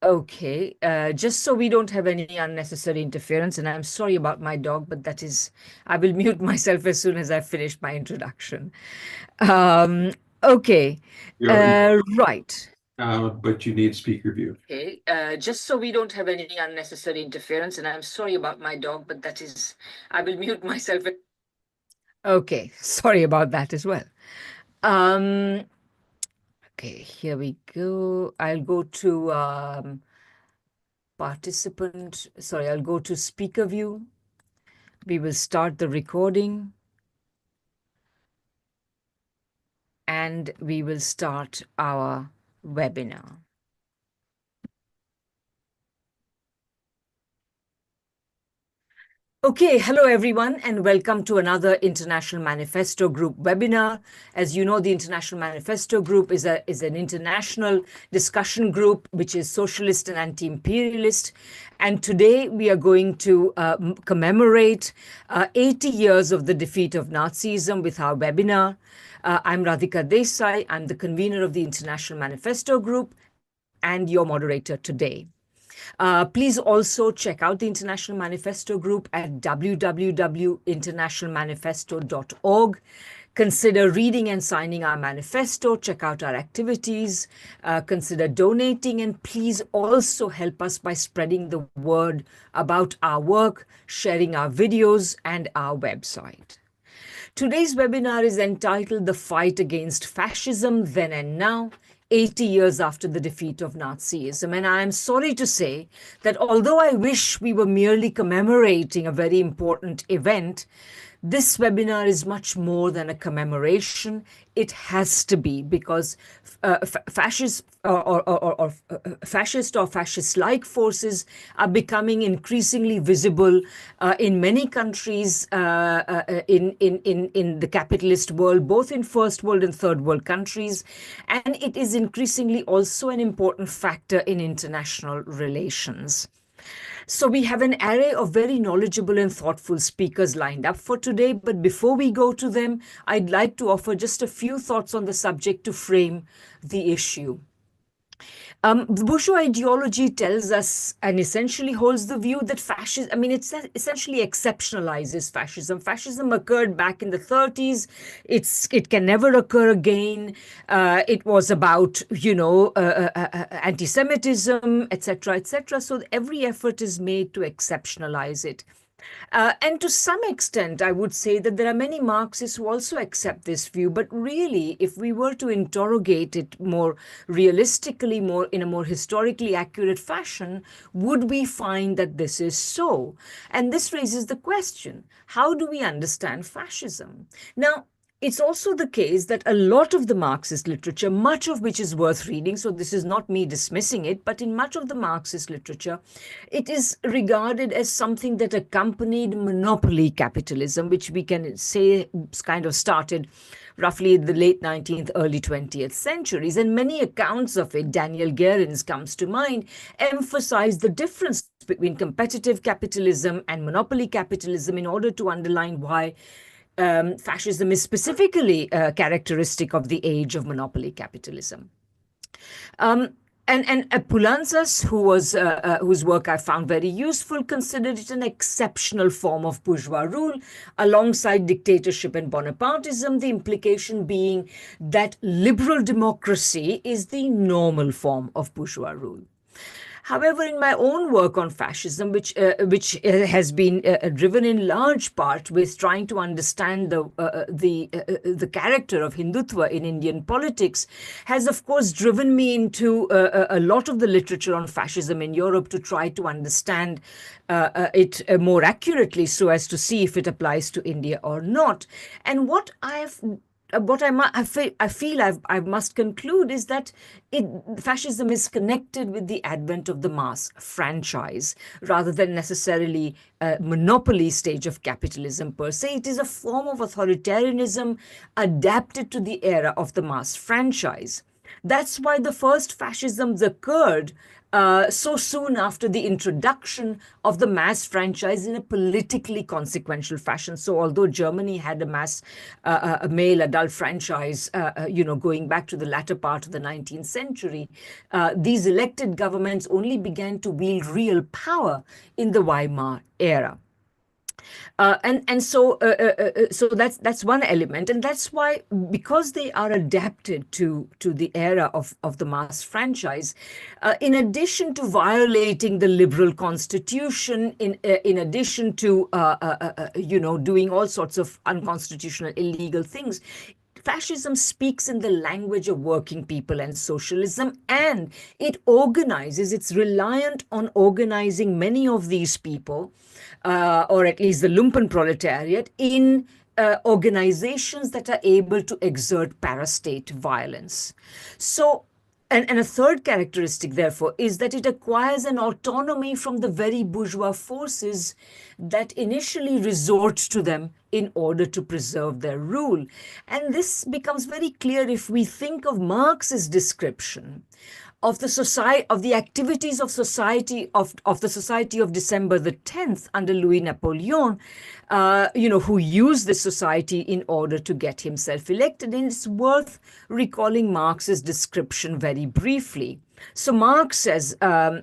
Okay, just so we don't have any unnecessary interference, and I'm sorry about my dog, but I will mute myself as soon as I finish my introduction. Um, okay, right. But you need speaker view. Okay, just so we don't have any unnecessary interference, and I'm sorry about my dog, but I will mute myself. Okay, sorry about that as well. Um, okay, here we go. I'll go to speaker view. We will start the recording and we will start our webinar. Okay, hello everyone, and welcome to another International Manifesto Group webinar. As you know, the International Manifesto Group is an international discussion group which is socialist and anti-imperialist. And today we are going to commemorate 80 years of the defeat of Nazism with our webinar. I'm Radhika Desai. I'm the convener of the International Manifesto Group and your moderator today. Please also check out the International Manifesto Group at www.internationalmanifesto.org. Consider reading and signing our manifesto, check out our activities, consider donating, and please also help us by spreading the word about our work, sharing our videos and our website. Today's webinar is entitled The Fight Against Fascism Then and Now, 80 years after the defeat of Nazism. And I am sorry to say that although I wish we were merely commemorating a very important event, this webinar is much more than a commemoration. It has to be, because fascist or fascist-like forces are becoming increasingly visible in many countries in the capitalist world, both in first world and third world countries. And it is increasingly also an important factor in international relations. So we have an array of very knowledgeable and thoughtful speakers lined up for today. But before we go to them, I'd like to offer just a few thoughts on the subject to frame the issue. The bourgeois ideology tells us and essentially holds the view that it essentially exceptionalizes fascism. Fascism occurred back in the 30s. It can never occur again. It was about, anti-Semitism, etc., etc. So every effort is made to exceptionalize it. And to some extent, I would say that there are many Marxists who also accept this view. But really, if we were to interrogate it more realistically, more in a more historically accurate fashion, would we find that this is so? And this raises the question, how do we understand fascism? Now, it's also the case that a lot of the Marxist literature, much of which is worth reading, so this is not me dismissing it, but in much of the Marxist literature, it is regarded as something that accompanied monopoly capitalism, which we can say kind of started roughly in the late 19th, early 20th centuries. And many accounts of it, Daniel Guerin's comes to mind, emphasize the difference between competitive capitalism and monopoly capitalism in order to underline why fascism is specifically characteristic of the age of monopoly capitalism. And Poulantzas, whose work I found very useful, considered it an exceptional form of bourgeois rule alongside dictatorship and Bonapartism, the implication being that liberal democracy is the normal form of bourgeois rule. However, in my own work on fascism, which has been driven in large part with trying to understand the character of Hindutva in Indian politics, has of course driven me into a lot of the literature on fascism in Europe to try to understand it more accurately, so as to see if it applies to India or not. And what I feel I must conclude is that fascism is connected with the advent of the mass franchise rather than necessarily a monopoly stage of capitalism per se. It is a form of authoritarianism adapted to the era of the mass franchise. That's why the first fascisms occurred so soon after the introduction of the mass franchise in a politically consequential fashion. So, although Germany had a male adult franchise, going back to the latter part of the 19th century, these elected governments only began to wield real power in the Weimar era. So that's one element, and that's why, because they are adapted to the era of the mass franchise, in addition to violating the liberal constitution, in addition to doing all sorts of unconstitutional, illegal things, fascism speaks in the language of working people and socialism, and it's reliant on organizing many of these people, or at least the lumpen proletariat, in organizations that are able to exert parastate violence. So, and a third characteristic, therefore, is that it acquires an autonomy from the very bourgeois forces that initially resort to them in order to preserve their rule. And this becomes very clear if we think of Marx's description of the activities of the Society of December the 10th under Louis Napoleon, who used this society in order to get himself elected. And it's worth recalling Marx's description very briefly. So Marx says the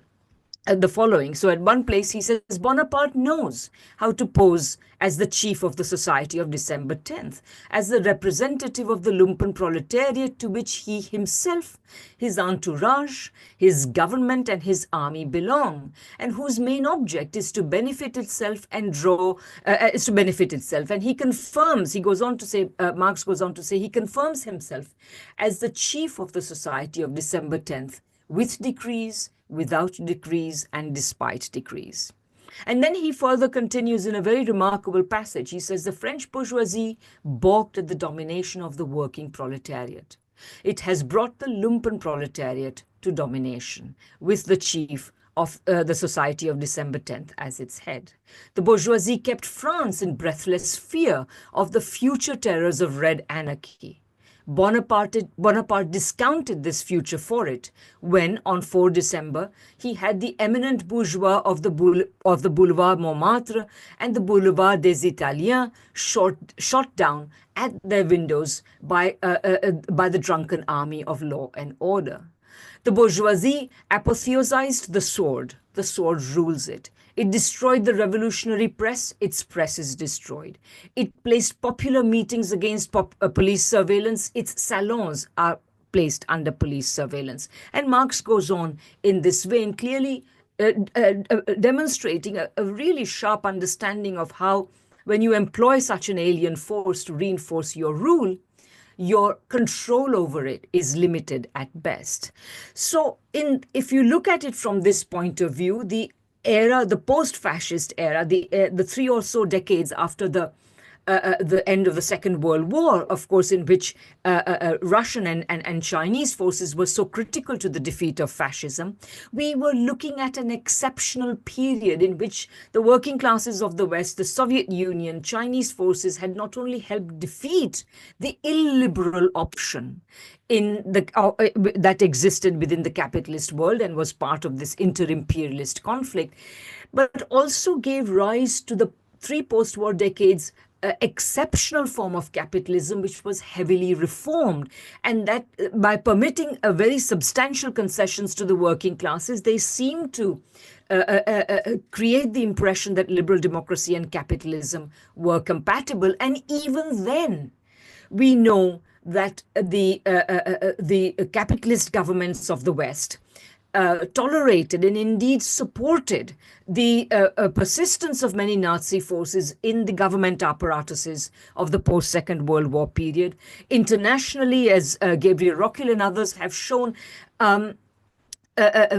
following. So at one place he says, Bonaparte knows how to pose as the chief of the Society of December 10th, as the representative of the lumpen proletariat to which he himself, his entourage, his government and his army belong, and whose main object is to benefit itself and And he confirms, Marx goes on to say, he confirms himself as the chief of the Society of December 10th, with decrees, without decrees, and despite decrees. And then he further continues in a very remarkable passage. He says, the French bourgeoisie balked at the domination of the working proletariat. It has brought the lumpen proletariat to domination, with the chief of the Society of December 10th as its head. The bourgeoisie kept France in breathless fear of the future terrors of red anarchy. Bonaparte discounted this future for it when, on 4 December, he had the eminent bourgeois of the Boulevard Montmartre and the Boulevard des Italiens shot down at their windows by the drunken army of law and order. The bourgeoisie apotheosized the sword. The sword rules it. It destroyed the revolutionary press. Its press is destroyed. It placed popular meetings against police surveillance. Its salons are placed under police surveillance. And Marx goes on in this vein, clearly demonstrating a really sharp understanding of how, when you employ such an alien force to reinforce your rule, your control over it is limited at best. So if you look at it from this point of view, the post-fascist era, the 3 or so decades after the end of the Second World War, of course, in which Russian and Chinese forces were so critical to the defeat of fascism, we were looking at an exceptional period in which the working classes of the West, the Soviet Union, Chinese forces had not only helped defeat the illiberal option that existed within the capitalist world and was part of this inter-imperialist conflict, but also gave rise to the 3 post-war decades exceptional form of capitalism, which was heavily reformed, and that by permitting a very substantial concessions to the working classes, they seem to create the impression that liberal democracy and capitalism were compatible. And even then, we know that the capitalist governments of the West tolerated and indeed supported the persistence of many Nazi forces in the government apparatuses of the post-Second World War period. Internationally, as Gabriel Rockhill and others have shown,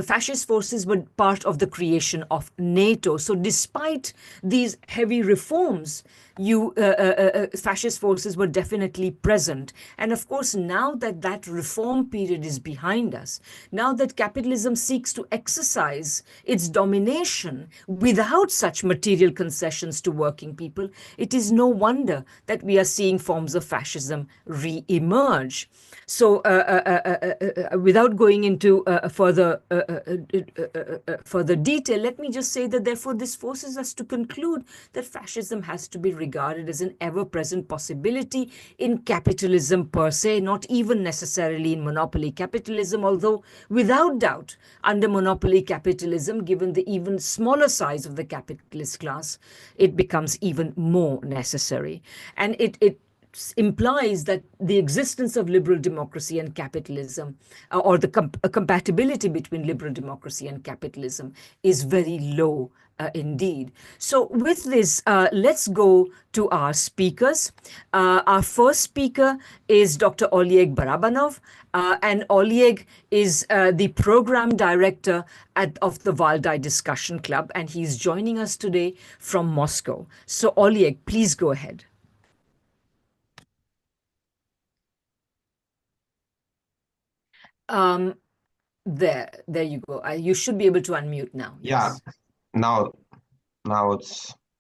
fascist forces were part of the creation of NATO. So, despite these heavy reforms, fascist forces were definitely present. And of course, now that that reform period is behind us, now that capitalism seeks to exercise its domination without such material concessions to working people, it is no wonder that we are seeing forms of fascism re-emerge. So, without going into further detail, let me just say that therefore this forces us to conclude that fascism has to be regarded as an ever-present possibility in capitalism per se, not even necessarily in monopoly capitalism, although without doubt, under monopoly capitalism, given the even smaller size of the capitalist class, it becomes even more necessary. And it implies that the existence of liberal democracy and capitalism, or the compatibility between liberal democracy and capitalism, is very low indeed. So, with this, let's go to our speakers. Our first speaker is Dr. Oleg Barabanov, and Oleg is the program director of the Valdai Discussion Club, and he's joining us today from Moscow. So, Oleg, please go ahead. There you go. You should be able to unmute now. Yeah, Yes. now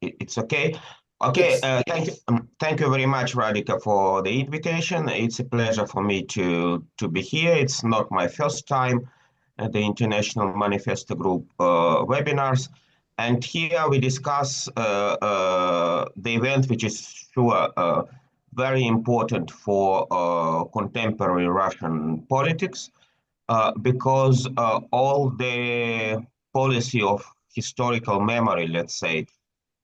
it's okay. Okay, Yes. thank you very much, Radhika, for the invitation. It's a pleasure for me to be here. It's not my first time at the International Manifesto Group webinars, and here we discuss the event which is sure very important for contemporary Russian politics. Because all the policy of historical memory, let's say,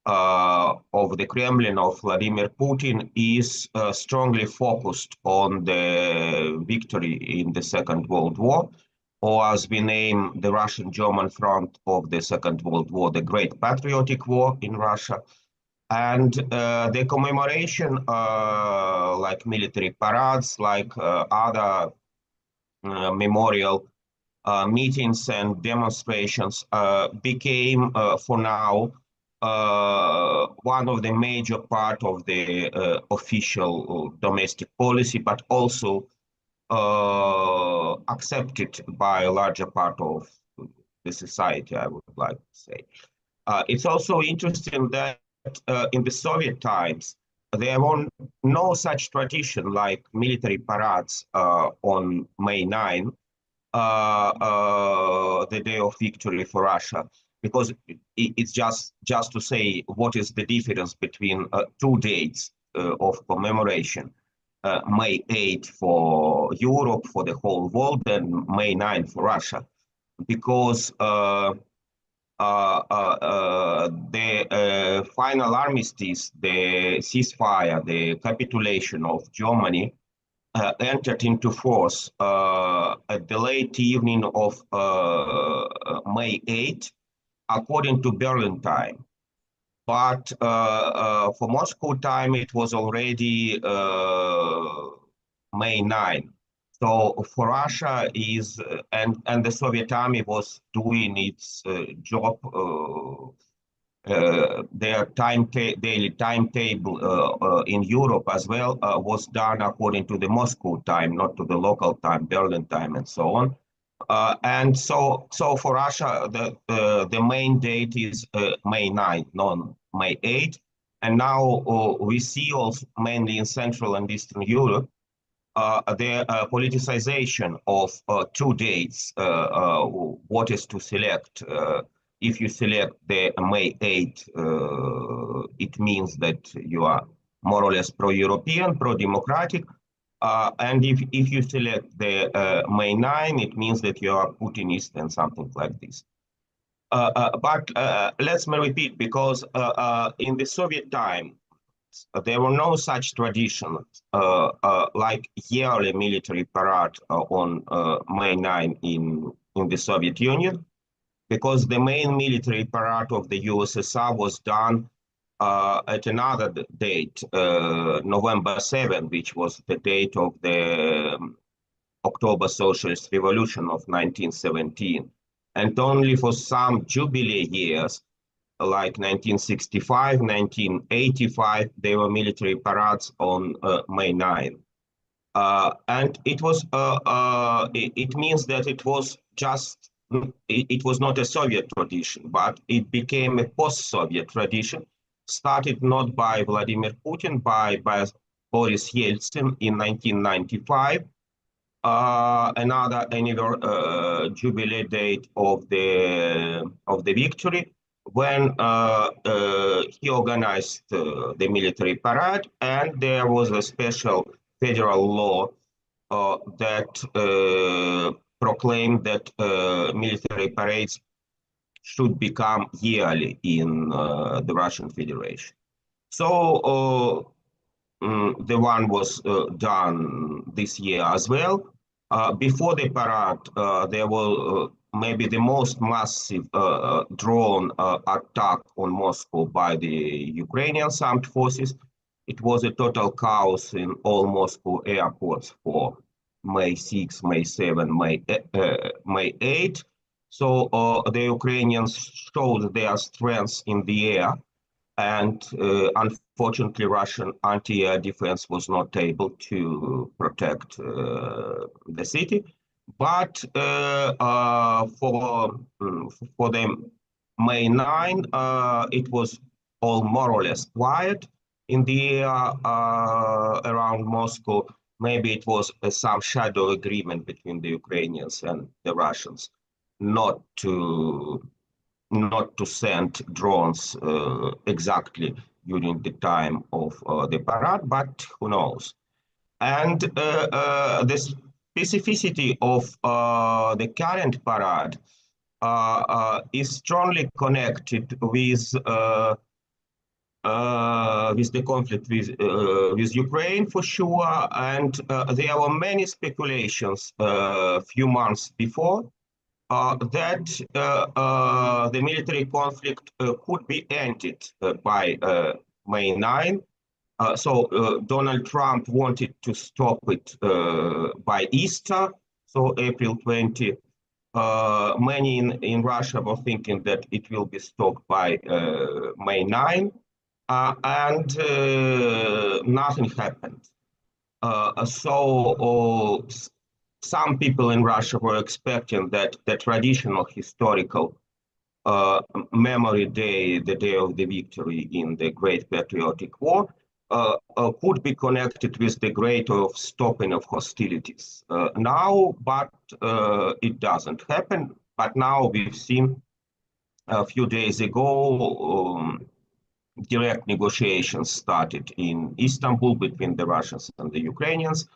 of the Kremlin of Vladimir Putin is strongly focused on the victory in the Second World War, or as we name the Russian-German front of the Second World War, the Great Patriotic War in Russia. And the commemoration, like military parades, like other memorial meetings and demonstrations became, for now, one of the major part of the official domestic policy, but also accepted by a larger part of the society, I would like to say. It's also interesting that in the Soviet times, there were no such tradition like military parades on May 9, the day of victory for Russia, because it's just to say what is the difference between two dates of commemoration. May 8 for Europe, for the whole world, and May 9 for Russia, because the final armistice, the ceasefire, the capitulation of Germany entered into force at the late evening of May 8, according to Berlin time. But for Moscow time, it was already May 9. So for Russia is, and the Soviet army was doing its job, their daily timetable in Europe as well was done according to the Moscow time, not to the local time, Berlin time, and so on. And so for Russia, the main date is May 9, not May 8. And now we see also mainly in Central and Eastern Europe the politicization of two dates, what is to select. If you select the May 8, it means that you are more or less pro-European, pro-democratic. And if you select the May 9, it means that you are Putinist and something like this. But let's me repeat, because in the Soviet time, there were no such traditions like yearly military parade on May 9 in the Soviet Union, because the main military parade of the USSR was done at another date, November 7, which was the date of the October Socialist Revolution of 1917. And only for some jubilee years, like 1965, 1985, there were military parades on May 9. And it was it means that it was just it was not a Soviet tradition, but it became a post-Soviet tradition, started not by Vladimir Putin, by Boris Yeltsin in 1995. Another jubilee date of the victory, when he organized the military parade, and there was a special federal law that proclaimed that military parades should become yearly in the Russian Federation. So the one was done this year as well. Before the parade, there was maybe the most massive drone attack on Moscow by the Ukrainian armed forces. It was a total chaos in all Moscow airports for May 6, May 7, May 8. So the Ukrainians showed their strength in the air, and unfortunately, Russian anti-air defense was not able to protect the city. But for the May 9, it was all more or less quiet in the air around Moscow. Maybe it was some shadow agreement between the Ukrainians and the Russians not to send drones exactly during the time of the parade, but who knows? And the specificity of the current parade is strongly connected with the conflict with Ukraine, for sure. And there were many speculations a few months before that the military conflict could be ended by May 9. So Donald Trump wanted to stop it by Easter, so April 20. Many in Russia were thinking that it will be stopped by May 9, and nothing happened. So some people in Russia were expecting that the traditional historical memory day, the day of the victory in the Great Patriotic War, could be connected with the greater stopping of hostilities now, but it doesn't happen. But now we've seen a few days ago, direct negotiations started in Istanbul between the Russians and the Ukrainians.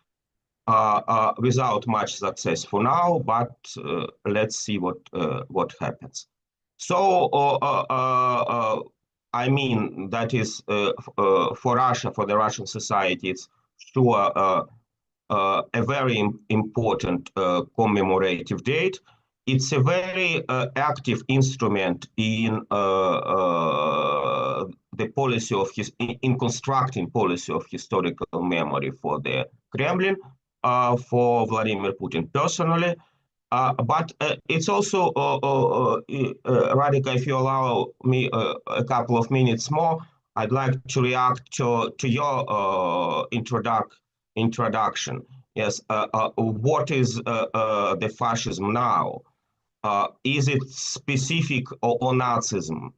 Without much success for now, but let's see what happens. So, I mean, that is for Russia, for the Russian society, it's sure a very important commemorative date. It's a very active instrument in the policy of in constructing policy of historical memory for the Kremlin. For Vladimir Putin personally, but it's also, Radhika, if you allow me a couple of minutes more, I'd like to react to your introduction. Yes, what is the fascism now? Is it specific or Nazism?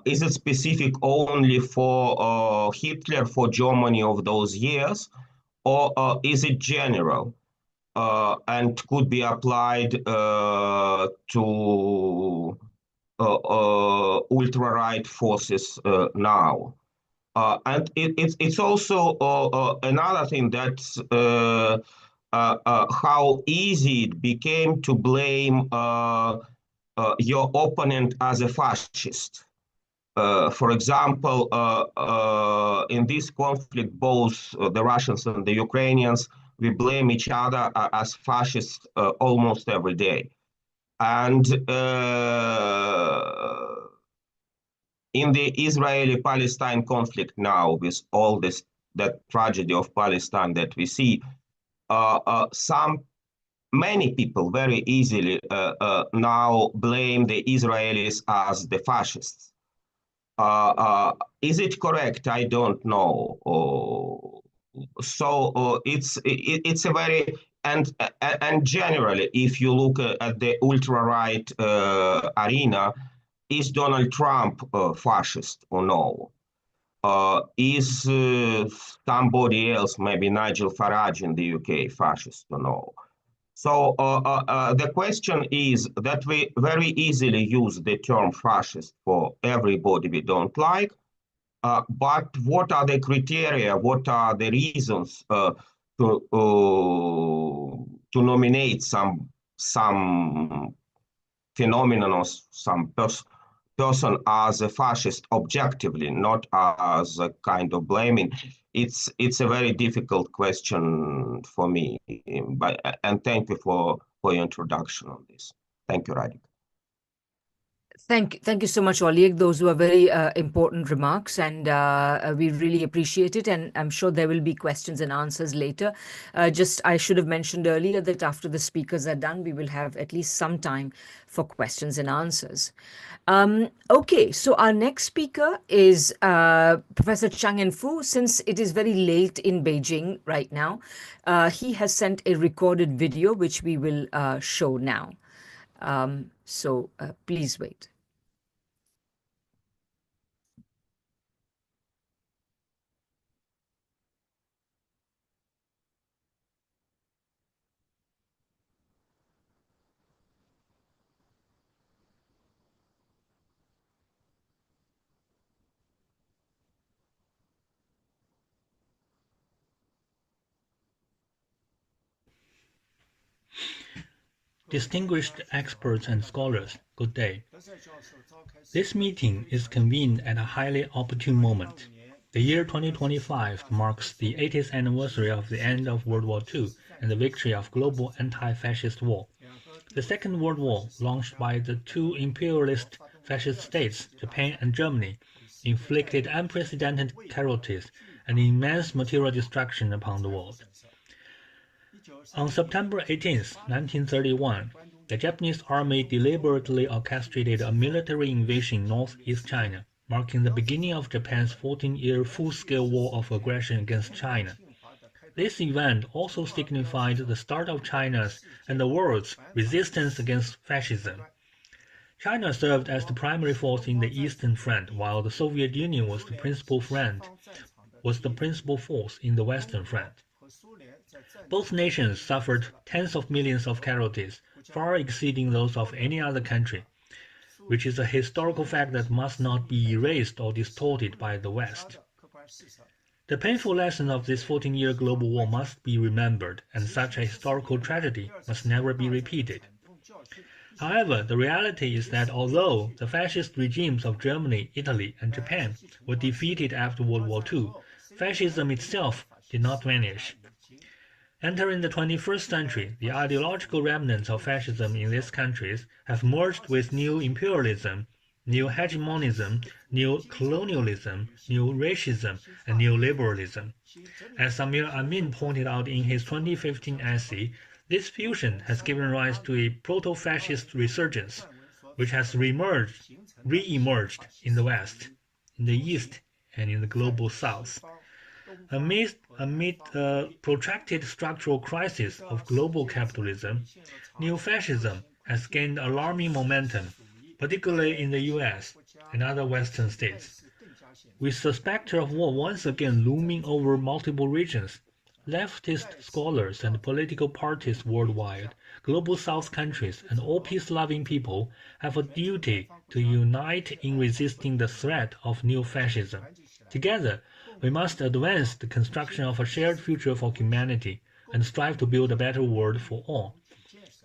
Is it specific only for Hitler, for Germany of those years? Or is it general and could be applied to ultra-right forces now? And it's also another thing that's how easy it became to blame your opponent as a fascist. For example, in this conflict, both the Russians and the Ukrainians, we blame each other as fascists almost every day. And in the Israeli-Palestine conflict now, with all that tragedy of Palestine that we see, Many people very easily now blame the Israelis as the fascists. Is it correct? I don't know. It's a very and generally, if you look at the ultra-right arena, is Donald Trump fascist or no? Is somebody else, maybe Nigel Farage in the UK, fascist or no? So the question is that we very easily use the term fascist for everybody we don't like, but what are the criteria, what are the reasons to nominate some phenomenon or some person as a fascist objectively, not as a kind of blaming? It's a very difficult question for me, and thank you for your introduction on this. Thank you, Radik. Thank you so much, Oleg. Those were very important remarks, and we really appreciate it. And I'm sure there will be questions and answers later. I should have mentioned earlier that after the speakers are done, we will have at least some time for questions and answers. Okay, so our next speaker is Professor Chang'en Fu. Since it is very late in Beijing right now, he has sent a recorded video which we will show now. Please wait. Distinguished experts and scholars, good day. This meeting is convened at a highly opportune moment. The year 2025 marks the 80th anniversary of the end of World War II and the victory of global anti-fascist war. The Second World War, launched by the two imperialist fascist states, Japan and Germany, inflicted unprecedented casualties and immense material destruction upon the world. On September 18, 1931, the Japanese army deliberately orchestrated a military invasion in northeast China, marking the beginning of Japan's 14-year full-scale war of aggression against China. This event also signified the start of China's and the world's resistance against fascism. China served as the primary force in the Eastern Front, while the Soviet Union was the principal force in the Western Front. Both nations suffered tens of millions of casualties, far exceeding those of any other country, which is a historical fact that must not be erased or distorted by the West. The painful lesson of this 14-year global war must be remembered, and such a historical tragedy must never be repeated. However, the reality is that although the fascist regimes of Germany, Italy, and Japan were defeated after World War II, fascism itself did not vanish. Entering the 21st century, the ideological remnants of fascism in these countries have merged with new imperialism, new hegemonism, new colonialism, new racism, and new liberalism. As Samir Amin pointed out in his 2015 essay, this fusion has given rise to a proto-fascist resurgence, which has re-emerged in the West, in the East, and in the global South. Amid a protracted structural crisis of global capitalism, neo-fascism has gained alarming momentum, particularly in the US and other Western states. With the specter of war once again looming over multiple regions, leftist scholars and political parties worldwide, global South countries, and all peace-loving people have a duty to unite in resisting the threat of neo-fascism. Together, we must advance the construction of a shared future for humanity and strive to build a better world for all.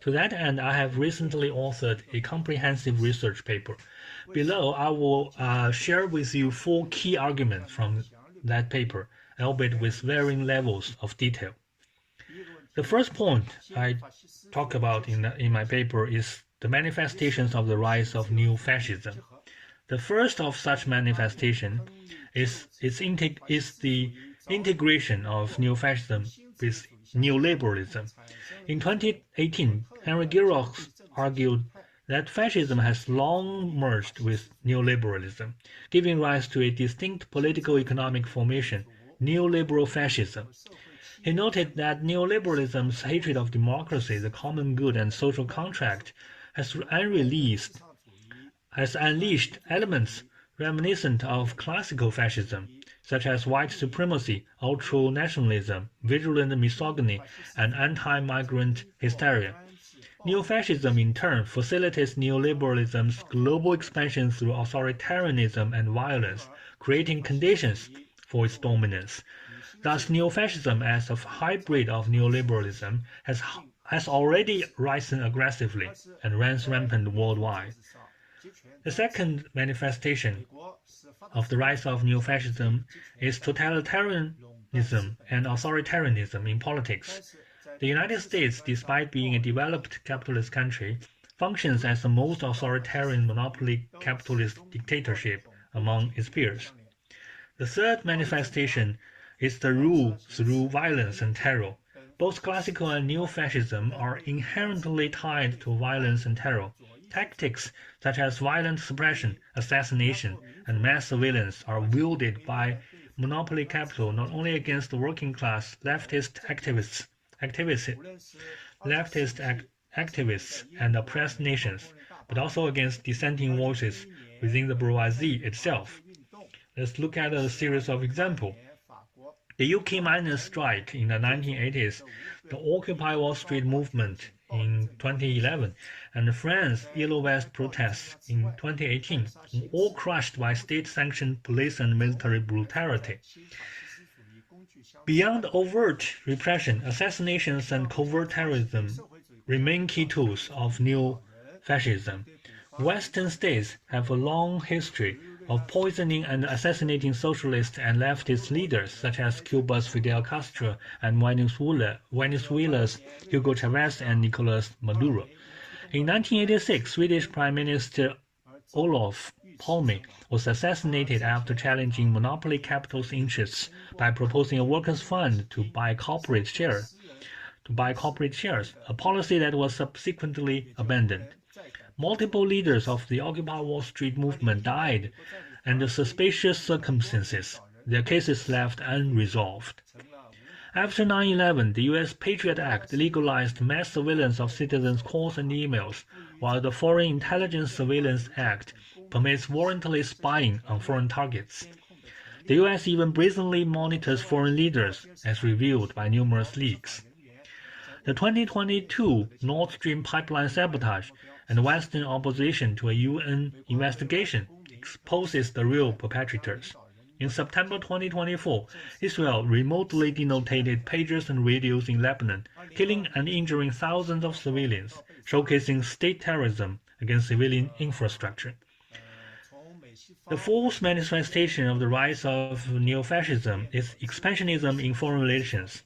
To that end, I have recently authored a comprehensive research paper. Below, I will share with you 4 key arguments from that paper, albeit with varying levels of detail. The first point I talk about in my paper is the manifestations of the rise of neo-fascism. The first of such manifestation is the integration of neo-fascism with neoliberalism. In 2018, Henry Giroux argued that fascism has long merged with neoliberalism, giving rise to a distinct political-economic formation, neoliberal fascism. He noted that neoliberalism's hatred of democracy, the common good, and social contract has unleashed elements reminiscent of classical fascism, such as white supremacy, ultra-nationalism, virulent misogyny, and anti-migrant hysteria. Neo-fascism, in turn, facilitates neoliberalism's global expansion through authoritarianism and violence, creating conditions for its dominance. Thus, neo-fascism, as a hybrid of neoliberalism, has already risen aggressively and runs rampant worldwide. The second manifestation of the rise of neo-fascism is totalitarianism and authoritarianism in politics. The United States, despite being a developed capitalist country, functions as the most authoritarian monopoly capitalist dictatorship among its peers. The third manifestation is the rule through violence and terror. Both classical and neo-fascism are inherently tied to violence and terror. Tactics such as violent suppression, assassination, and mass surveillance are wielded by monopoly capital not only against the working class leftist activists and oppressed nations, but also against dissenting voices within the bourgeoisie itself. Let's look at a series of examples. The UK miners' strike in the 1980s, the Occupy Wall Street movement in 2011, and France's Yellow Vest protests in 2018 were all crushed by state-sanctioned police and military brutality. Beyond overt repression, assassinations and covert terrorism remain key tools of neo-fascism. Western states have a long history of poisoning and assassinating socialist and leftist leaders such as Cuba's Fidel Castro and Venezuela's Hugo Chavez and Nicolas Maduro. In 1986, Swedish Prime Minister Olof Palme was assassinated after challenging monopoly capital's interests by proposing a workers' fund to buy corporate shares, a policy that was subsequently abandoned. Multiple leaders of the Occupy Wall Street movement died under suspicious circumstances, their cases left unresolved. After 9/11, the U.S. Patriot Act legalized mass surveillance of citizens' calls and emails, while the Foreign Intelligence Surveillance Act permits warrantless spying on foreign targets. The U.S. even brazenly monitors foreign leaders, as revealed by numerous leaks. The 2022 Nord Stream pipeline sabotage and Western opposition to a UN investigation exposes the real perpetrators. In September 2024, Israel remotely denotated pagers and radios in Lebanon, killing and injuring thousands of civilians, showcasing state terrorism against civilian infrastructure. The fourth manifestation of the rise of neo-fascism is expansionism in foreign relations.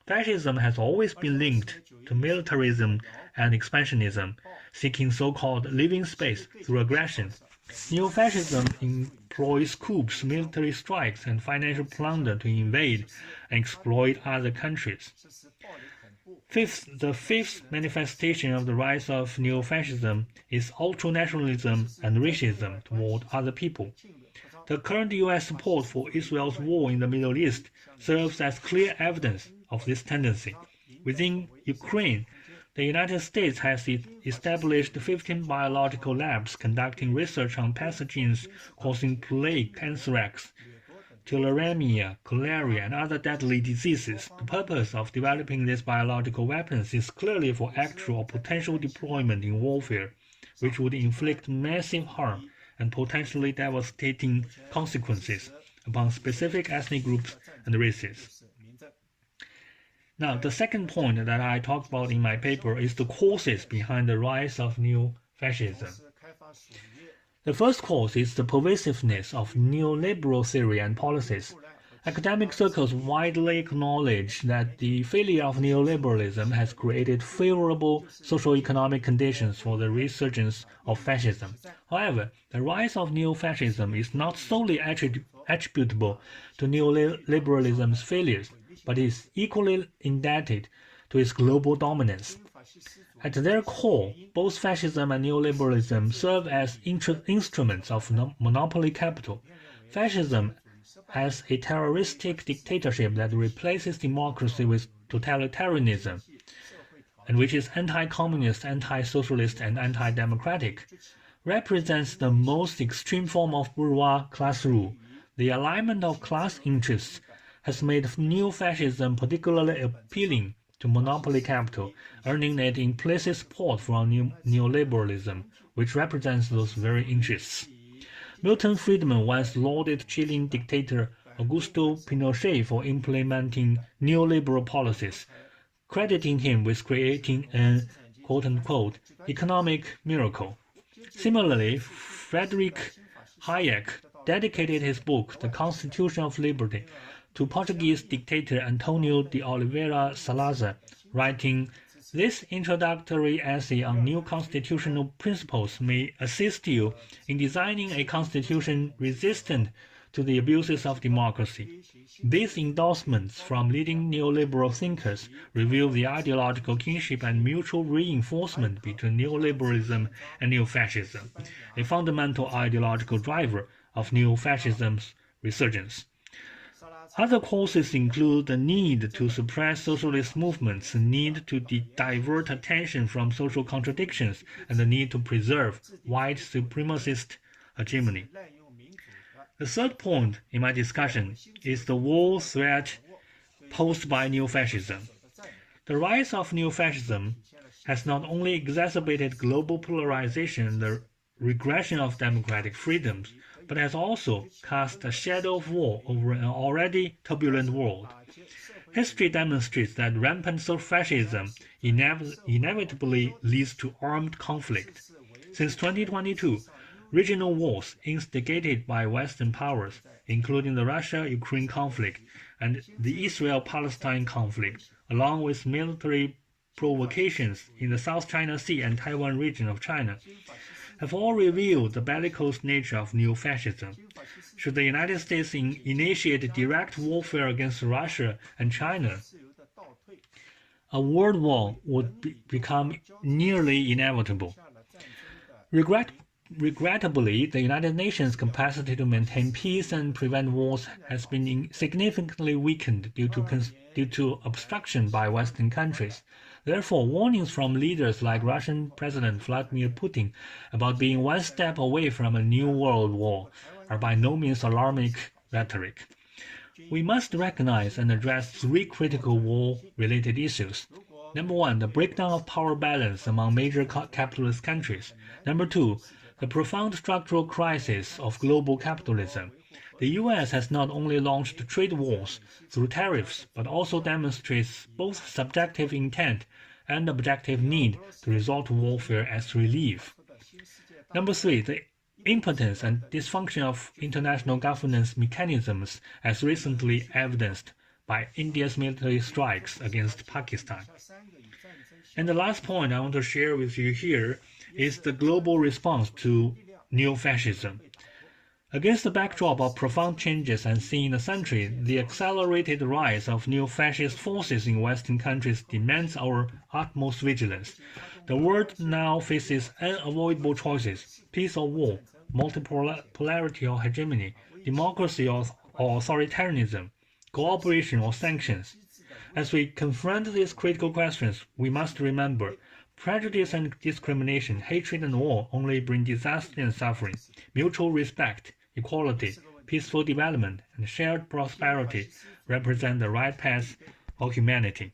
Fascism has always been linked to militarism and expansionism, seeking so-called living space through aggression. Neo-fascism employs coups, military strikes, and financial plunder to invade and exploit other countries. The fifth manifestation of the rise of neo-fascism is ultra-nationalism and racism toward other people. The current U.S. support for Israel's war in the Middle East serves as clear evidence of this tendency. Within Ukraine, the United States has established 15 biological labs conducting research on pathogens causing plague, anthrax, tularemia, cholera, and other deadly diseases. The purpose of developing these biological weapons is clearly for actual or potential deployment in warfare, which would inflict massive harm and potentially devastating consequences upon specific ethnic groups and races. Now, the second point that I talked about in my paper is the causes behind the rise of neo-fascism. The first cause is the pervasiveness of neoliberal theory and policies. Academic circles widely acknowledge that the failure of neoliberalism has created favorable socio-economic conditions for the resurgence of fascism. However, the rise of neo-fascism is not solely attributable to neoliberalism's failures. but is equally indebted to its global dominance. At their core, both fascism and neoliberalism serve as instruments of monopoly capital. Fascism as a terroristic dictatorship that replaces democracy with totalitarianism, and which is anti-communist, anti-socialist, and anti-democratic, represents the most extreme form of bourgeois class rule. The alignment of class interests has made neo-fascism particularly appealing to monopoly capital, earning it implicit support from neoliberalism, which represents those very interests. Milton Friedman once lauded Chilean dictator Augusto Pinochet for implementing neoliberal policies, crediting him with creating an quote-unquote economic miracle. Similarly, Friedrich Hayek dedicated his book, The Constitution of Liberty, to Portuguese dictator Antonio de Oliveira Salazar, writing, "This introductory essay on new constitutional principles may assist you in designing a constitution resistant to the abuses of democracy." These endorsements from leading neoliberal thinkers reveal the ideological kinship and mutual reinforcement between neoliberalism and neo-fascism, a fundamental ideological driver of neo-fascism's resurgence. Other causes include the need to suppress socialist movements, the need to divert attention from social contradictions, and the need to preserve white supremacist hegemony. The third point in my discussion is the war threat posed by neo-fascism. The rise of neo-fascism has not only exacerbated global polarization and the regression of democratic freedoms, but has also cast a shadow of war over an already turbulent world. History demonstrates that rampant fascism inevitably leads to armed conflict. Since 2022, regional wars instigated by Western powers, including the Russia-Ukraine conflict and the Israel-Palestine conflict, along with military provocations in the South China Sea and Taiwan region of China, have all revealed the bellicose nature of neo-fascism. Should the United States initiate direct warfare against Russia and China, a world war would become nearly inevitable. Regrettably, the United Nations' capacity to maintain peace and prevent wars has been significantly weakened due to obstruction by Western countries. Therefore, warnings from leaders like Russian President Vladimir Putin about being one step away from a new world war are by no means alarming rhetoric. We must recognize and address three critical war-related issues. Number one, the breakdown of power balance among major capitalist countries. Number two, the profound structural crisis of global capitalism. The U.S. has not only launched trade wars through tariffs, but also demonstrates both subjective intent and objective need to resort to warfare as relief. Number three, the impotence and dysfunction of international governance mechanisms as recently evidenced by India's military strikes against Pakistan. And the last point I want to share with you here is the global response to neo-fascism. Against the backdrop of profound changes unseen in a century, the accelerated rise of neo-fascist forces in Western countries demands our utmost vigilance. The world now faces unavoidable choices: peace or war, multipolarity or hegemony, democracy or authoritarianism, cooperation or sanctions. As we confront these critical questions, we must remember, prejudice and discrimination, hatred and war only bring disaster and suffering. Mutual respect, equality, peaceful development, and shared prosperity represent the right path for humanity.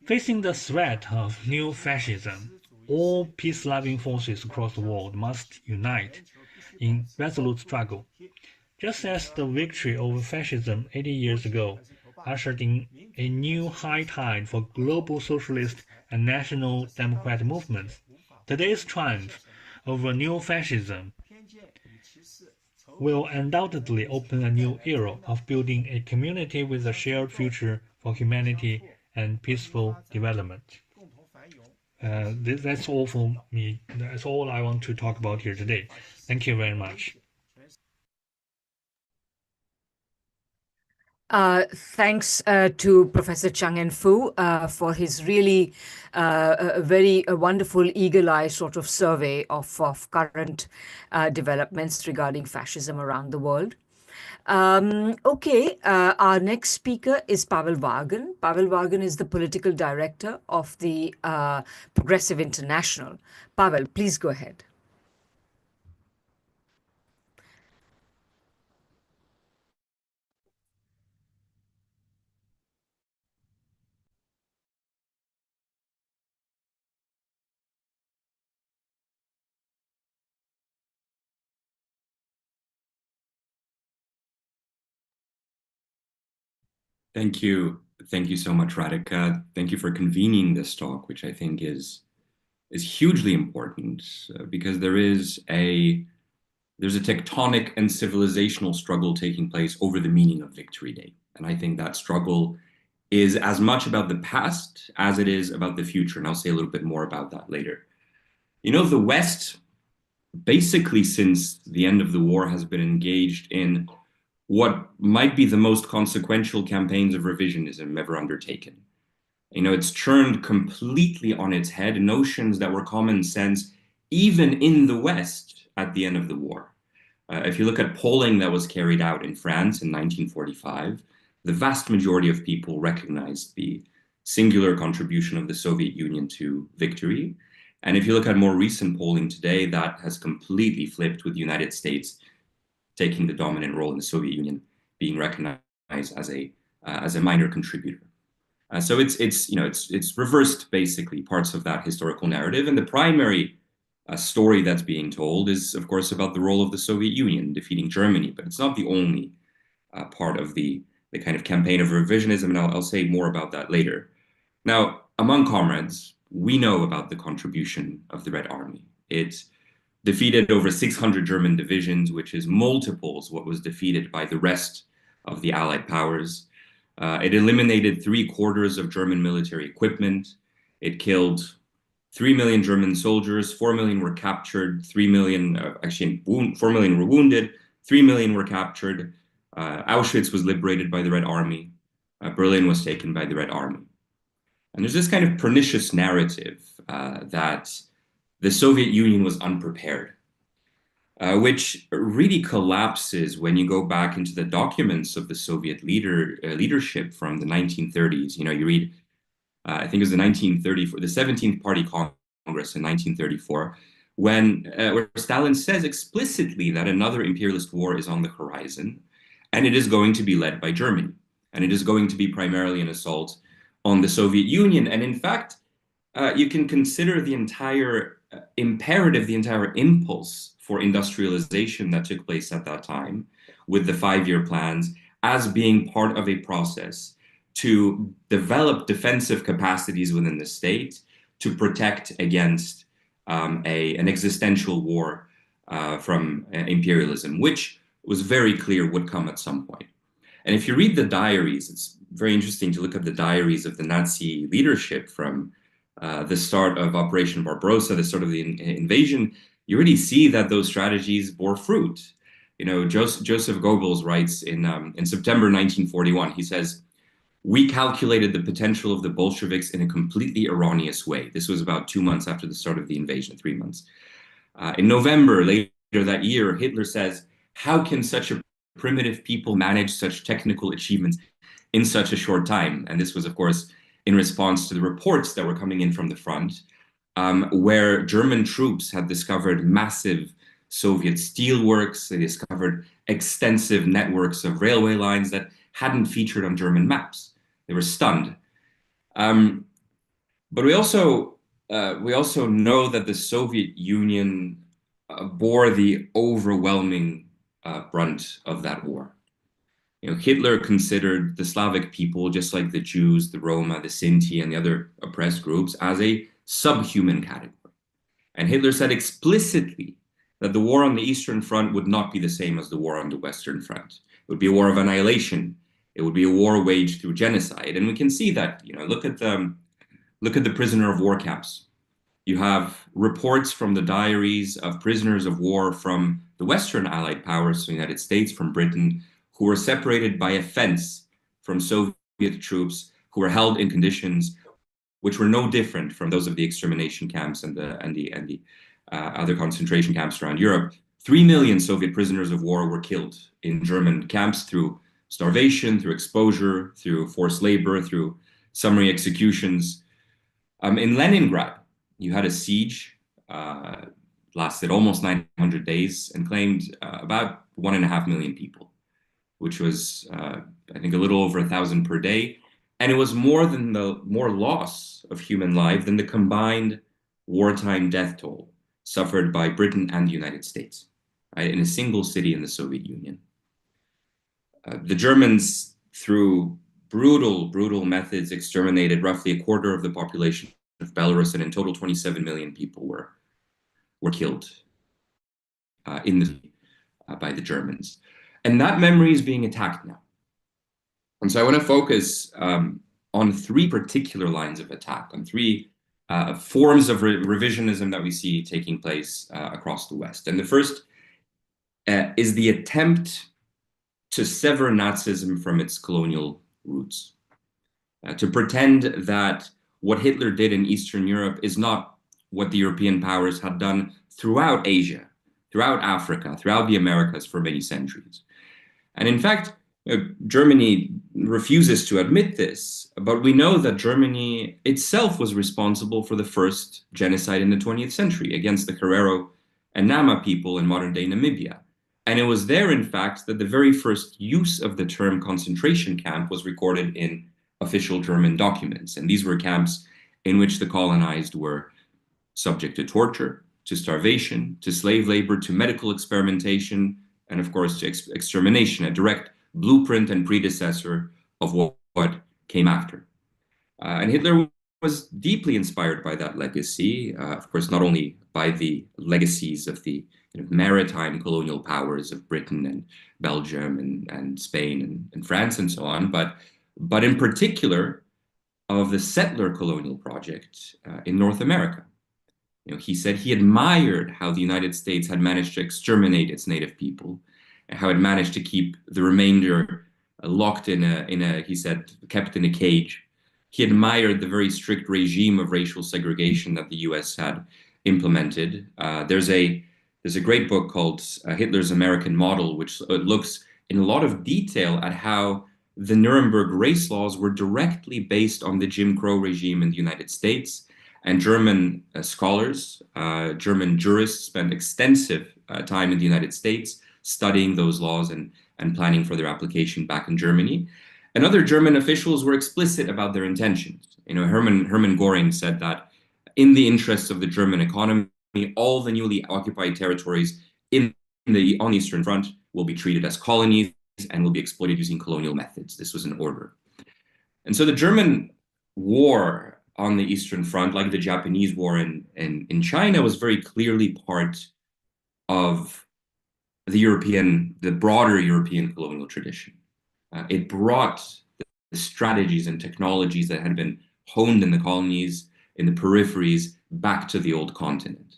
Facing the threat of neo-fascism, all peace-loving forces across the world must unite in resolute struggle. Just as the victory over fascism 80 years ago ushered in a new high tide for global socialist and national democratic movements, today's triumph over neo-fascism will undoubtedly open a new era of building a community with a shared future for humanity and peaceful development. That's all for me. That's all I want to talk about here today. Thank you very much. Thanks to Professor Chung and Fu for his really a very wonderful eagle-eye sort of survey of current developments regarding fascism around the world. Okay, our next speaker is Pavel Vargan. Pavel Vargan is the political director of the Progressive International. Pavel, please go ahead. Thank you. Thank you so much, Radhika. Thank you for convening this talk, which I think is hugely important because there's a tectonic and civilizational struggle taking place over the meaning of Victory Day. And I think that struggle is as much about the past as it is about the future. And I'll say a little bit more about that later. You know, the West, basically since the end of the war, has been engaged in what might be the most consequential campaigns of revisionism ever undertaken. You know, it's turned completely on its head notions that were common sense, even in the West at the end of the war. If you look at polling that was carried out in France in 1945, the vast majority of people recognized the singular contribution of the Soviet Union to victory. And if you look at more recent polling today, that has completely flipped, with the United States taking the dominant role in the Soviet Union being recognized as a minor contributor. So it's reversed basically parts of that historical narrative, and the primary story that's being told is, of course, about the role of the Soviet Union defeating Germany, but it's not the only part of the kind of campaign of revisionism, and I'll say more about that later. Now, among comrades, we know about the contribution of the Red Army. It defeated over 600 German divisions, which is multiples what was defeated by the rest of the Allied powers. It eliminated 3/4 of German military equipment. It killed 3 million German soldiers, 4 million were captured, 4 million were wounded, 3 million were captured. Auschwitz was liberated by the Red Army. Berlin was taken by the Red Army. And there's this kind of pernicious narrative that the Soviet Union was unprepared, which really collapses when you go back into the documents of the Soviet leadership from the 1930s. You know, you read, I think it was the 17th Party Congress in 1934, where Stalin says explicitly that another imperialist war is on the horizon, and it is going to be led by Germany, and it is going to be primarily an assault on the Soviet Union. And in fact, you can consider the entire imperative, the entire impulse for industrialization that took place at that time with the 5-year plans as being part of a process to develop defensive capacities within the state to protect against an existential war from imperialism, which was very clear would come at some point. And if you read the diaries, it's very interesting to look at the diaries of the Nazi leadership from the start of Operation Barbarossa, the start of the invasion. You already see that those strategies bore fruit. You know, Joseph Goebbels writes in September 1941, he says, "We calculated the potential of the Bolsheviks in a completely erroneous way." This was about 2 months after the start of the invasion, 3 months. In November, later that year, Hitler says, "How can such a primitive people manage such technical achievements in such a short time?" And this was, of course, in response to the reports that were coming in from the front, where German troops had discovered massive Soviet steelworks. They discovered extensive networks of railway lines that hadn't featured on German maps. They were stunned. But we also know that the Soviet Union bore the overwhelming brunt of that war. You know, Hitler considered the Slavic people, just like the Jews, the Roma, the Sinti, and the other oppressed groups, as a subhuman category. And Hitler said explicitly that the war on the Eastern Front would not be the same as the war on the Western Front. It would be a war of annihilation. It would be a war waged through genocide. And we can see that, you know, look at the prisoner of war camps. You have reports from the diaries of prisoners of war from the Western Allied powers, the United States, from Britain, who were separated by a fence from Soviet troops who were held in conditions which were no different from those of the extermination camps and the other concentration camps around Europe. 3 million Soviet prisoners of war were killed in German camps through starvation, through exposure, through forced labor, through summary executions. In Leningrad, you had a siege, lasted almost 900 days, and claimed about 1.5 million people, which was, I think, a little over 1,000 per day. And it was more loss of human life than the combined wartime death toll suffered by Britain and the United States, right, in a single city in the Soviet Union. The Germans, through brutal methods, exterminated roughly a quarter of the population of Belarus, and in total 27 million people were killed by the Germans. And that memory is being attacked now. And so I want to focus on three particular lines of attack, on three forms of revisionism that we see taking place across the West. And the first is the attempt to sever Nazism from its colonial roots, to pretend that what Hitler did in Eastern Europe is not what the European powers had done throughout Asia, throughout Africa, throughout the Americas for many centuries. And in fact, Germany refuses to admit this, but we know that Germany itself was responsible for the first genocide in the 20th century against the Herero and Nama people in modern-day Namibia. And it was there, in fact, that the very first use of the term concentration camp was recorded in official German documents. And these were camps in which the colonized were subject to torture, to starvation, to slave labor, to medical experimentation, and of course to extermination, a direct blueprint and predecessor of what came after. And Hitler was deeply inspired by that legacy, of course, not only by the legacies of the maritime colonial powers of Britain and Belgium and Spain and France and so on, but in particular of the settler colonial project in North America. He said he admired how the United States had managed to exterminate its native people, and how it managed to keep the remainder locked in a, he said, kept in a cage. He admired the very strict regime of racial segregation that the US had implemented. There's a great book called Hitler's American Model, which looks in a lot of detail at how the Nuremberg race laws were directly based on the Jim Crow regime in the United States. And German scholars, German jurists spent extensive time in the United States studying those laws and planning for their application back in Germany. And other German officials were explicit about their intentions. Hermann Göring said that in the interests of the German economy, all the newly occupied territories on the Eastern Front will be treated as colonies and will be exploited using colonial methods. This was an order. And so the German war on the Eastern Front, like the Japanese war in China, was very clearly part of the broader European colonial tradition. It brought the strategies and technologies that had been honed in the colonies, in the peripheries, back to the old continent.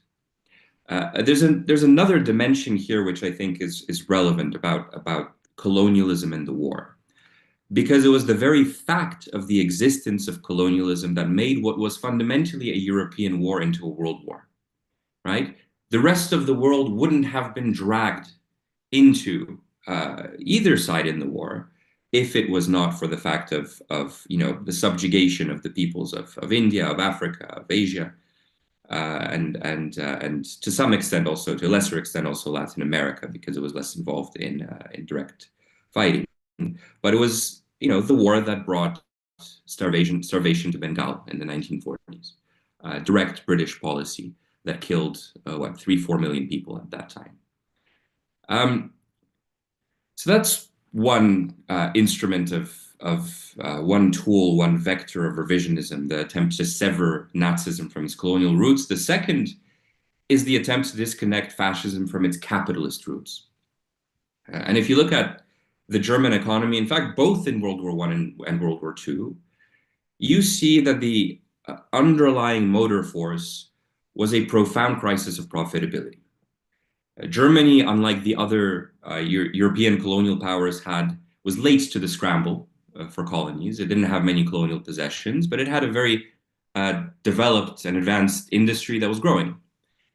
There's another dimension here which I think is relevant about colonialism and the war, because it was the very fact of the existence of colonialism that made what was fundamentally a European war into a world war, right? The rest of the world wouldn't have been dragged into either side in the war if it was not for the fact of the subjugation of the peoples of India, of Africa, of Asia, and to some extent also, to a lesser extent also Latin America, because it was less involved in direct fighting. But it was the war that brought starvation to Bengal in the 1940s. Direct British policy that killed 3-4 million people at that time. So that's one instrument of one tool, one vector of revisionism, the attempt to sever Nazism from its colonial roots. The second is the attempt to disconnect fascism from its capitalist roots. And if you look at the German economy, in fact, both in World War I and World War II, you see that the underlying motor force was a profound crisis of profitability. Germany, unlike the other European colonial powers, was late to the scramble for colonies. It didn't have many colonial possessions, but it had a very developed and advanced industry that was growing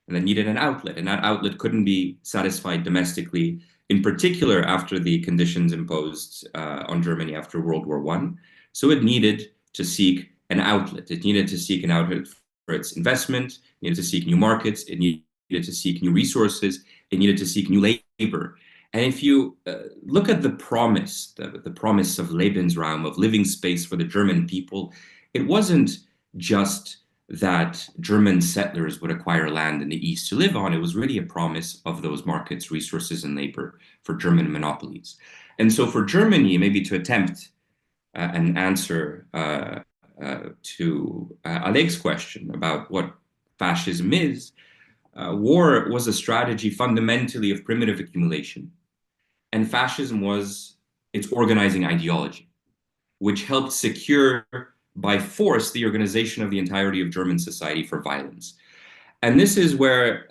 and that needed an outlet. And that outlet couldn't be satisfied domestically, in particular after the conditions imposed on Germany after World War I. So it needed to seek an outlet. It needed to seek an outlet for its investment, it needed to seek new markets, it needed to seek new resources, it needed to seek new labor. And if you look at the promise of Lebensraum, of living space for the German people, it wasn't just that German settlers would acquire land in the East to live on. It was really a promise of those markets, resources, and labor for German monopolies. And so for Germany, maybe to attempt an answer to Alex's question about what fascism is, war was a strategy fundamentally of primitive accumulation. And fascism was its organizing ideology, which helped secure by force the organization of the entirety of German society for violence. And this is where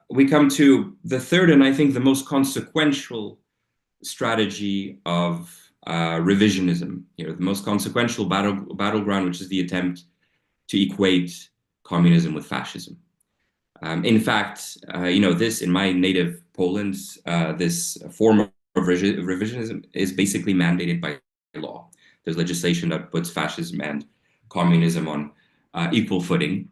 we come to the third and I think the most consequential strategy of revisionism here, the most consequential battleground, which is the attempt to equate communism with fascism. In fact, this in my native Poland, this form of revisionism is basically mandated by law. There's legislation that puts fascism and communism on equal footing.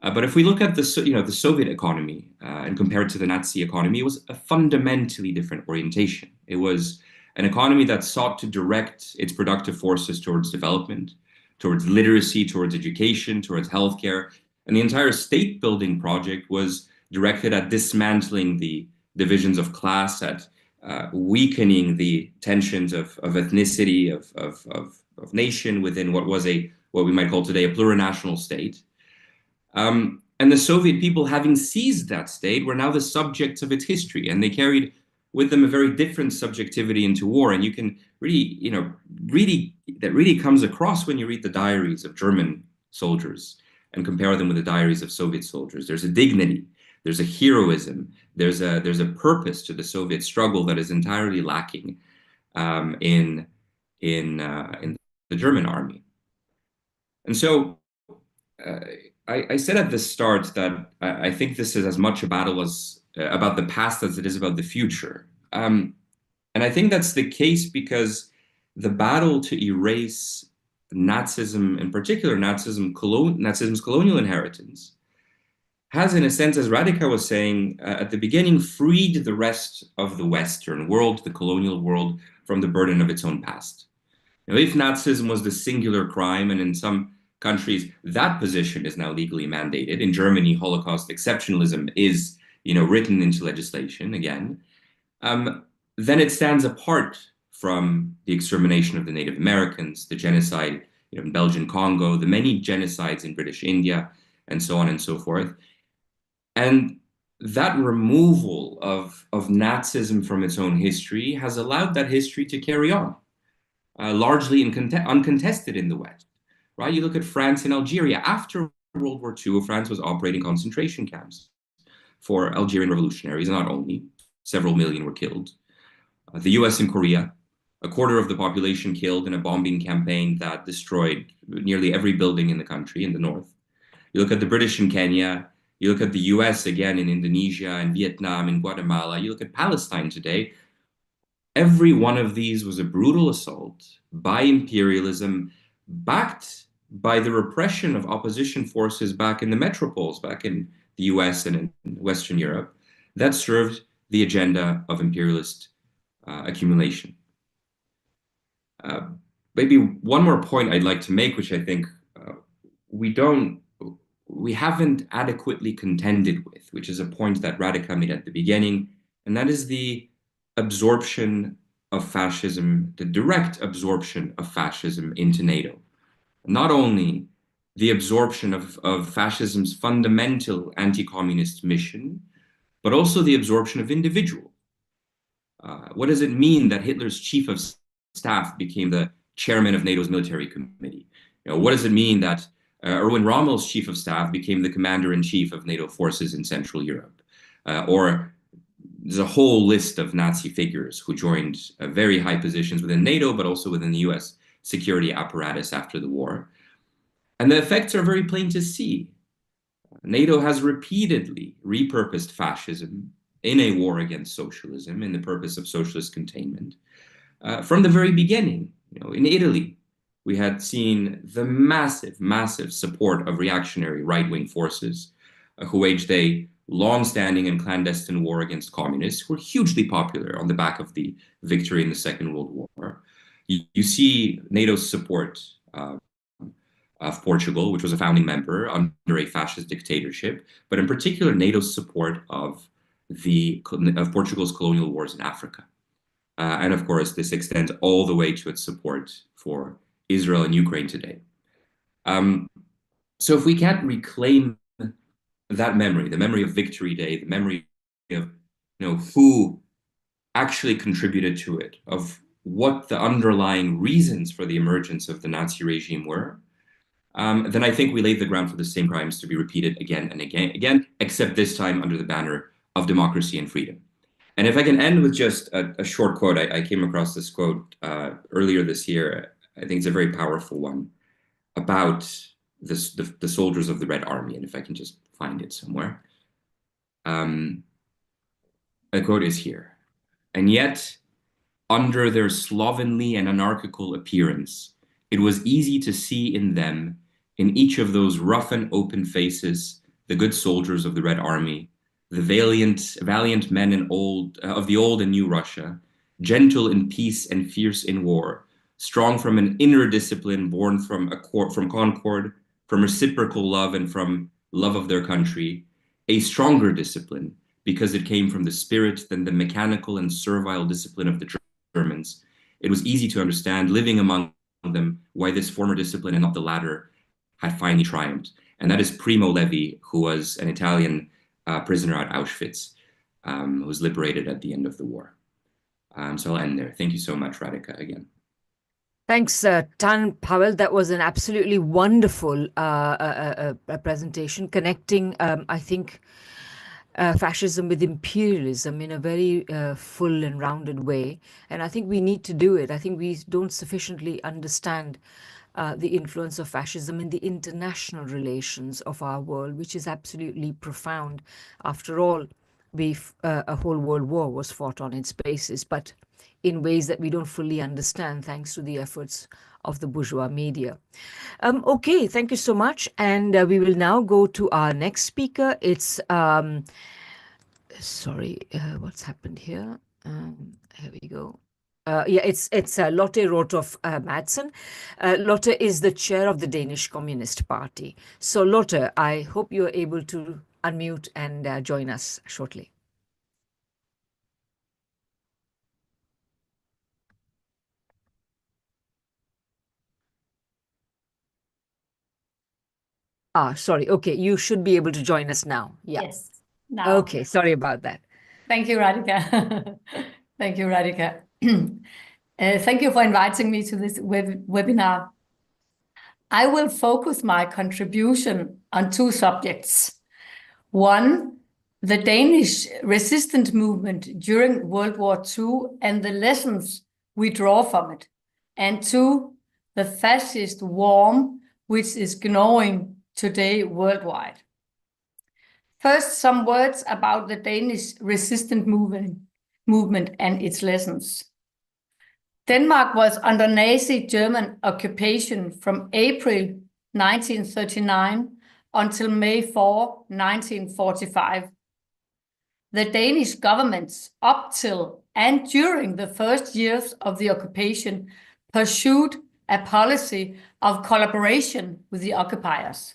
But if we look at the Soviet economy and compare it to the Nazi economy, it was a fundamentally different orientation. It was an economy that sought to direct its productive forces towards development, towards literacy, towards education, towards healthcare. And the entire state-building project was directed at dismantling the divisions of class, at weakening the tensions of ethnicity, of nation within what we might call today a plurinational state. And the Soviet people, having seized that state, were now the subjects of its history, and they carried with them a very different subjectivity into war. And you can that really comes across when you read the diaries of German soldiers and compare them with the diaries of Soviet soldiers. There's a dignity, there's a heroism, there's a purpose to the Soviet struggle that is entirely lacking in the German army. And so I said at the start that I think this is as much a battle about the past as it is about the future. And I think that's the case because the battle to erase Nazism, in particular Nazism's colonial inheritance, has, in a sense, as Radhika was saying at the beginning, freed the rest of the Western world, the colonial world, from the burden of its own past. If Nazism was the singular crime, and in some countries that position is now legally mandated, in Germany, Holocaust exceptionalism is written into legislation again, then it stands apart from the extermination of the Native Americans, the genocide in Belgian Congo, the many genocides in British India, and so on and so forth. And that removal of Nazism from its own history has allowed that history to carry on, largely uncontested in the West. Right? You look at France and Algeria. After World War II, France was operating concentration camps for Algerian revolutionaries, and not only, several million were killed. The US and Korea, a quarter of the population killed in a bombing campaign that destroyed nearly every building in the country in the north. You look at the British in Kenya, you look at the US again in Indonesia and Vietnam and Guatemala, you look at Palestine today. Every one of these was a brutal assault by imperialism, backed by the repression of opposition forces back in the metropoles, back in the US and in Western Europe, that served the agenda of imperialist accumulation. Maybe one more point I'd like to make, which I think we haven't adequately contended with, which is a point that Radhika made at the beginning, and that is the absorption of fascism, the direct absorption of fascism into NATO. Not only the absorption of fascism's fundamental anti-communist mission, but also the absorption of individuals. What does it mean that Hitler's chief of staff became the chairman of NATO's military committee? What does it mean that Erwin Rommel's chief of staff became the commander-in-chief of NATO forces in Central Europe? Or there's a whole list of Nazi figures who joined very high positions within NATO, but also within the US security apparatus after the war. And the effects are very plain to see. NATO has repeatedly repurposed fascism in a war against socialism in the purpose of socialist containment. From the very beginning, in Italy, we had seen the massive support of reactionary right-wing forces who waged a long-standing and clandestine war against communists, who were hugely popular on the back of the victory in the Second World War. You see NATO's support of Portugal, which was a founding member under a fascist dictatorship, but in particular NATO's support of Portugal's colonial wars in Africa. And of course, this extends all the way to its support for Israel and Ukraine today. So if we can't reclaim that memory, the memory of Victory Day, the memory of who actually contributed to it, of what the underlying reasons for the emergence of the Nazi regime were, then I think we laid the ground for the same crimes to be repeated again and again, except this time under the banner of democracy and freedom. And if I can end with just a short quote, I came across this quote earlier this year. I think it's a very powerful one about the soldiers of the Red Army, and if I can just find it somewhere. The quote is here. "And yet, under their slovenly and anarchical appearance, it was easy to see in them, in each of those rough and open faces, the good soldiers of the Red Army, the valiant men of the old and new Russia, gentle in peace and fierce in war, strong from an inner discipline born from concord, from reciprocal love and from love of their country, a stronger discipline because it came from the spirit than the mechanical and servile discipline of the Germans. It was easy to understand, living among them, why this former discipline and not the latter had finally triumphed." And that is Primo Levi, who was an Italian prisoner at Auschwitz, who was liberated at the end of the war. So I'll end there. Thank you so much, Radhika, again. Thanks, Tan Powell. That was an absolutely wonderful presentation, connecting, I think, fascism with imperialism in a very full and rounded way. And I think we need to do it. I think we don't sufficiently understand the influence of fascism in the international relations of our world, which is absolutely profound. After all, a whole world war was fought on its basis, but in ways that we don't fully understand thanks to the efforts of the bourgeois media. Okay, thank you so much. And we will now go to our next speaker. It's, sorry, what's happened here? Here we go. Yeah, it's Lotte Rothoff Madsen. Lotte is the chair of the Danish Communist Party. So Lotte, I hope you're able to unmute and join us shortly. Sorry. Okay, you should be able to join us now. Yeah. Yes. Now. Okay, sorry about that. Thank you, Radhika. Thank you, Radhika. Thank you for inviting me to this webinar. I will focus my contribution on two subjects. One, the Danish resistance movement during World War II and the lessons we draw from it. And two, the fascist worm which is gnawing today worldwide. First, some words about the Danish resistance movement and its lessons. Denmark was under Nazi German occupation from April 1939 until May 4, 1945. The Danish governments, up till and during the first years of the occupation, pursued a policy of collaboration with the occupiers.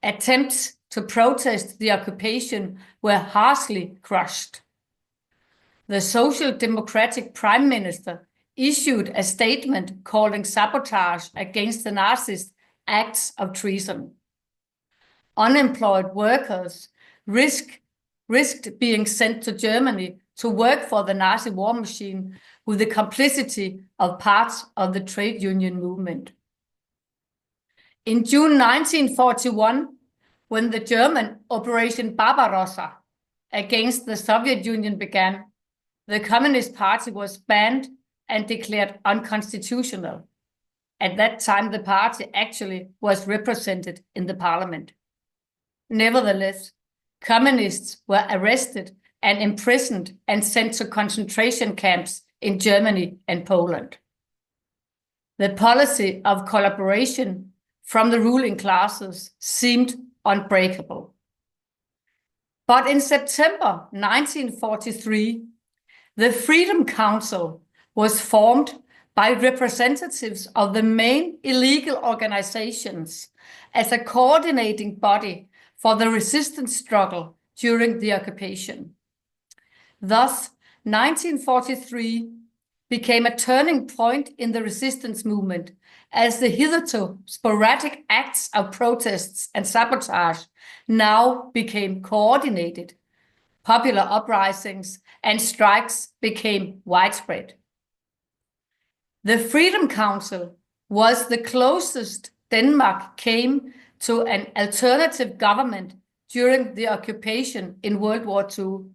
Attempts to protest the occupation were harshly crushed. The Social Democratic Prime Minister issued a statement calling sabotage against the Nazis acts of treason. Unemployed workers risked being sent to Germany to work for the Nazi war machine with the complicity of parts of the trade union movement. In June 1941, when the German Operation Barbarossa against the Soviet Union began, the Communist Party was banned and declared unconstitutional. At that time, the party actually was represented in the parliament. Nevertheless, communists were arrested and imprisoned and sent to concentration camps in Germany and Poland. The policy of collaboration from the ruling classes seemed unbreakable. But in September 1943, the Freedom Council was formed by representatives of the main illegal organizations as a coordinating body for the resistance struggle during the occupation. Thus, 1943 became a turning point in the resistance movement as the hitherto sporadic acts of protests and sabotage now became coordinated. Popular uprisings and strikes became widespread. The Freedom Council was the closest Denmark came to an alternative government during the occupation in World War II.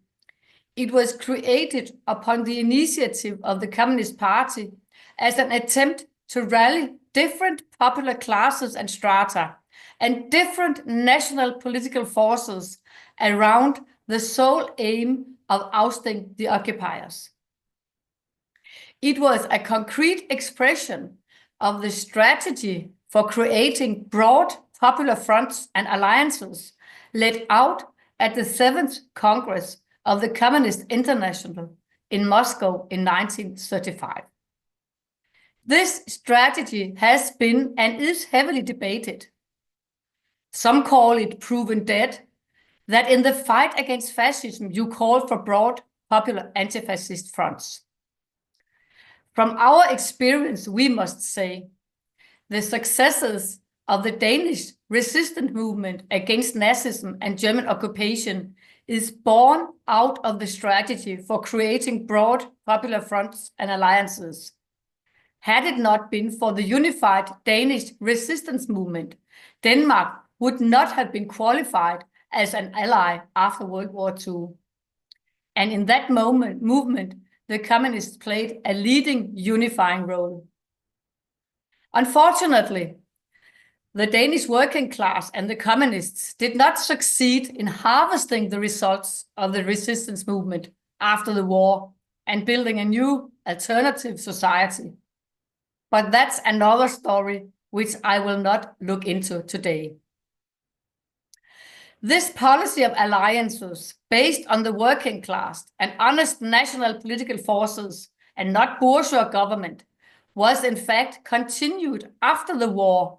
It was created upon the initiative of the Communist Party as an attempt to rally different popular classes and strata and different national political forces around the sole aim of ousting the occupiers. It was a concrete expression of the strategy for creating broad popular fronts and alliances laid out at the 7th Congress of the Communist International in Moscow in 1935. This strategy has been and is heavily debated. Some call it proven dead, that in the fight against fascism, you call for broad popular anti-fascist fronts. From our experience, we must say, the successes of the Danish resistance movement against Nazism and German occupation is born out of the strategy for creating broad popular fronts and alliances. Had it not been for the unified Danish resistance movement, Denmark would not have been qualified as an ally after World War II. And in that movement, the communists played a leading unifying role. Unfortunately, the Danish working class and the communists did not succeed in harvesting the results of the resistance movement after the war and building a new alternative society. But that's another story which I will not look into today. This policy of alliances based on the working class and honest national political forces and not bourgeois government was in fact continued after the war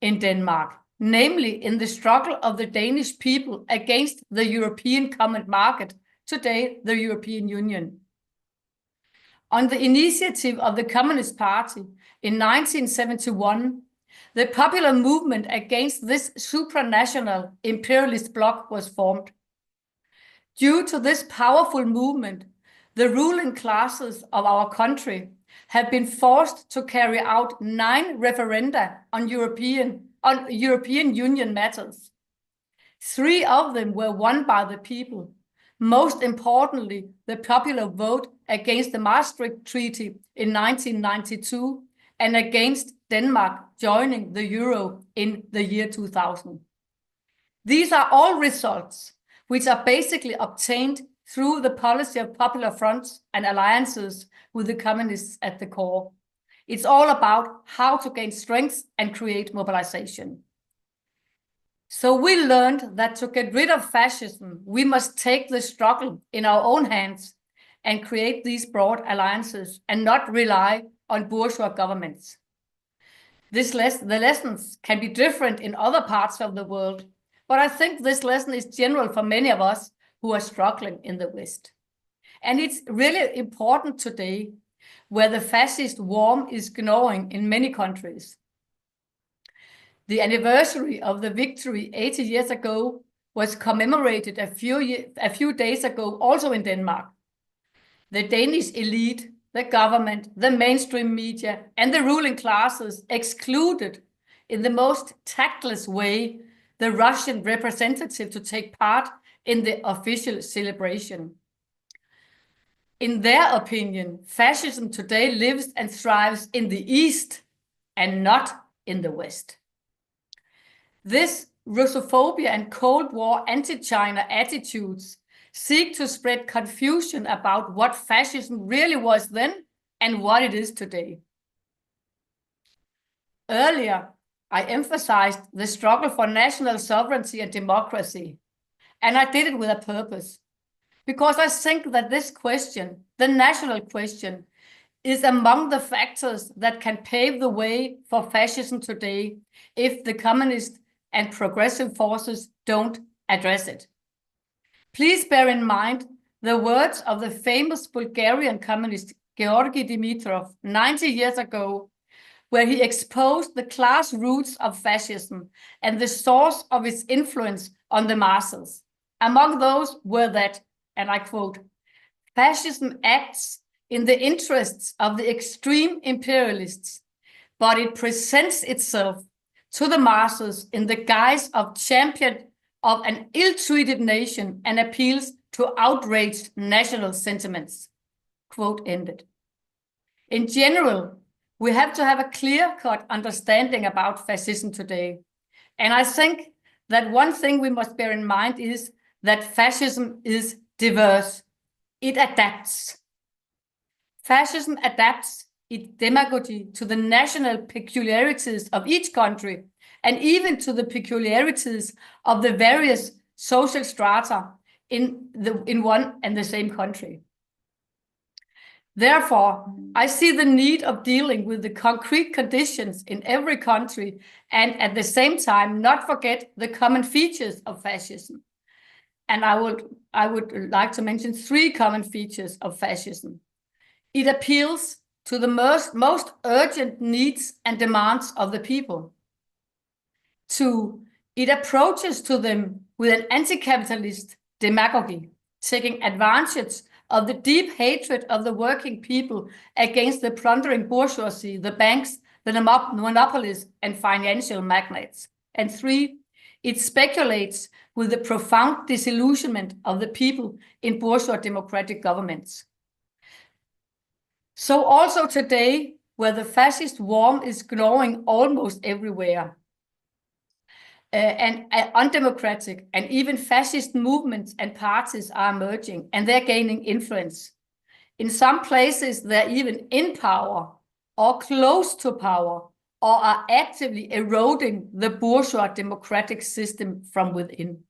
in Denmark, namely in the struggle of the Danish people against the European Common Market, today the European Union. On the initiative of the Communist Party in 1971, the popular movement against this supranational imperialist bloc was formed. Due to this powerful movement, the ruling classes of our country have been forced to carry out 9 referenda on European Union matters. 3 of them were won by the people. Most importantly, the popular vote against the Maastricht Treaty in 1992 and against Denmark joining the euro in the year 2000. These are all results which are basically obtained through the policy of popular fronts and alliances with the communists at the core. It's all about how to gain strength and create mobilization. So we learned that to get rid of fascism, we must take the struggle in our own hands and create these broad alliances and not rely on bourgeois governments. The lessons can be different in other parts of the world, but I think this lesson is general for many of us who are struggling in the West. And it's really important today, where the fascist worm is gnawing in many countries. The anniversary of the victory 80 years ago was commemorated a few days ago, also in Denmark. The Danish elite, the government, the mainstream media, and the ruling classes excluded in the most tactless way the Russian representative to take part in the official celebration. In their opinion, fascism today lives and thrives in the East and not in the West. This Russophobia and Cold War anti-China attitudes seek to spread confusion about what fascism really was then and what it is today. Earlier, I emphasized the struggle for national sovereignty and democracy, and I did it with a purpose, because I think that this question, the national question, is among the factors that can pave the way for fascism today if the communist and progressive forces don't address it. Please bear in mind the words of the famous Bulgarian communist Georgy Dimitrov 90 years ago, where he exposed the class roots of fascism and the source of its influence on the masses. Among those were that, and I quote, "Fascism acts in the interests of the extreme imperialists, but it presents itself to the masses in the guise of champion of an ill-treated nation and appeals to outraged national sentiments." Quote ended. In general, we have to have a clear-cut understanding about fascism today. And I think that one thing we must bear in mind is that fascism is diverse. It adapts. Fascism adapts its demagogy to the national peculiarities of each country and even to the peculiarities of the various social strata in one and the same country. Therefore, I see the need of dealing with the concrete conditions in every country and at the same time not forget the common features of fascism. And I would like to mention 3 common features of fascism. It appeals to the most urgent needs and demands of the people. 2, it approaches to them with an anti-capitalist demagogy, taking advantage of the deep hatred of the working people against the plundering bourgeoisie, the banks, the monopolies, and financial magnates. And 3, it speculates with the profound disillusionment of the people in bourgeois democratic governments. So also today, where the fascist worm is growing almost everywhere, and undemocratic and even fascist movements and parties are emerging, and they're gaining influence. In some places, they're even in power or close to power, or are actively eroding the bourgeois democratic system from within.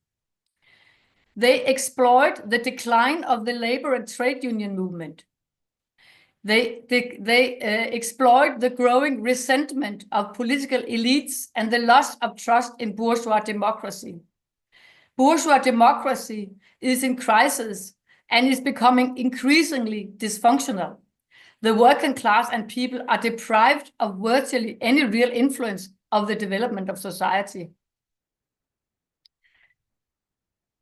They exploit the decline of the labor and trade union movement. They exploit the growing resentment of political elites and the loss of trust in bourgeois democracy. Bourgeois democracy is in crisis and is becoming increasingly dysfunctional. The working class and people are deprived of virtually any real influence of the development of society.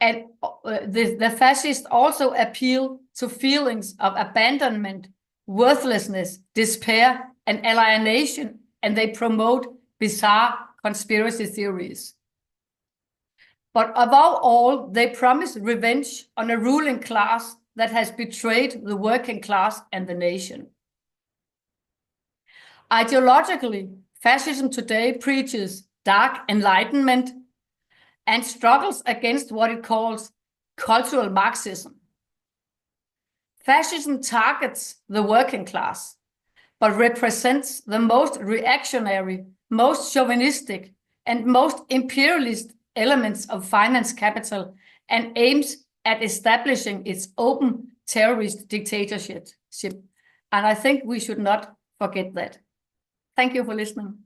And the fascists also appeal to feelings of abandonment, worthlessness, despair, and alienation, and they promote bizarre conspiracy theories. But above all, they promise revenge on a ruling class that has betrayed the working class and the nation. Ideologically, fascism today preaches dark enlightenment and struggles against what it calls cultural Marxism. Fascism targets the working class, but represents the most reactionary, most chauvinistic, and most imperialist elements of finance capital, and aims at establishing its open terrorist dictatorship. And I think we should not forget that. Thank you for listening.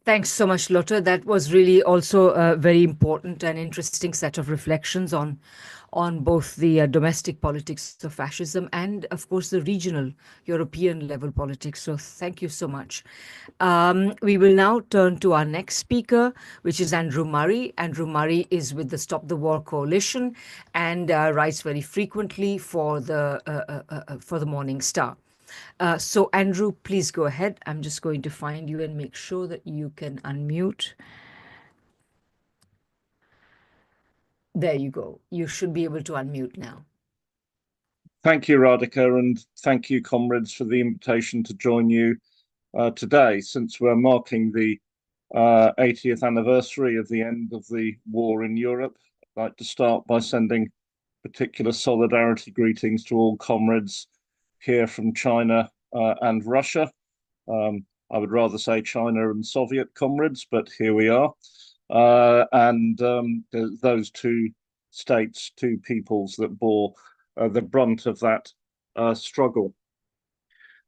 Thanks so much, Lotte. That was really also a very important and interesting set of reflections on both the domestic politics of fascism and, of course, the regional European level politics. So thank you so much. We will now turn to our next speaker, which is Andrew Murray. Andrew Murray is with the Stop the War Coalition and writes very frequently for the Morning Star. So Andrew, please go ahead. I'm just going to find you and make sure that you can unmute. There you go. You should be able to unmute now. Thank you, Radhika, and thank you, comrades, for the invitation to join you today, since we're marking the 80th anniversary of the end of the war in Europe. I'd like to start by sending particular solidarity greetings to all comrades here from China and Russia. I would rather say China and Soviet comrades, but here we are. Those two states, two peoples that bore the brunt of that struggle.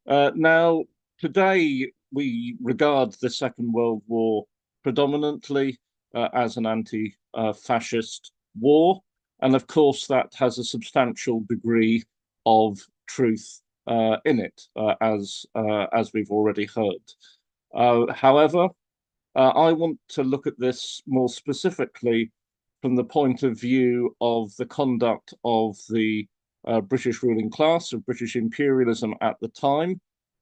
Now, today we regard the Second World War predominantly as an anti-fascist war, and of course that has a substantial degree of truth in it, as we've already heard. However, I want to look at this more specifically from the point of view of the conduct of the British ruling class, of British imperialism at the time,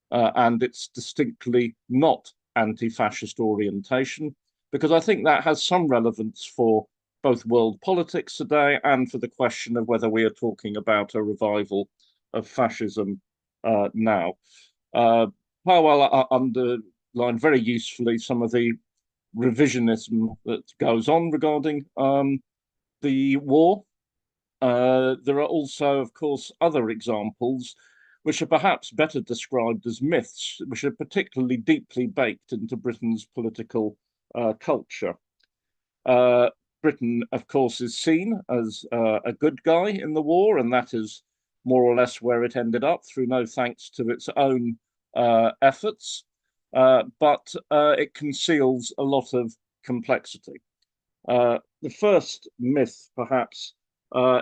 and its distinctly not anti-fascist orientation, because I think that has some relevance for both world politics today and for the question of whether we are talking about a revival of fascism now. Powell underlined very usefully some of the revisionism that goes on regarding the war. There are also, of course, other examples which are perhaps better described as myths, which are particularly deeply baked into Britain's political culture. Britain, of course, is seen as a good guy in the war, and that is more or less where it ended up, through no thanks to its own efforts. But it conceals a lot of complexity. The first myth, perhaps,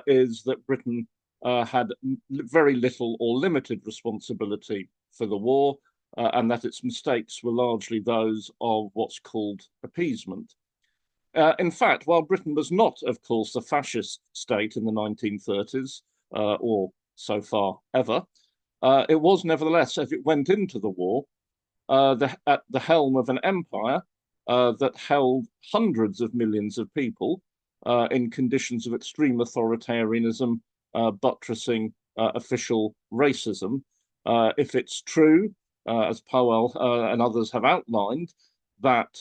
is that Britain had very little or limited responsibility for the war, and that its mistakes were largely those of what's called appeasement. In fact, while Britain was not, of course, a fascist state in the 1930s, or so far ever, it was nevertheless, as it went into the war, at the helm of an empire that held hundreds of millions of people in conditions of extreme authoritarianism, buttressing official racism. If it's true, as Powell and others have outlined, that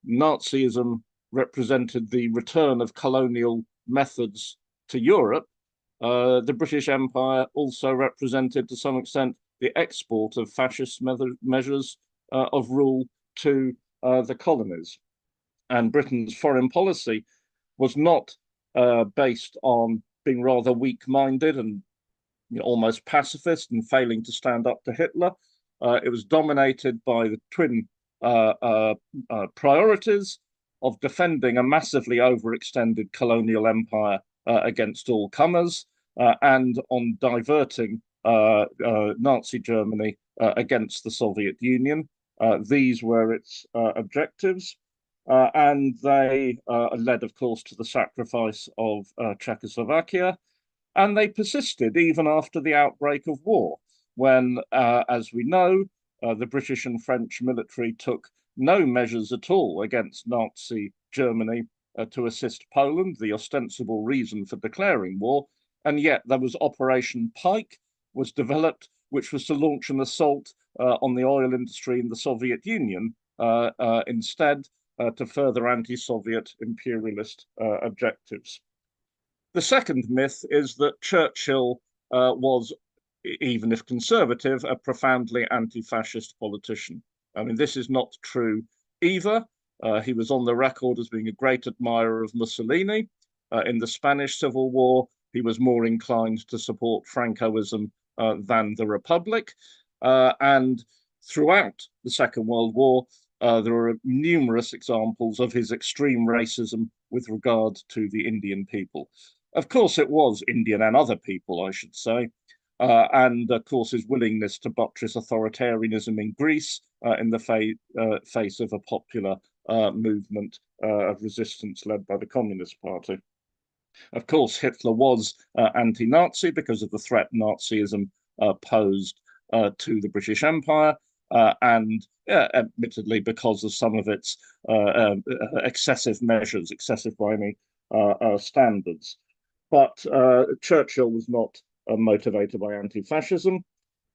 Nazism represented the return of colonial methods to Europe, the British Empire also represented, to some extent, the export of fascist measures of rule to the colonies. And Britain's foreign policy was not based on being rather weak-minded and almost pacifist and failing to stand up to Hitler. It was dominated by the twin priorities of defending a massively overextended colonial empire against all comers, and on diverting Nazi Germany against the Soviet Union. These were its objectives, and they led, of course, to the sacrifice of Czechoslovakia, and they persisted even after the outbreak of war, when, as we know, the British and French military took no measures at all against Nazi Germany to assist Poland, the ostensible reason for declaring war, and yet there was Operation Pike was developed, which was to launch an assault on the oil industry in the Soviet Union instead, to further anti-Soviet imperialist objectives. The second myth is that Churchill was, even if conservative, a profoundly anti-fascist politician. I mean, this is not true either. He was on the record as being a great admirer of Mussolini. In the Spanish Civil War, he was more inclined to support Francoism than the Republic. And throughout the Second World War, there are numerous examples of his extreme racism with regard to the Indian people. Of course, it was Indian and other people, I should say. And of course, his willingness to buttress authoritarianism in Greece in the face of a popular movement of resistance led by the Communist Party. Of course, Hitler was anti-Nazi because of the threat Nazism posed to the British Empire, and admittedly because of some of its excessive measures, excessive by any standards. But Churchill was not motivated by anti-fascism,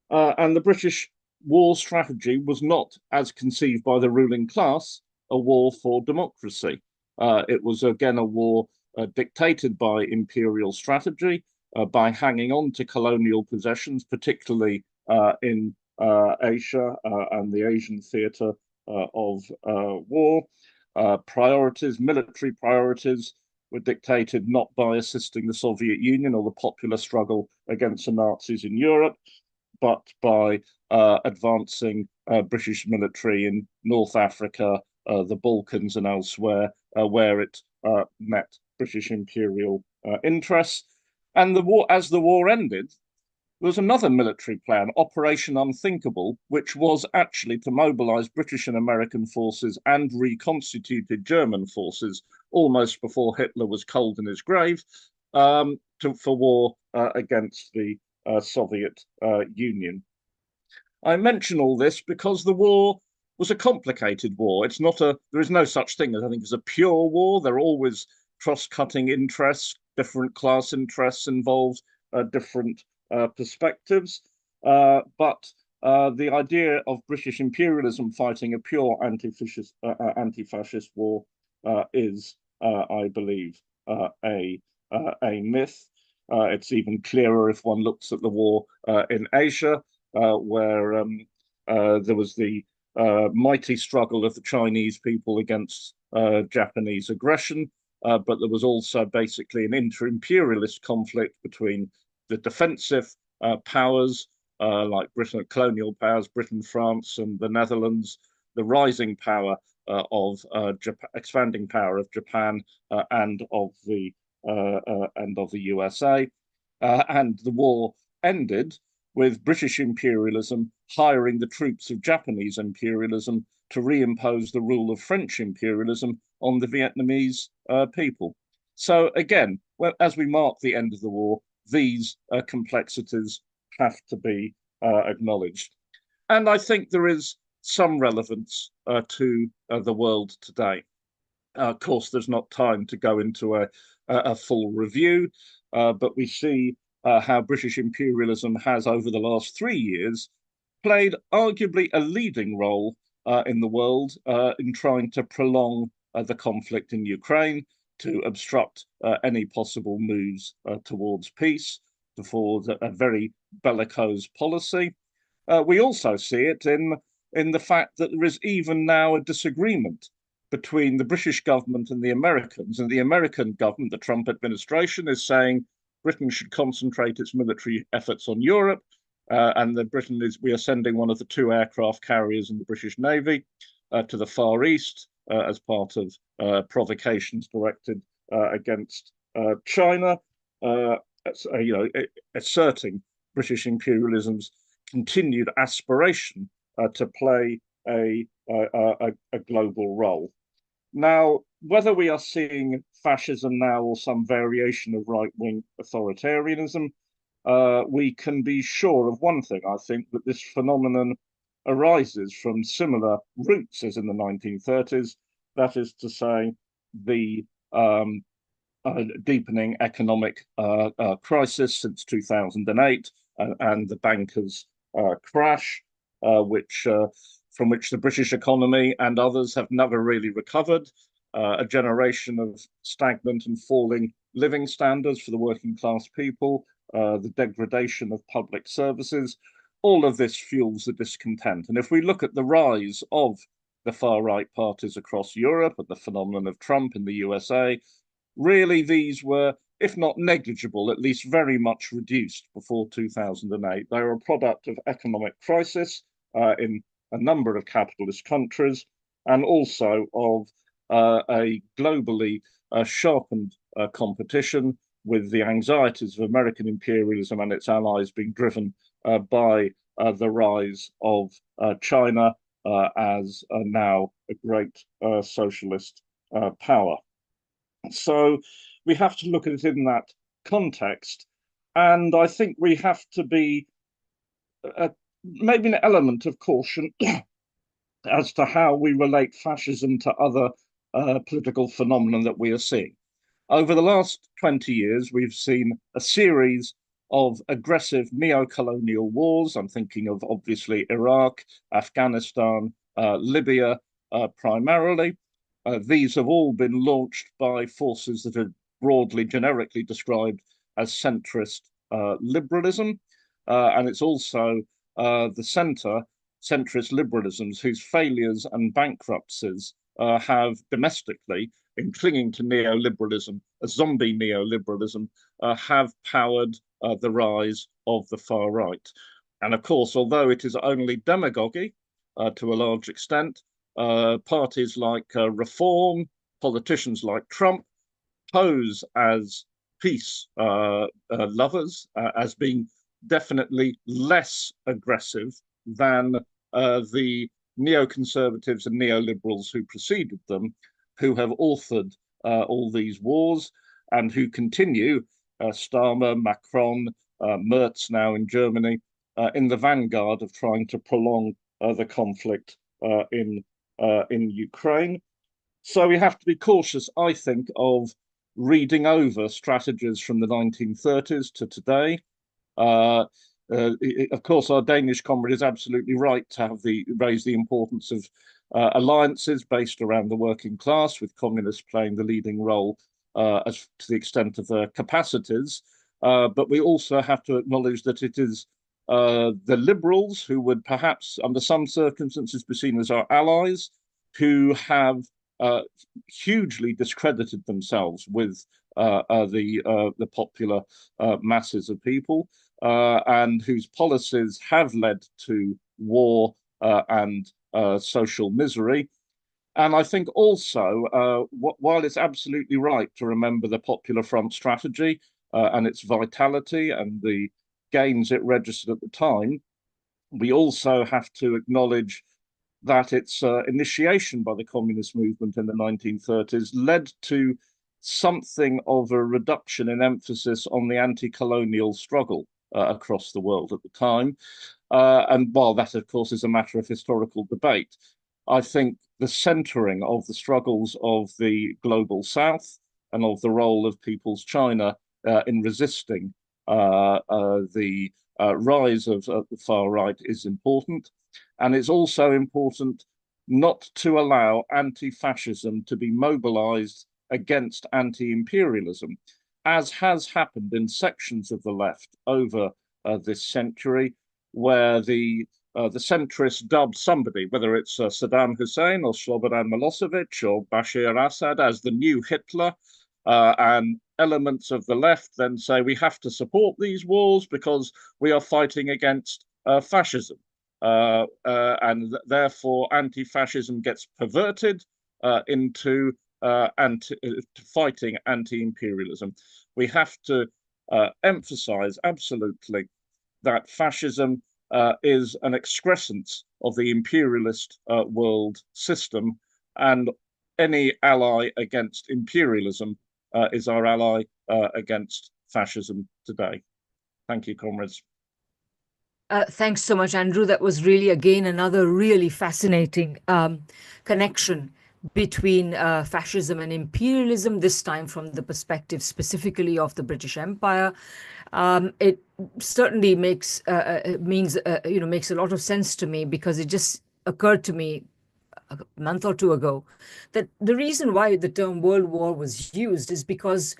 and the British war strategy was not, as conceived by the ruling class, a war for democracy. It was again a war dictated by imperial strategy, by hanging on to colonial possessions, particularly in Asia and the Asian theatre of war. Priorities, military priorities, were dictated not by assisting the Soviet Union or the popular struggle against the Nazis in Europe, but by advancing British military in North Africa, the Balkans and elsewhere, where it met British imperial interests. And the war, as the war ended, there was another military plan, Operation Unthinkable, which was actually to mobilize British and American forces and reconstituted German forces almost before Hitler was cold in his grave, for war against the Soviet Union. I mention all this because the war was a complicated war. It's not there is no such thing as, I think, as a pure war. There are always cross-cutting interests, different class interests involved, different perspectives. But the idea of British imperialism fighting a pure anti-fascist war is, I believe, a myth. It's even clearer if one looks at the war in Asia, where there was the mighty struggle of the Chinese people against Japanese aggression, but there was also basically an inter-imperialist conflict between the defensive powers like Britain, colonial powers, Britain, France, and the Netherlands, the rising power of expanding power of Japan and of the USA, and the war ended with British imperialism hiring the troops of Japanese imperialism to reimpose the rule of French imperialism on the Vietnamese people. So again, well, as we mark the end of the war, these complexities have to be acknowledged. And I think there is some relevance to the world today. Of course, there's not time to go into a full review, but we see how British imperialism has, over the last 3 years, played arguably a leading role in the world in trying to prolong the conflict in Ukraine, to obstruct any possible moves towards peace, for a very bellicose policy. We also see it in the fact that there is even now a disagreement between the British government and the Americans. And the American government, the Trump administration, is saying Britain should concentrate its military efforts on Europe, and that we are sending one of the 2 aircraft carriers in the British Navy to the Far East as part of provocations directed against China, asserting British imperialism's continued aspiration to play a global role. Now, whether we are seeing fascism now or some variation of right-wing authoritarianism, we can be sure of one thing, I think, that this phenomenon arises from similar roots as in the 1930s, that is to say, the deepening economic crisis since 2008 and the bankers' crash, from which the British economy and others have never really recovered, a generation of stagnant and falling living standards for the working class people, the degradation of public services. All of this fuels the discontent. And if we look at the rise of the far-right parties across Europe, at the phenomenon of Trump in the USA, really these were, if not negligible, at least very much reduced before 2008. They were a product of economic crisis in a number of capitalist countries, and also of a globally sharpened competition, with the anxieties of American imperialism and its allies being driven by the rise of China as now a great socialist power. So we have to look at it in that context, and I think we have to be maybe an element of caution as to how we relate fascism to other political phenomena that we are seeing. Over the last 20 years, we've seen a series of aggressive neo-colonial wars. I'm thinking of obviously Iraq, Afghanistan, Libya primarily. These have all been launched by forces that are broadly, generically described as centrist liberalism. And it's also the centrist liberalisms whose failures and bankruptcies have domestically, in clinging to neoliberalism, a zombie neoliberalism, have powered the rise of the far right. And of course, although it is only demagogy to a large extent, parties like Reform, politicians like Trump, pose as peace lovers, as being definitely less aggressive than the neoconservatives and neoliberals who preceded them, who have authored all these wars and who continue, Starmer, Macron, Merz now in Germany, in the vanguard of trying to prolong the conflict in Ukraine. So we have to be cautious, I think, of reading over strategies from the 1930s to today. Of course, our Danish comrade is absolutely right to have raise the importance of alliances based around the working class, with communists playing the leading role as to the extent of their capacities. But we also have to acknowledge that it is the liberals who would perhaps, under some circumstances, be seen as our allies, who have hugely discredited themselves with the popular masses of people, and whose policies have led to war and social misery. And I think also, while it's absolutely right to remember the Popular Front strategy and its vitality and the gains it registered at the time, we also have to acknowledge that its initiation by the communist movement in the 1930s led to something of a reduction in emphasis on the anti-colonial struggle across the world at the time. And while that, of course, is a matter of historical debate, I think the centering of the struggles of the global South and of the role of People's China in resisting the rise of the far right is important. And it's also important not to allow anti-fascism to be mobilized against anti-imperialism, as has happened in sections of the left over this century, where the centrists dubbed somebody, whether it's Saddam Hussein or Slobodan Milosevic or Bashar Assad, as the new Hitler, and elements of the left then say we have to support these wars because we are fighting against fascism. And therefore anti-fascism gets perverted into fighting anti-imperialism. We have to emphasize absolutely that fascism is an excrescence of the imperialist world system, and any ally against imperialism is our ally against fascism today. Thank you, comrades. Thanks so much, Andrew. That was really, again, another really fascinating connection between fascism and imperialism, this time from the perspective specifically of the British Empire. It certainly makes makes a lot of sense to me, because it just occurred to me a month or two ago that the reason why the term World War was used is because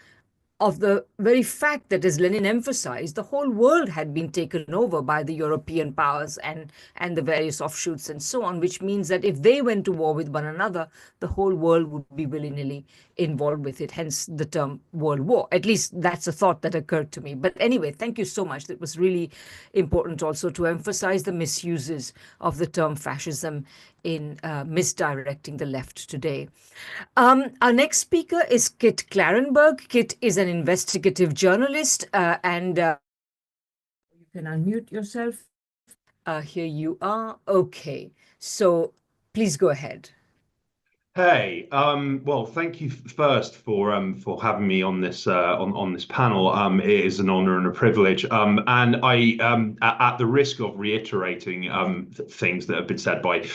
of the very fact that, as Lenin emphasized, the whole world had been taken over by the European powers and the various offshoots and so on, which means that if they went to war with one another, the whole world would be willy-nilly involved with it, hence the term World War. At least that's a thought that occurred to me. But anyway, thank you so much. That was really important also to emphasize the misuses of the term fascism in misdirecting the left today. Our next speaker is Kit Clarenberg. Kit is an investigative journalist, and you can unmute yourself. Here you are. Okay, so please go ahead. Hey, well, thank you first for having me on this on this panel. It is an honor and a privilege. And I at the risk of reiterating things that have been said by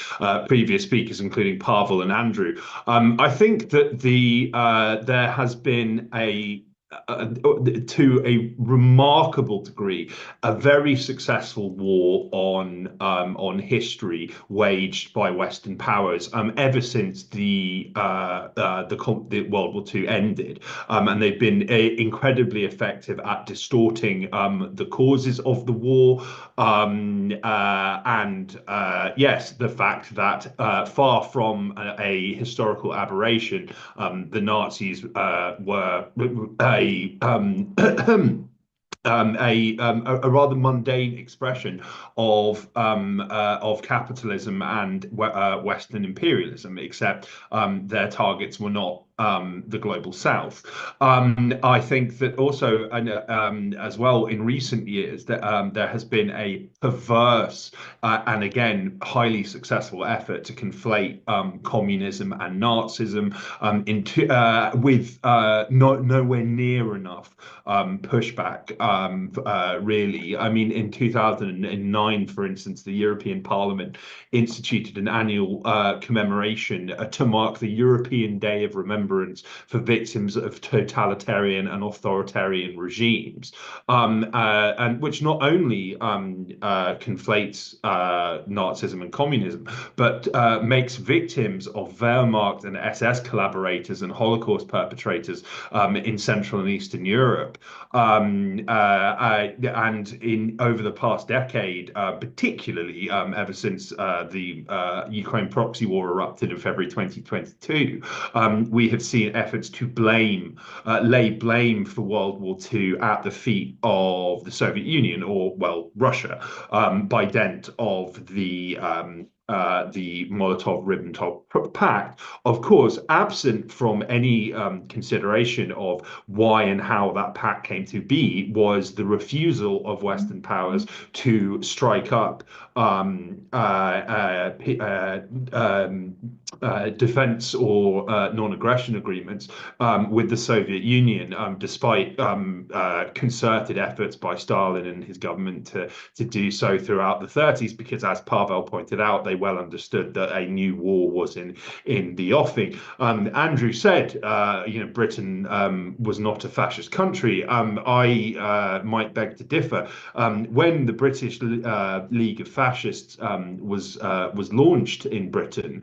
previous speakers, including Pavel and Andrew, I think that there has been to a remarkable degree, a very successful war on history waged by Western powers ever since the World War II ended, and they've been incredibly effective at distorting the causes of the war, and yes, the fact that far from a historical aberration, the Nazis were a rather mundane expression of capitalism and Western imperialism, except their targets were not the global South. I think that also, as well, in recent years, that there has been a perverse and again highly successful effort to conflate communism and Nazism with nowhere near enough pushback. Really, I mean, in 2009, for instance, the European Parliament instituted an annual commemoration to mark the European Day of Remembrance for victims of totalitarian and authoritarian regimes, and which not only conflates Nazism and communism, but makes victims of Wehrmacht and SS collaborators and Holocaust perpetrators in Central and Eastern Europe. And in over the past decade, particularly ever since the Ukraine proxy war erupted in February 2022, we have seen efforts to lay blame for World War II at the feet of the Soviet Union, or, well, Russia, by dint of the Molotov-Ribbentrop Pact, of course, absent from any consideration of why and how that pact came to be, was the refusal of Western powers to strike up defense or non-aggression agreements with the Soviet Union, despite concerted efforts by Stalin and his government to do so throughout the 30s, because, as Pavel pointed out, they well understood that a new war was in the offing. Andrew said, Britain was not a fascist country. I might beg to differ. When the British League of Fascists was launched in Britain,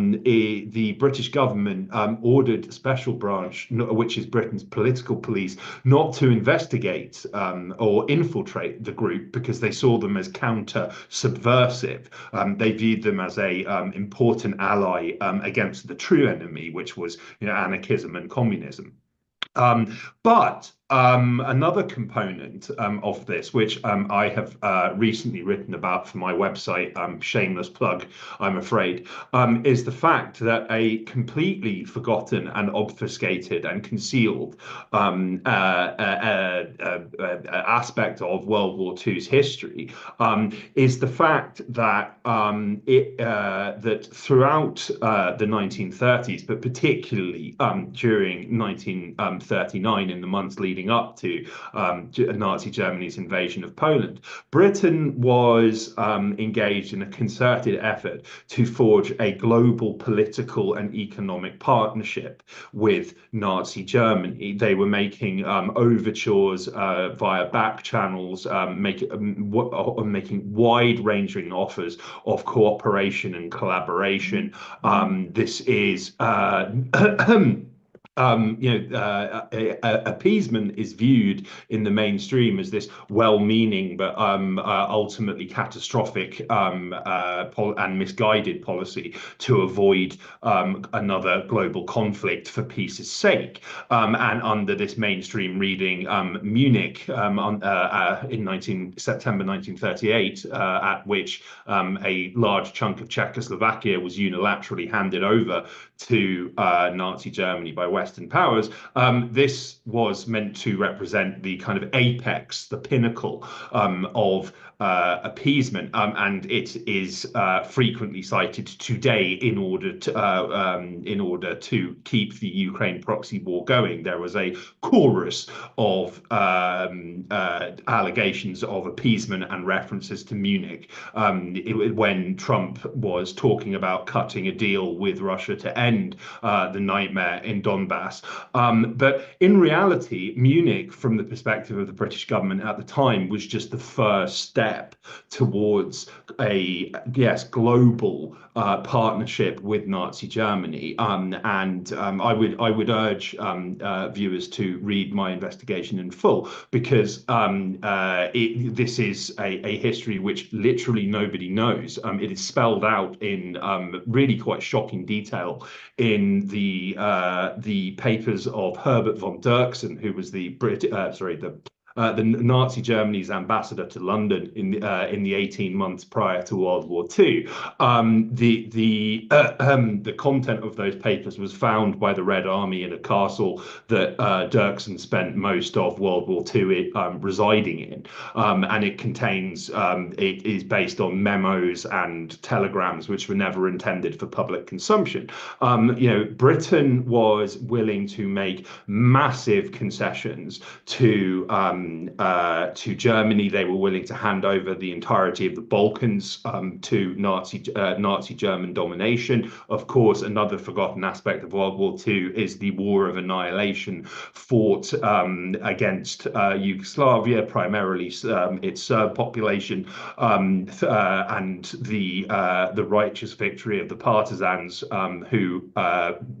the British government ordered a special branch, which is Britain's political police, not to investigate or infiltrate the group, because they saw them as counter-subversive. They viewed them as a important ally against the true enemy, which was anarchism and communism. But another component of this, which I have recently written about for my website, shameless plug, I'm afraid, is the fact that a completely forgotten and obfuscated and concealed aspect of World War II's history is the fact that that throughout the 1930s, but particularly during 1939, in the months leading up to Nazi Germany's invasion of Poland, Britain was engaged in a concerted effort to forge a global political and economic partnership with Nazi Germany. They were making overtures via back channels, making wide-ranging offers of cooperation and collaboration. This is appeasement is viewed in the mainstream as this well-meaning but ultimately catastrophic and misguided policy to avoid another global conflict for peace's sake. And under this mainstream reading, Munich in September 1938, at which a large chunk of Czechoslovakia was unilaterally handed over to Nazi Germany by Western powers, this was meant to represent the kind of apex, the pinnacle of appeasement, and it is frequently cited today in order to keep the Ukraine proxy war going. There was a chorus of allegations of appeasement and references to Munich when Trump was talking about cutting a deal with Russia to end the nightmare in Donbass. But in reality, Munich, from the perspective of the British government at the time, was just the first step towards a global partnership with Nazi Germany. I would urge viewers to read my investigation in full, because this is a history which literally nobody knows. It is spelled out in really quite shocking detail in the papers of Herbert von Dirksen, who was the Nazi Germany's ambassador to London in the 18 months prior to World War II. The content of those papers was found by the Red Army in a castle that Dirksen spent most of World War II residing in, and it contains it is based on memos and telegrams which were never intended for public consumption. Britain was willing to make massive concessions to Germany. They were willing to hand over the entirety of the Balkans to Nazi German domination. Of course, another forgotten aspect of World War II is the war of annihilation fought against Yugoslavia, primarily its Serb population, and the righteous victory of the partisans who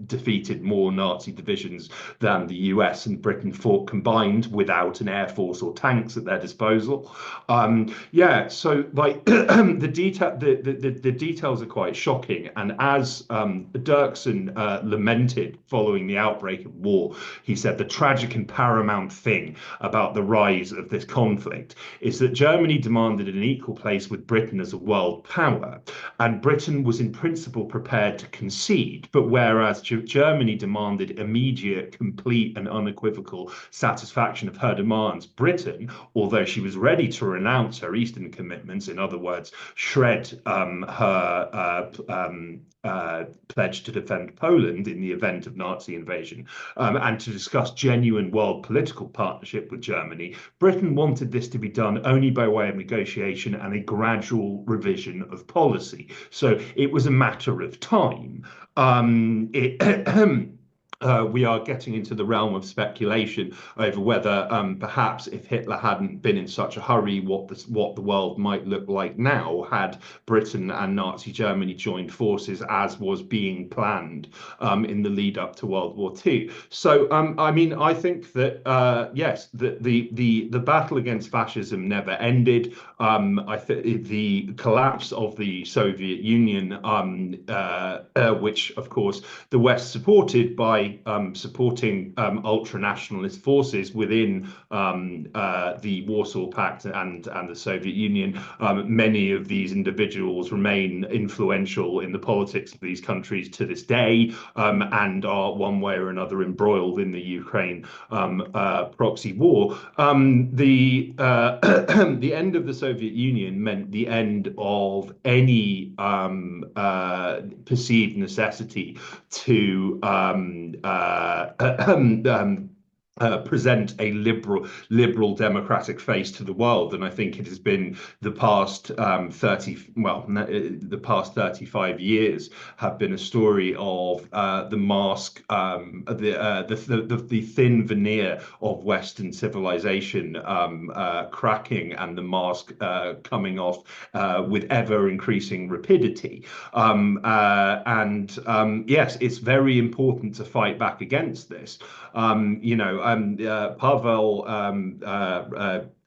defeated more Nazi divisions than the US and Britain fought combined without an air force or tanks at their disposal. So like the details are quite shocking, and as Dirksen lamented following the outbreak of war, he said the tragic and paramount thing about the rise of this conflict is that Germany demanded an equal place with Britain as a world power, and Britain was in principle prepared to concede, but whereas Germany demanded immediate, complete and unequivocal satisfaction of her demands, Britain, although she was ready to renounce her Eastern commitments, in other words, shred her pledge to defend Poland in the event of Nazi invasion, and to discuss genuine world political partnership with Germany, Britain wanted this to be done only by way of negotiation and a gradual revision of policy. So it was a matter of time. We are getting into the realm of speculation over whether perhaps if Hitler hadn't been in such a hurry, what the world might look like now had Britain and Nazi Germany joined forces, as was being planned in the lead up to World War II. So I mean, I think that yes, the battle against fascism never ended. I think the collapse of the Soviet Union, which of course the West supported by supporting ultra-nationalist forces within the Warsaw Pact and the Soviet Union. Many of these individuals remain influential in the politics of these countries to this day, and are one way or another embroiled in the Ukraine proxy war. The end of the Soviet Union meant the end of any perceived necessity to present a liberal democratic face to the world, and I think it has been the past 35 years have been a story of the mask, the thin veneer of Western civilization cracking, and the mask coming off with ever increasing rapidity. Yes, it's very important to fight back against this. Pavel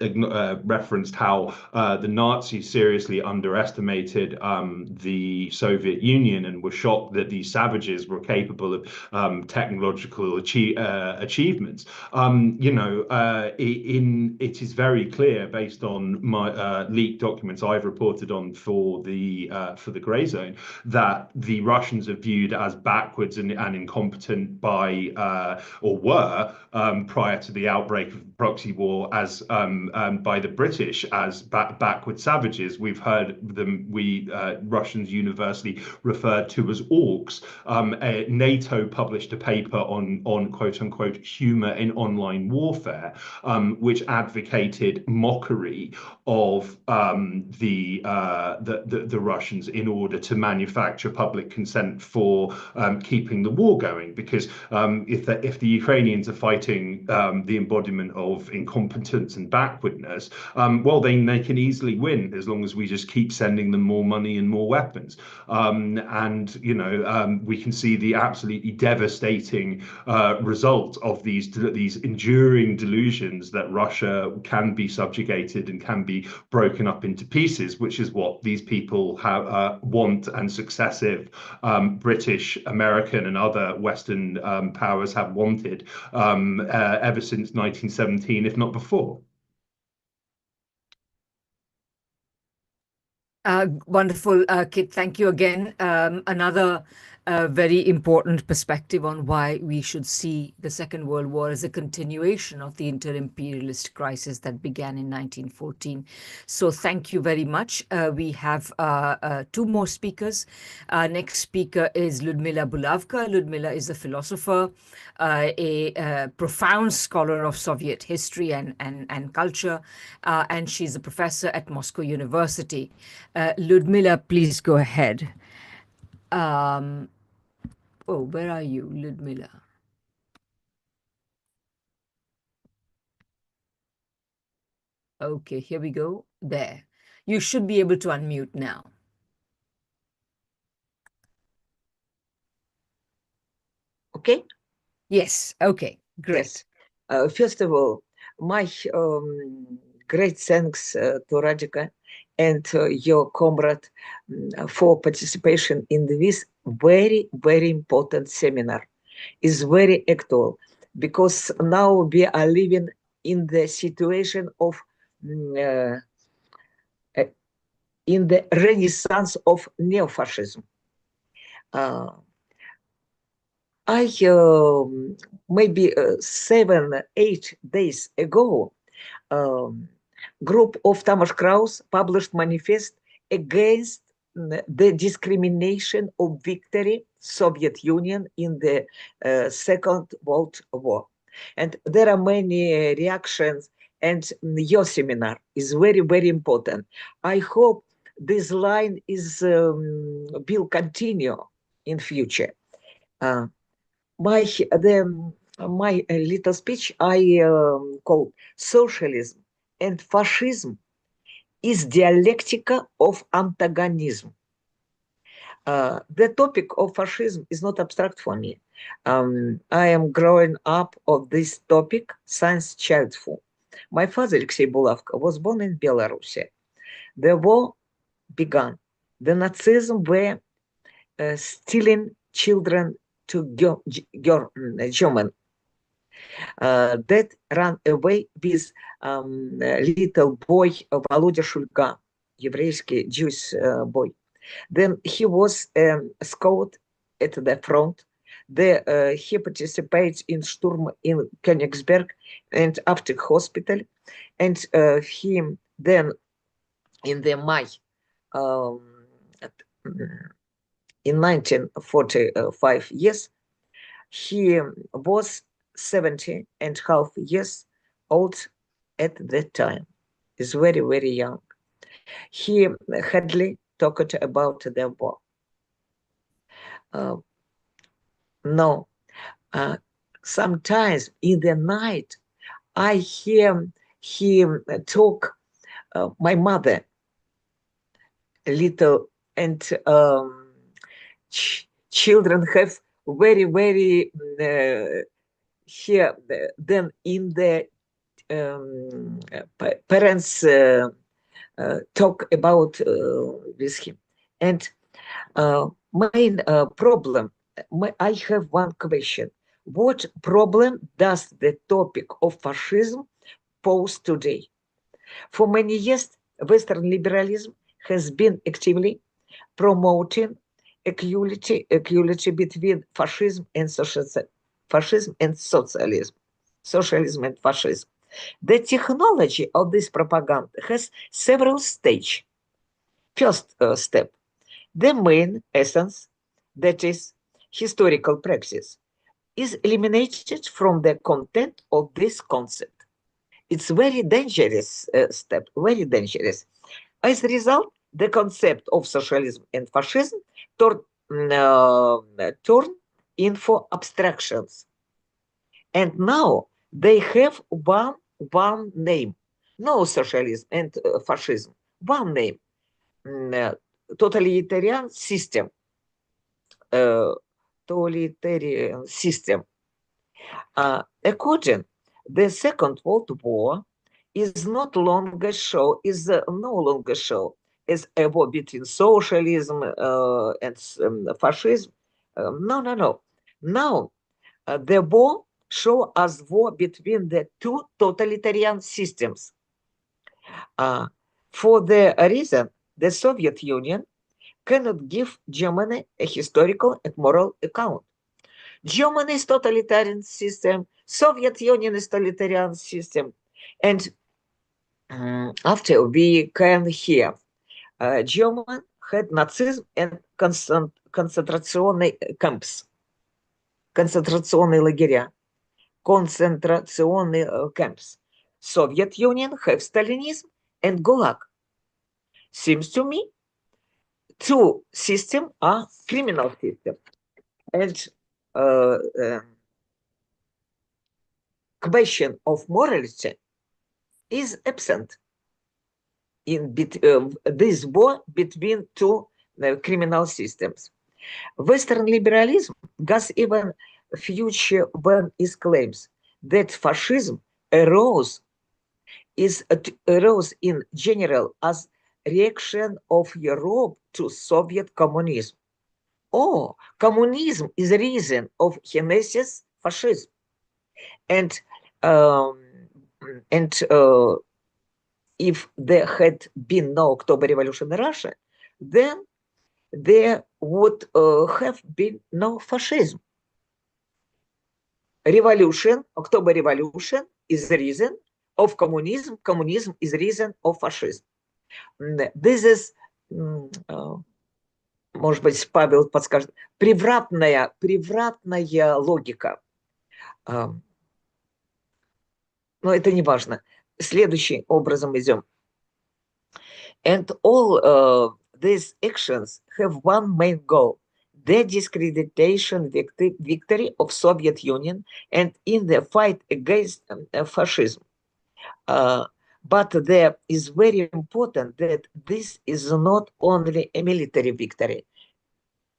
referenced how the Nazis seriously underestimated the Soviet Union and were shocked that these savages were capable of technological achievements. It is very clear, based on my leaked documents I've reported on for the Grey Zone, that the Russians are viewed as backwards and incompetent by or were prior to the outbreak of the proxy war as by the British as backward savages. We've heard them, Russians universally referred to as orcs. NATO published a paper on quote unquote humor in online warfare, which advocated mockery of the Russians in order to manufacture public consent for keeping the war going. Because if the Ukrainians are fighting the embodiment of incompetence and backwardness, well, they can easily win as long as we just keep sending them more money and more weapons. We can see the absolutely devastating result of these enduring delusions that Russia can be subjugated and can be broken up into pieces, which is what these people want, and successive British, American, and other Western powers have wanted ever since 1917, if not before. Wonderful, Kit. Thank you again. Another very important perspective on why we should see the Second World War as a continuation of the inter-imperialist crisis that began in 1914. So thank you very much. We have two more speakers. Next speaker is Ludmila Bulavka. Ludmila is a philosopher, a profound scholar of Soviet history and culture, and she's a professor at Moscow University. Ludmila, please go ahead. Oh, where are you, Ludmila? Okay, here we go. There. You should be able to unmute now. Okay? Yes, okay, great. Yes. First of all, my great thanks to Radhika and your comrade for participation in this very, very important seminar. Is very actual, because now we are living in the situation of in the renaissance of neo-fascism. I maybe 7-8 days ago, group of Tamas Kraus published manifest against the discrimination of victory Soviet Union in the Second World War. And there are many reactions, and your seminar is very, very important. I hope this line is will continue in future. My little speech I call Socialism and Fascism is dialectica of antagonism. The topic of fascism is not abstract for me. I am growing up of this topic since childhood. My father, Alexei Bulavka, was born in Belarus. The war began. The Nazism were stealing children to German. That ran away with little boy Volodya Shulga, еврейский Jewish boy. Then he was scout at the front. He participates in Sturm in Königsberg and after hospital. And he then in the May in 1945 years, he was 70.5 years old at that time. Is very, very young. He hardly talked about the war. No, sometimes in the night, I hear him talk, my mother, little, and children have very, very here. Then in the parents talk about with him. And main problem, I have one question. What problem does the topic of fascism pose today? For many years, Western liberalism has been actively promoting equality between fascism and socialism, socialism and fascism. The technology of this propaganda has several stages. First step, the main essence, that is historical praxis, is eliminated from the content of this concept. It's very dangerous step, very dangerous. As a result, the concept of socialism and fascism turn into abstractions. And now they have one name. No socialism and fascism, one name. Totalitarian system. According the Second World War is no longer shown as a war between socialism and fascism. No. Now the war show as war between the two totalitarian systems. For the reason the Soviet Union cannot give Germany a historical and moral account. Germany is totalitarian system, Soviet Union is totalitarian system. And after we can hear, German had Nazism and concentration camps, концентрационные лагеря, concentration camps. Soviet Union have Stalinism and Gulag. Seems to me, two systems are criminal systems. And question of morality is absent in this war between two criminal systems. Western liberalism has even future when it claims that fascism arose in general as reaction of Europe to Soviet communism. Oh, communism is a reason of genesis fascism. And if there had been no October Revolution in Russia, then there would have been no fascism. Revolution, October Revolution is the reason of communism. Communism is the reason of fascism. This is, может быть, Павел подскажет, превратная логика. Но это не важно. Следующим образом идем. And all these actions have one main goal: the discreditation victory of Soviet Union and in the fight against fascism. But there is very important that this is not only a military victory.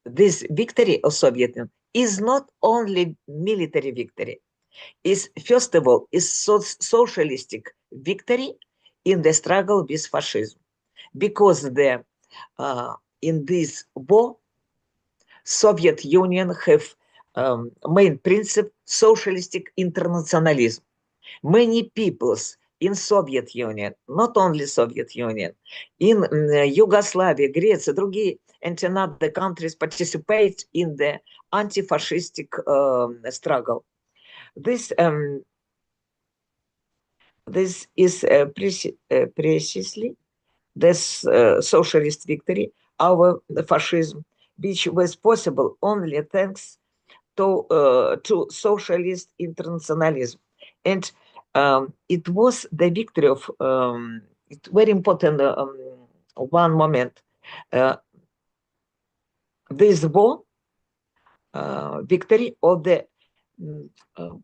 This victory of Soviet Union is not only military victory. Is first of all is socialistic victory in the struggle with fascism, because the in this war Soviet Union have main principle socialistic internationalism. Many peoples in Soviet Union, not only Soviet Union, in Yugoslavia, Greece, другие and other countries participate in the anti-fascistic struggle. This is precisely this socialist victory over the fascism, which was possible only thanks to socialist internationalism. And it was the victory of, it's very important one moment, this war, victory of the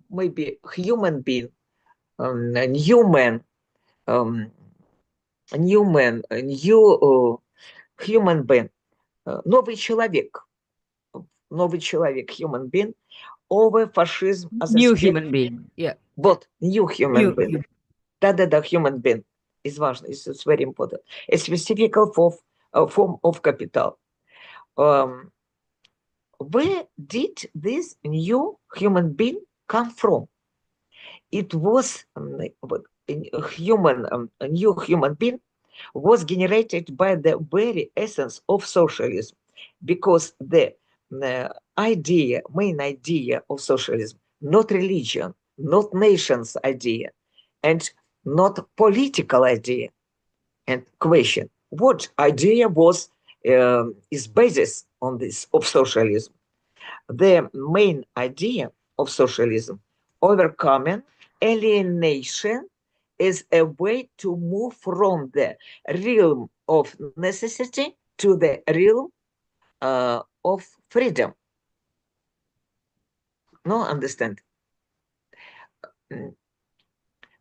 maybe human being, new human being, новый человек, human being, over fascism as New a human being, yeah. But new human being. Да-да-да, human being is важно, it's very important. A specific form of capital. Where did this new human being come from? It was a new human being was generated by the very essence of socialism, because the main idea of socialism, not religion, not nation's idea, and not political idea. And question: what idea was is basis on this of socialism? The main idea of socialism, overcoming alienation, is a way to move from the realm of necessity to the realm of freedom. No, understand?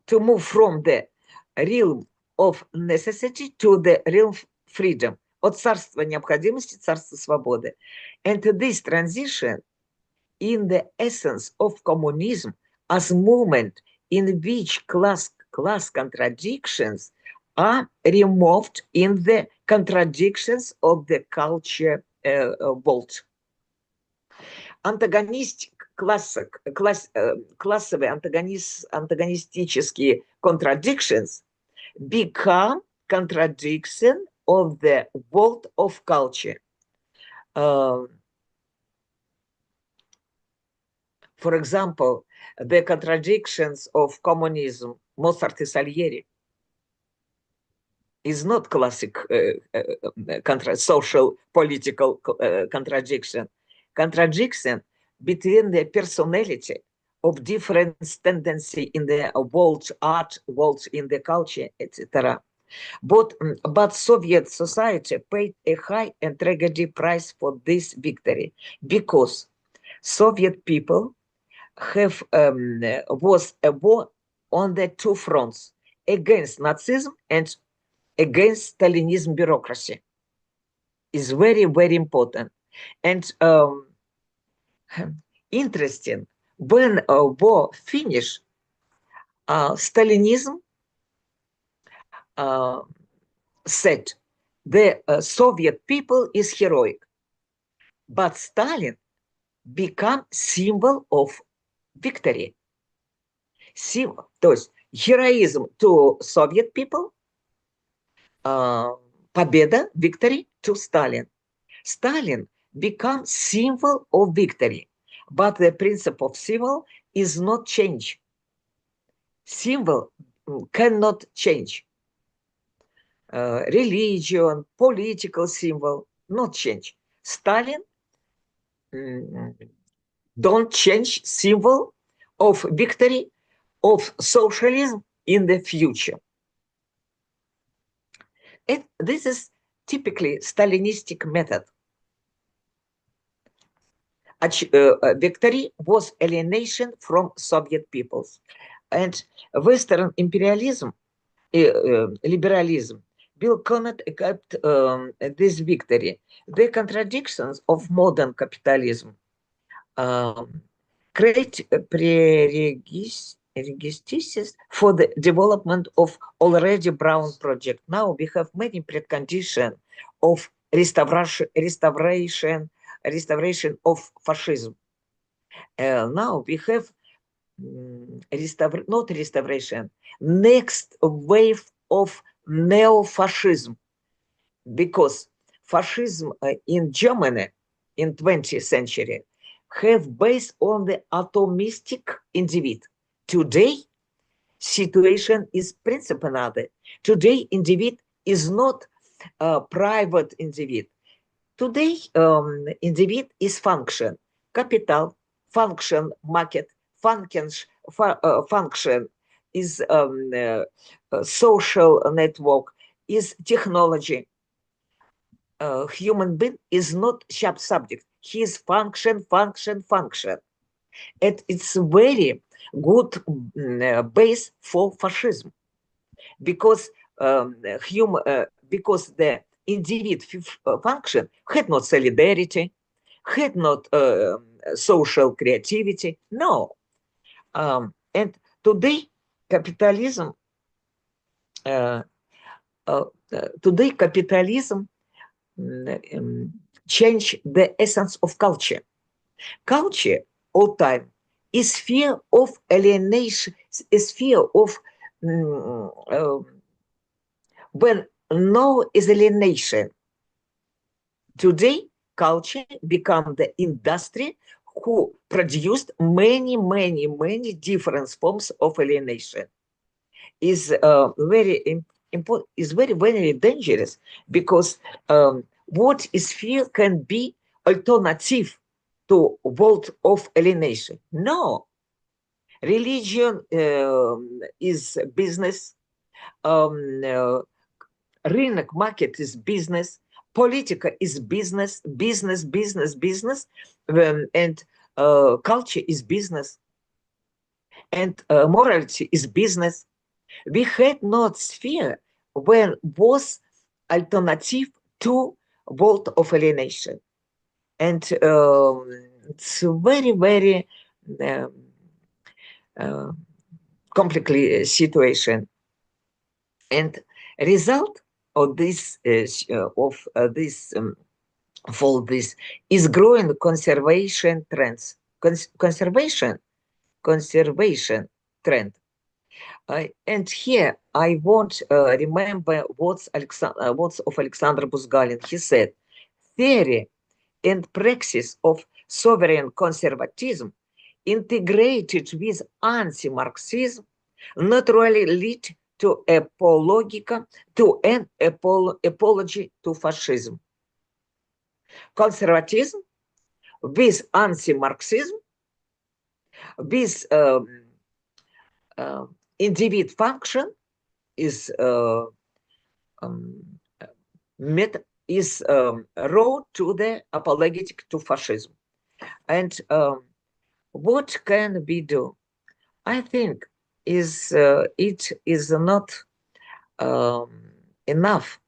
To move from the realm of necessity to the realm of freedom. От царства необходимости, царства свободы. And this transition in the essence of communism as movement in which class contradictions are removed in the contradictions of the culture world. Классовые антагонистические contradictions become contradiction of the world of culture. For example, the contradictions of communism, Mozart and Salieri, is not classic social political contradiction. Contradiction between the personality of different tendency in the world art, world in the culture, etc. But Soviet society paid a high and tragic price for this victory, because Soviet people was a war on the two fronts, against Nazism and against Stalinism bureaucracy. Is very, very important. And interesting, when war finished, Stalinism said the Soviet people is heroic, but Stalin become symbol of victory. То есть heroism to Soviet people, победа, victory to Stalin. Stalin become symbol of victory, but the principle of symbol is not change. Symbol cannot change. Religion, political symbol, not change. Stalin don't change symbol of victory of socialism in the future. This is typically Stalinistic method. Victory was alienation from Soviet peoples. And Western imperialism, liberalism, will cannot accept this victory. The contradictions of modern capitalism create prerequisites for the development of already brown project. Now we have many preconditions of restoration of fascism. Now we have not restoration, next wave of neo-fascism, because fascism in Germany in 20th century have based on the atomistic individual. Today, situation is principle another. Today, individual is not a private individual. Today, individual is function, capital, function, market, function is social network, is technology. Human being is not sharp subject. He is function. And it's very good base for fascism, because because the individual function had not solidarity, had not social creativity. No. And today, capitalism today capitalism change the essence of culture. Culture all time is fear of alienation, is fear of when no is alienation. Today, culture become the industry who produced many different forms of alienation. Is very important. Is very dangerous because what is fear can be alternative to world of alienation. No, religion is business. Рынок market is business. Politica is business, and culture is business, and morality is business. We had not sphere when was alternative to world of alienation, and it's very complicated situation. And result of this for this is growing conservation trends. Conservation trend. And here I want remember words of Alexander Busgalin. He said, theory and praxis of sovereign conservatism integrated with anti-Marxism naturally lead to an apology to fascism. Conservatism with anti-Marxism, with individual function is road to the apologetic to fascism. And what can we do? I think it is not enough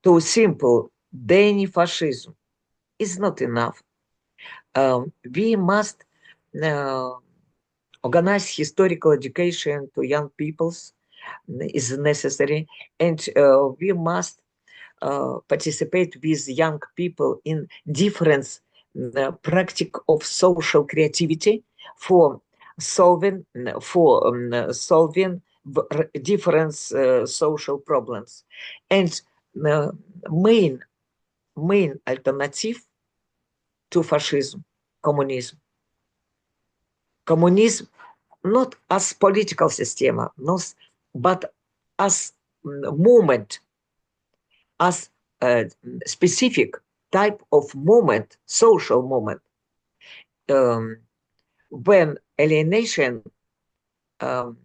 to simple daily fascism. It's not enough. We must organize historical education to young peoples is necessary, and we must participate with young people in different practice of social creativity for solving different social problems. And main alternative to fascism, communism. Communism not as political system, but as movement, as a specific type of movement, social movement. When alienation, как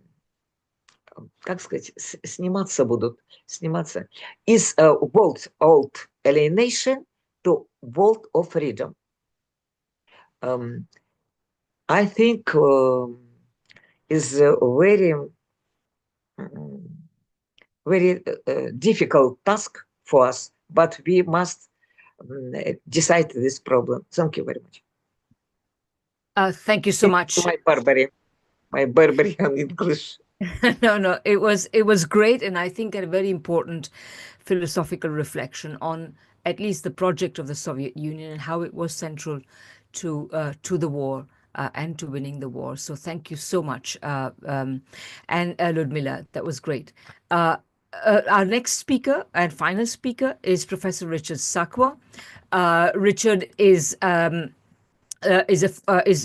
сказать, сниматься, is a world of alienation to world of freedom. I think is a very difficult task for us, but we must decide this problem. Thank you very much. Thank you so much. My barbarian English. No, it was great, and I think a very important philosophical reflection on at least the project of the Soviet Union and how it was central to the war and to winning the war. So thank you so much, and Ludmila, that was great. Our next speaker and final speaker is Professor Richard Sakwa. Richard is a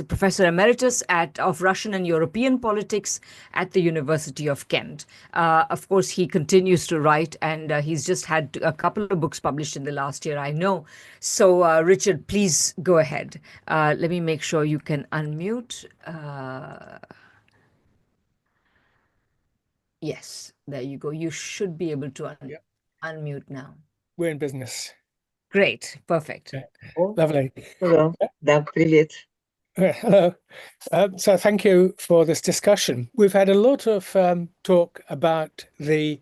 professor emeritus of Russian and European politics at the University of Kent. Of course, he continues to write, and he's just had a couple of books published in the last year, I know. So, Richard, please go ahead. Let me make sure you can unmute. Yes, there you go. You should be able to unmute now. We're in business. Great, perfect. Yeah. Lovely. Hello, привет. Hello. So thank you for this discussion. We've had a lot of talk about the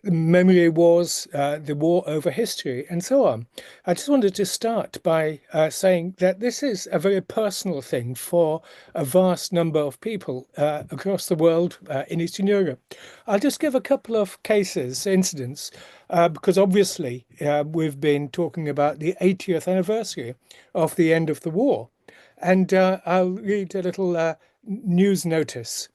memory wars, the war over history, and so on. I just wanted to start by saying that this is a very personal thing for a vast number of people across the world in Eastern Europe. I'll just give a couple of cases, incidents, because obviously we've been talking about the 80th anniversary of the end of the war. And I'll read a little news notice.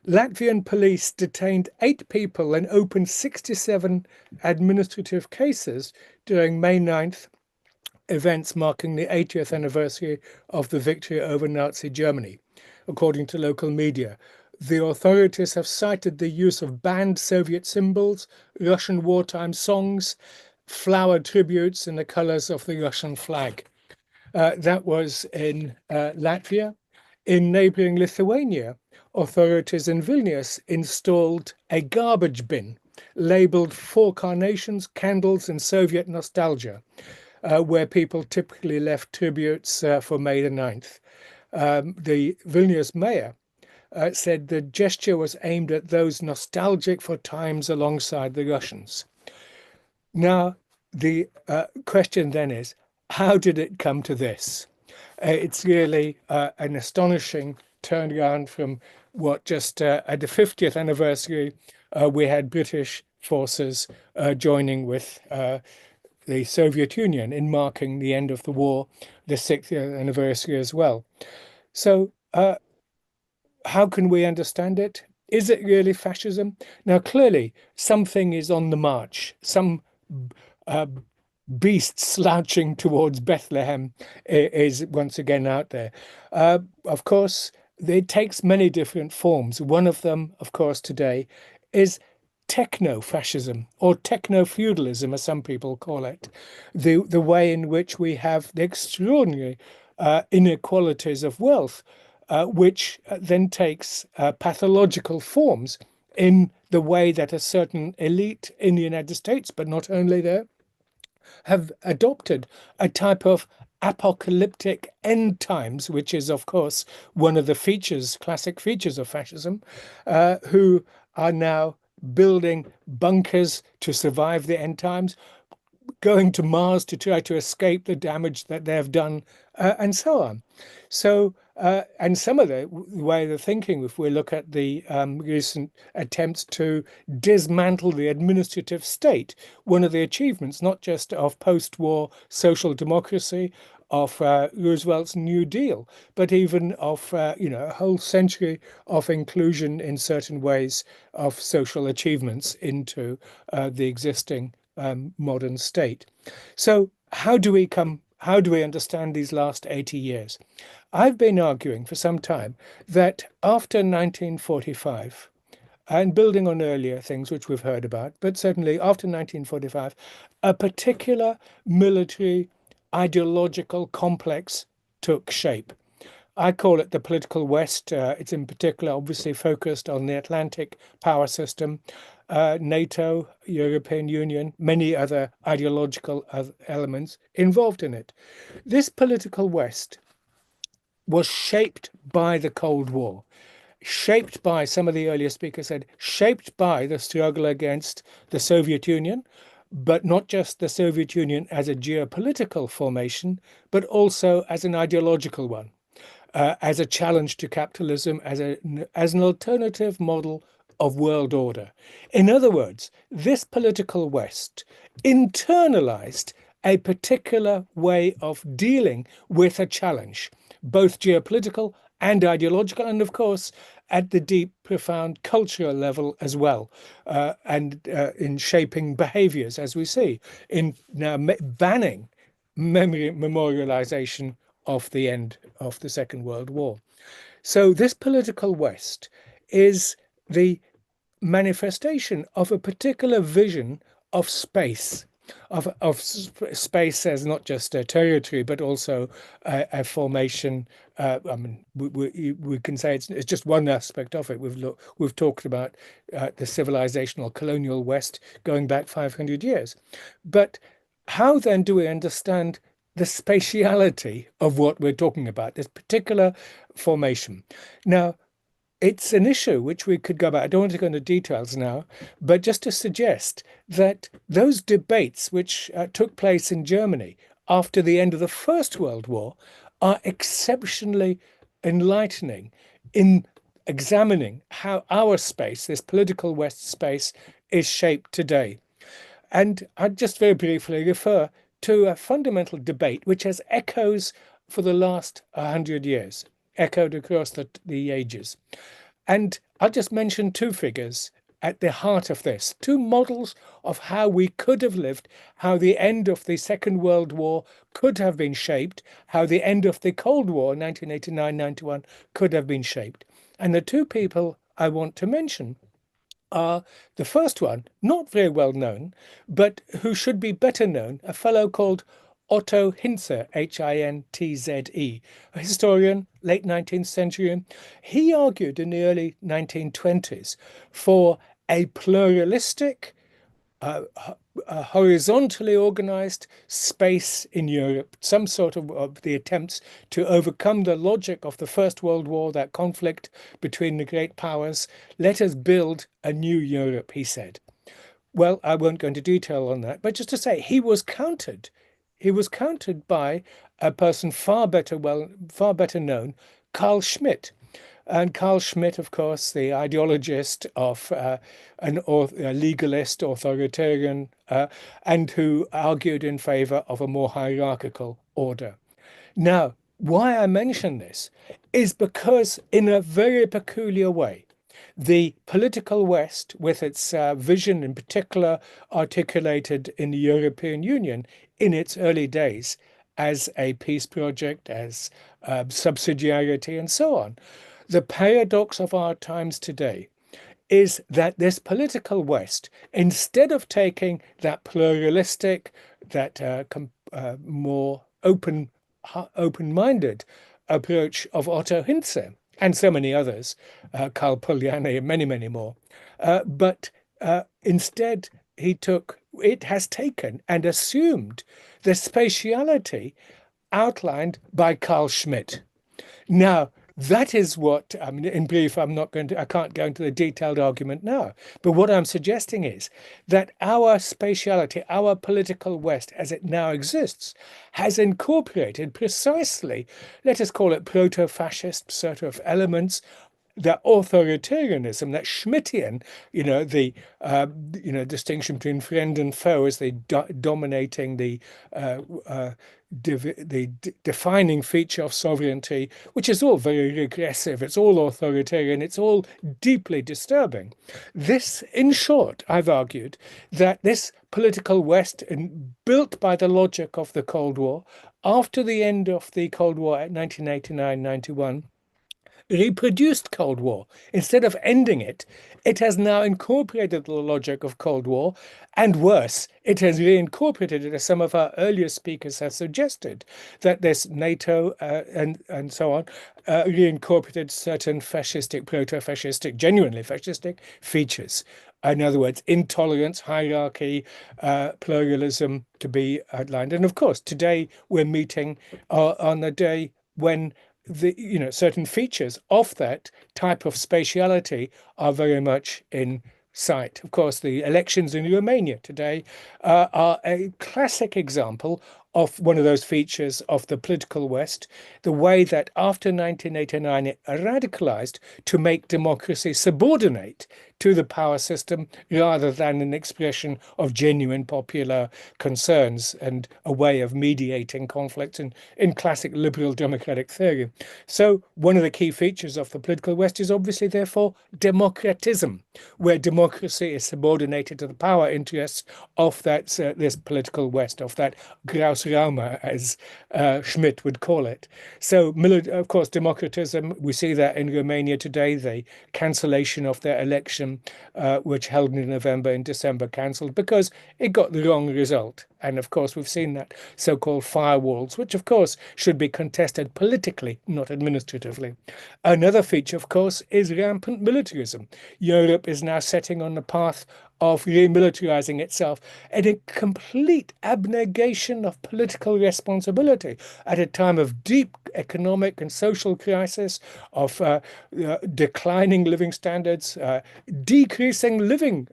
Latvian police detained 8 people and opened 67 administrative cases during May 9th events marking the 80th anniversary of the victory over Nazi Germany, according to local media. The authorities have cited the use of banned Soviet symbols, Russian wartime songs, flower tributes in the colors of the Russian flag. That was in Latvia. In neighboring Lithuania, authorities in Vilnius installed a garbage bin labeled 4 carnations, candles, and Soviet nostalgia, where people typically left tributes for May the 9th. The Vilnius mayor said the gesture was aimed at those nostalgic for times alongside the Russians. Now, the question then is, how did it come to this? It's really an astonishing turnaround from what just at the 50th anniversary, we had British forces joining with the Soviet Union in marking the end of the war, the 60th anniversary as well. So how can we understand it? Is it really fascism? Now, clearly, something is on the march. Some beast slouching towards Bethlehem is once again out there. Of course, it takes many different forms. One of them, of course, today is techno-fascism or techno-feudalism, as some people call it, the way in which we have the extraordinary inequalities of wealth, which then takes pathological forms in the way that a certain elite in the United States, but not only there, have adopted a type of apocalyptic end times, which is, of course, one of the features, classic features of fascism, who are now building bunkers to survive the end times, going to Mars to try to escape the damage that they have done, and so on. So, and some of the way they're thinking, if we look at the recent attempts to dismantle the administrative state, one of the achievements, not just of post-war social democracy, of Roosevelt's New Deal, but even of a whole century of inclusion in certain ways of social achievements into the existing modern state. So how do we understand these last 80 years? I've been arguing for some time that after 1945, and building on earlier things which we've heard about, but certainly after 1945, a particular military ideological complex took shape. I call it the political West. It's in particular obviously focused on the Atlantic power system, NATO, European Union, many other ideological elements involved in it. This political West was shaped by the Cold War, shaped by, some of the earlier speakers said, shaped by the struggle against the Soviet Union, but not just the Soviet Union as a geopolitical formation, but also as an ideological one, as a challenge to capitalism, as an alternative model of world order. In other words, this political West internalized a particular way of dealing with a challenge, both geopolitical and ideological, and of course, at the deep, profound cultural level as well, and in shaping behaviors, as we see, in now banning memorialization of the end of the Second World War. So this political West is the manifestation of a particular vision of space, of space as not just a territory, but also a formation. I mean, we can say it's just one aspect of it. We've talked about the civilizational colonial West going back 500 years. But how then do we understand the spatiality of what we're talking about, this particular formation? Now, it's an issue which we could go back. I don't want to go into details now, but just to suggest that those debates which took place in Germany after the end of the First World War are exceptionally enlightening in examining how our space, this political West space, is shaped today. And I'd just very briefly refer to a fundamental debate which has echoes for the last 100 years, echoed across the ages. And I'll just mention two figures at the heart of this, two models of how we could have lived, how the end of the Second World War could have been shaped, how the end of the Cold War, 1989-91, could have been shaped. And the two people I want to mention are the first one, not very well known, but who should be better known, a fellow called Otto Hintze, Hintze, a historian, late 19th century. He argued in the early 1920s for a pluralistic, horizontally organized space in Europe, some sort of the attempts to overcome the logic of the First World War, that conflict between the great powers. Let us build a new Europe, he said. Well, I won't go into detail on that, but just to say he was countered. He was countered by a person far better known, Carl Schmitt. And Carl Schmitt, of course, the ideologist of a legalist, authoritarian, and who argued in favor of a more hierarchical order. Now, why I mention this is because in a very peculiar way, the political West, with its vision in particular articulated in the European Union in its early days as a peace project, as subsidiarity and so on, the paradox of our times today is that this political West, instead of taking that pluralistic, that more open-minded approach of Otto Hintze and so many others, Karl Polanyi and many, many more, but instead it has taken and assumed the spatiality outlined by Carl Schmitt. Now, that is what, I mean, in brief, I can't go into the detailed argument now, but what I'm suggesting is that our spatiality, our political West as it now exists, has incorporated precisely, let us call it proto-fascist sort of elements, that authoritarianism, that Schmittian, the distinction between friend and foe as the dominating the defining feature of sovereignty, which is all very regressive, it's all authoritarian, it's all deeply disturbing. This, in short, I've argued that this political West, built by the logic of the Cold War, after the end of the Cold War at 1989-91, reproduced Cold War. Instead of ending it, it has now incorporated the logic of Cold War, and worse, it has reincorporated it, as some of our earlier speakers have suggested, that this NATO and so on reincorporated certain fascistic, proto-fascistic, genuinely fascistic features. In other words, intolerance, hierarchy, pluralism to be outlined. And of course, today we're meeting on a day when certain features of that type of spatiality are very much in sight. Of course, the elections in Romania today are a classic example of one of those features of the political West, the way that after 1989 it radicalized to make democracy subordinate to the power system rather than an expression of genuine popular concerns and a way of mediating conflicts in classic liberal democratic theory. So one of the key features of the political West is obviously, therefore, democratism, where democracy is subordinated to the power interests of that this political West, of that Grausraume, as Schmitt would call it. So, of course, democratism, we see that in Romania today, the cancellation of their election, which held in November and December, cancelled because it got the wrong result. And of course, we've seen that so-called firewalls, which of course should be contested politically, not administratively. Another feature, of course, is rampant militarism. Europe is now setting on the path of remilitarizing itself, and a complete abnegation of political responsibility at a time of deep economic and social crisis, of declining living standards, decreasing living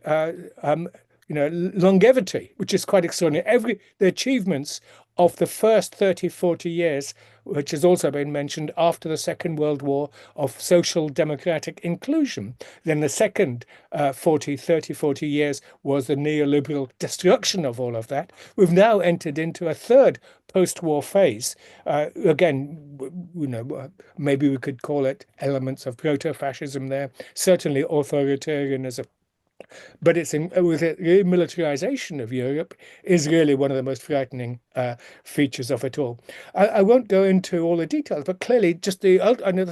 longevity, which is quite extraordinary. The achievements of the first 30, 40 years, which has also been mentioned after the Second World War, of social democratic inclusion. Then the second 30, 40 years was the neoliberal destruction of all of that. We've now entered into a third post-war phase. Again, maybe we could call it elements of proto-fascism there, certainly authoritarianism. But with the remilitarization of Europe is really one of the most frightening features of it all. I won't go into all the details, but clearly just the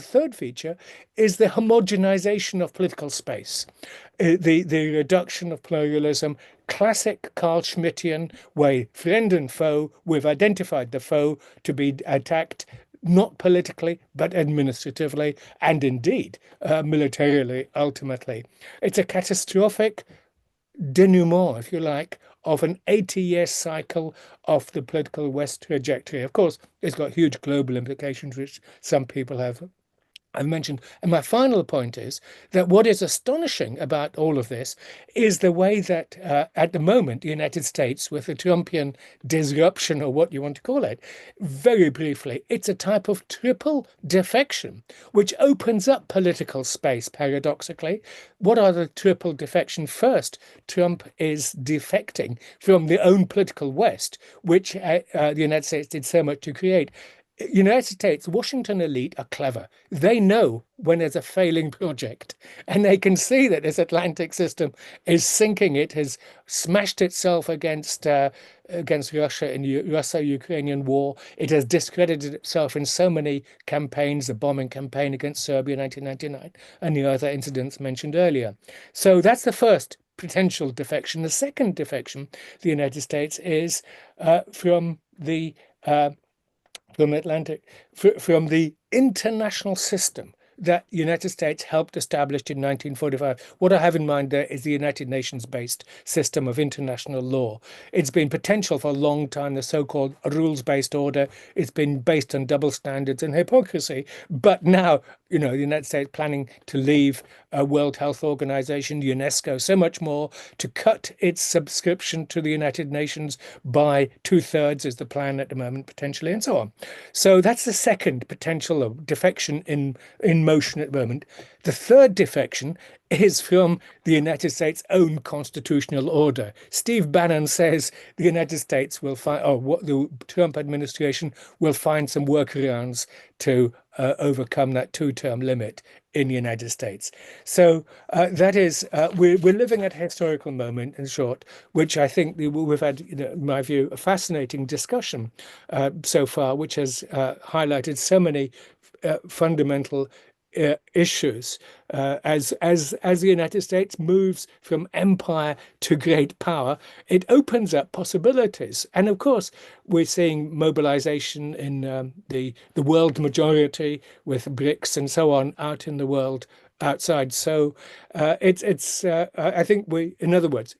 third feature is the homogenization of political space, the reduction of pluralism, classic Carl Schmittian way, friend and foe. We've identified the foe to be attacked not politically, but administratively, and indeed militarily, ultimately. It's a catastrophic denouement, if you like, of an 80-year cycle of the political West trajectory. Of course, it's got huge global implications, which some people have mentioned. And my final point is that what is astonishing about all of this is the way that at the moment, the United States, with the Trumpian disruption, or what you want to call it, very briefly, it's a type of triple defection, which opens up political space, paradoxically. What are the triple defection? First, Trump is defecting from the own political West, which the United States did so much to create. United States, Washington elite are clever. They know when there's a failing project, and they can see that this Atlantic system is sinking. It has smashed itself against Russia in the Russo-Ukrainian war. It has discredited itself in so many campaigns, the bombing campaign against Serbia in 1999 and the other incidents mentioned earlier. So that's the first potential defection. The second defection, the United States, is from the international system that the United States helped establish in 1945. What I have in mind there is the United Nations-based system of international law. It's been potential for a long time, the so-called rules-based order. It's been based on double standards and hypocrisy. But now, the United States planning to leave World Health Organization, UNESCO, so much more, to cut its subscription to the United Nations by 2/3 is the plan at the moment, potentially, and so on. So that's the second potential of defection in motion at the moment. The third defection is from the United States' own constitutional order. Steve Bannon says the United States will find, the Trump administration will find some workarounds to overcome that 2-term limit in the United States. So that is, we're living at a historical moment, in short, which I think we've had, in my view, a fascinating discussion so far, which has highlighted so many fundamental issues as the United States moves from empire to great power. It opens up possibilities, and of course we're seeing mobilization in the world majority with BRICS and so on out in the world outside. So I think in other words,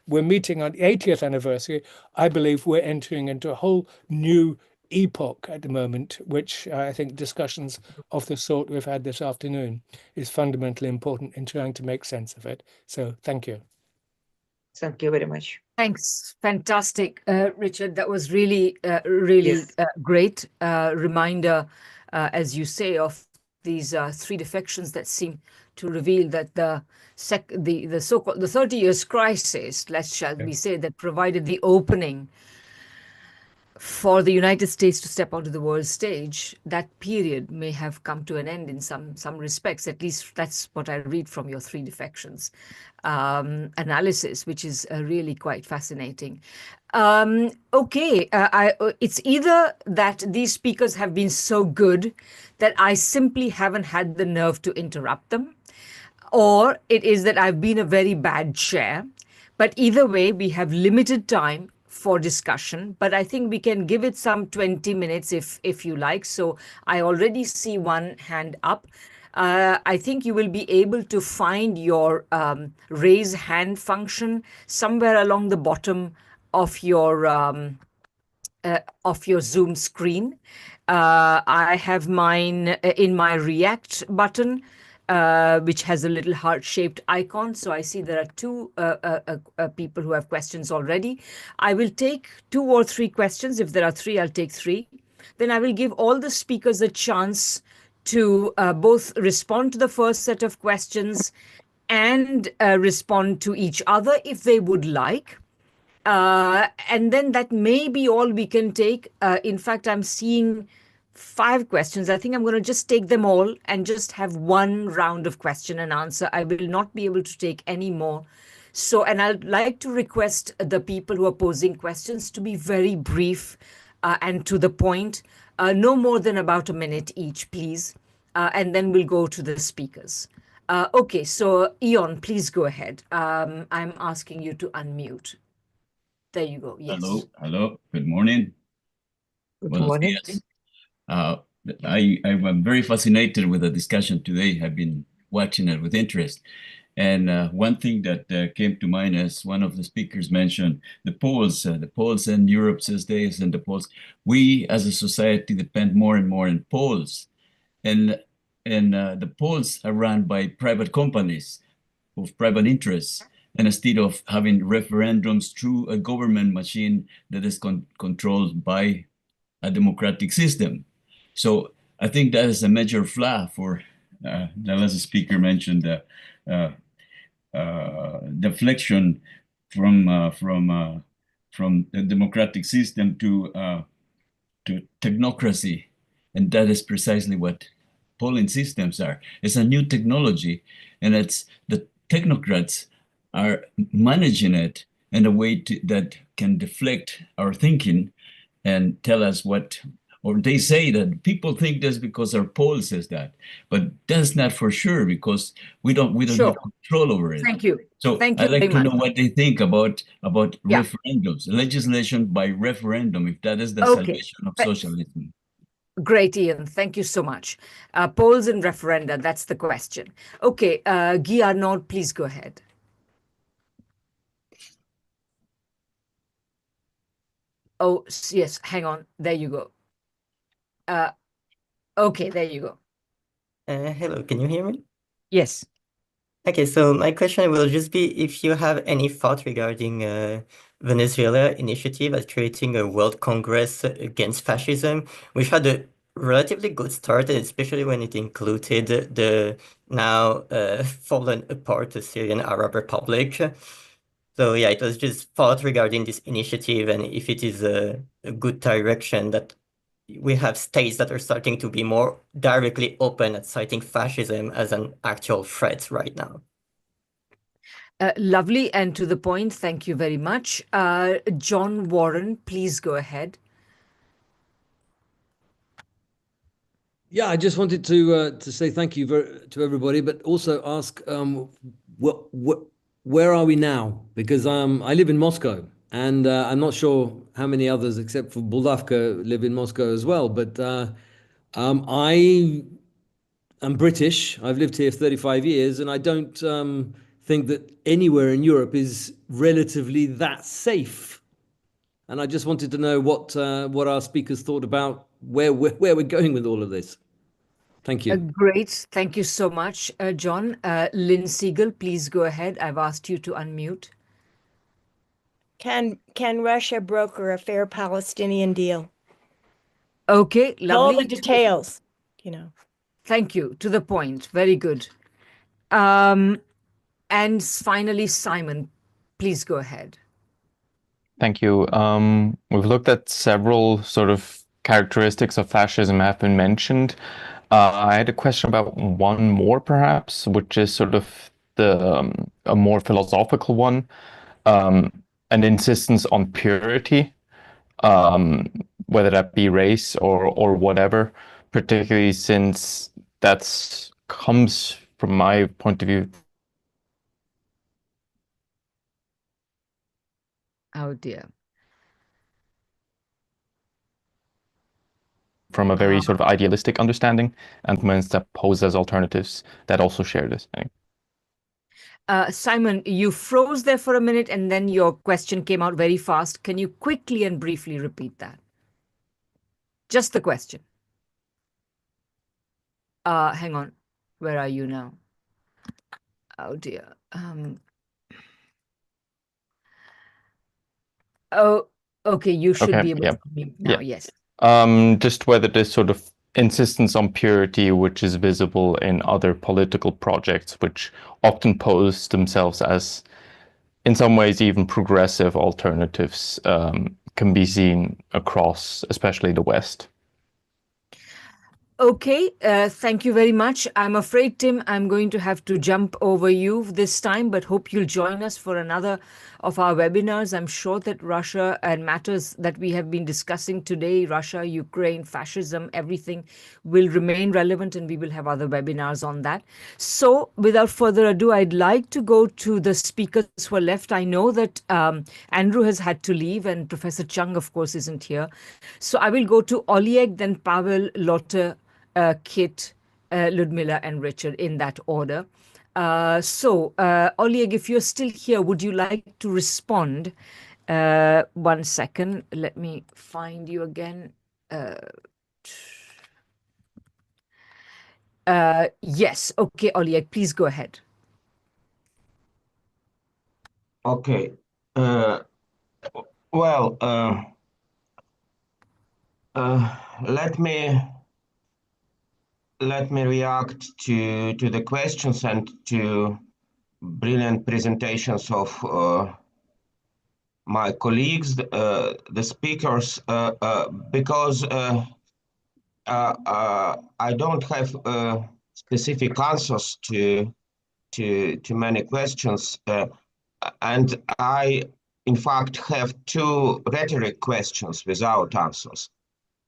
we're meeting on the 80th anniversary. I believe we're entering into a whole new epoch at the moment, which I think discussions of the sort we've had this afternoon is fundamentally important in trying to make sense of it. So thank you. Thank you very much. Thanks. Fantastic, Richard. That was really great reminder, as you say, of these three defections that seem to reveal that the so-called the 30 years crisis, shall we say, that provided the opening for the United States to step onto the world stage, that period may have come to an end in some respects. At least that's what I read from your three defections analysis, which is really quite fascinating. It's either that these speakers have been so good that I simply haven't had the nerve to interrupt them, or it is that I've been a very bad chair. But either way, we have limited time for discussion, but I think we can give it some 20 minutes if you like. So I already see one hand up. I think you will be able to find your raise hand function somewhere along the bottom of your Zoom screen. I have mine in my React button, which has a little heart-shaped icon. So I see there are two people who have questions already. I will take 2 or 3 questions. If there are 3, I'll take 3. Then I will give all the speakers a chance to both respond to the first set of questions and respond to each other if they would like. And then that may be all we can take. In fact, I'm seeing 5 questions. I think I'm going to just take them all and just have one round of question and answer. I will not be able to take any more. So, and I'd like to request the people who are posing questions to be very brief and to the point, no more than about a minute each, please. And then we'll go to the speakers. Okay, so Ion, please go ahead. I'm asking you to unmute. There you go. Yes. Hello. Good morning. Good Buenos morning. dias. I'm very fascinated with the discussion today. I've been watching it with interest. And one thing that came to mind as one of the speakers mentioned, the Poles in Europe these days, and the Poles, we as a society depend more and more on Poles. And the Poles are run by private companies of private interests. And instead of having referendums through a government machine that is controlled by a democratic system. So I think that is a major flaw for, the last speaker mentioned, deflection from the democratic system to technocracy. And that is precisely what polling systems are. It's a new technology, and it's the technocrats are managing it in a way that can deflect our thinking and tell us what, or they say that people think this because our poll says that, but that's not for sure because we don't Sure. have control over it. Thank you. So Thank you I'd like very to know much. what they think about Yeah. referendums, legislation by referendum, if that is the Okay. salvation of socialism. Great, Ian. Thank you so much. Polls and referenda, that's the question. Okay, Guy Arnaud, please go ahead. Oh, yes, hang on. There you go. Okay, there you go. Hello, can you hear me? Yes. Okay, so my question will just be if you have any thought regarding Venezuela initiative at creating a World Congress against fascism, which had a relatively good start, especially when it included the now fallen apart Syrian Arab Republic. So yeah, it was just thought regarding this initiative and if it is a good direction that we have states that are starting to be more directly open at citing fascism as an actual threat right now. Lovely and to the point. Thank you very much. John Warren, please go ahead. Yeah, I just wanted to say thank you to everybody, but also ask where are we now? Because I live in Moscow, and I'm not sure how many others except for Buldavka live in Moscow as well. But I am British. I've lived here 35 years, and I don't think that anywhere in Europe is relatively that safe. And I just wanted to know what our speakers thought about where we're going with all of this. Thank you. Great. Thank you so much, John. Lynn Siegel, please go ahead. I've asked you to unmute. Can Russia broker a fair Palestinian deal? Okay, lovely. All the details, you know. Thank you. To the point. Very good. And finally, Simon, please go ahead. Thank you. We've looked at several sort of characteristics of fascism have been mentioned. I had a question about one more, perhaps, which is sort of a more philosophical one, an insistence on purity, whether that be race or whatever, particularly since that comes from my point of view. Oh dear. from a very sort of idealistic understanding, and ones that pose as alternatives that also share this. Simon, you froze there for a minute and then your question came out very fast. Can you quickly and briefly repeat that? Just the question. Hang on. Where are you now? Oh dear. Oh, okay. You should be able to mute now. Yes. Just whether this sort of insistence on purity, which is visible in other political projects, which often pose themselves as, in some ways, even progressive alternatives, can be seen across, especially the West. Okay, thank you very much. I'm afraid, Tim, I'm going to have to jump over you this time, but hope you'll join us for another of our webinars. I'm sure that Russia and matters that we have been discussing today, Russia, Ukraine, fascism, everything will remain relevant, and we will have other webinars on that. So without further ado, I'd like to go to the speakers who are left. I know that Andrew has had to leave and Professor Chung, of course, isn't here. So I will go to Oleg, then Pavel, Lotte, Kit, Ludmila, and Richard in that order. Oleg, if you're still here, would you like to respond? 1 second. Let me find you again. Yes. Okay, Oleg, please go ahead. Okay. Let me react to the questions and to brilliant presentations of my colleagues, the speakers, because I don't have specific answers to many questions, and I, in fact, have two rhetoric questions without answers.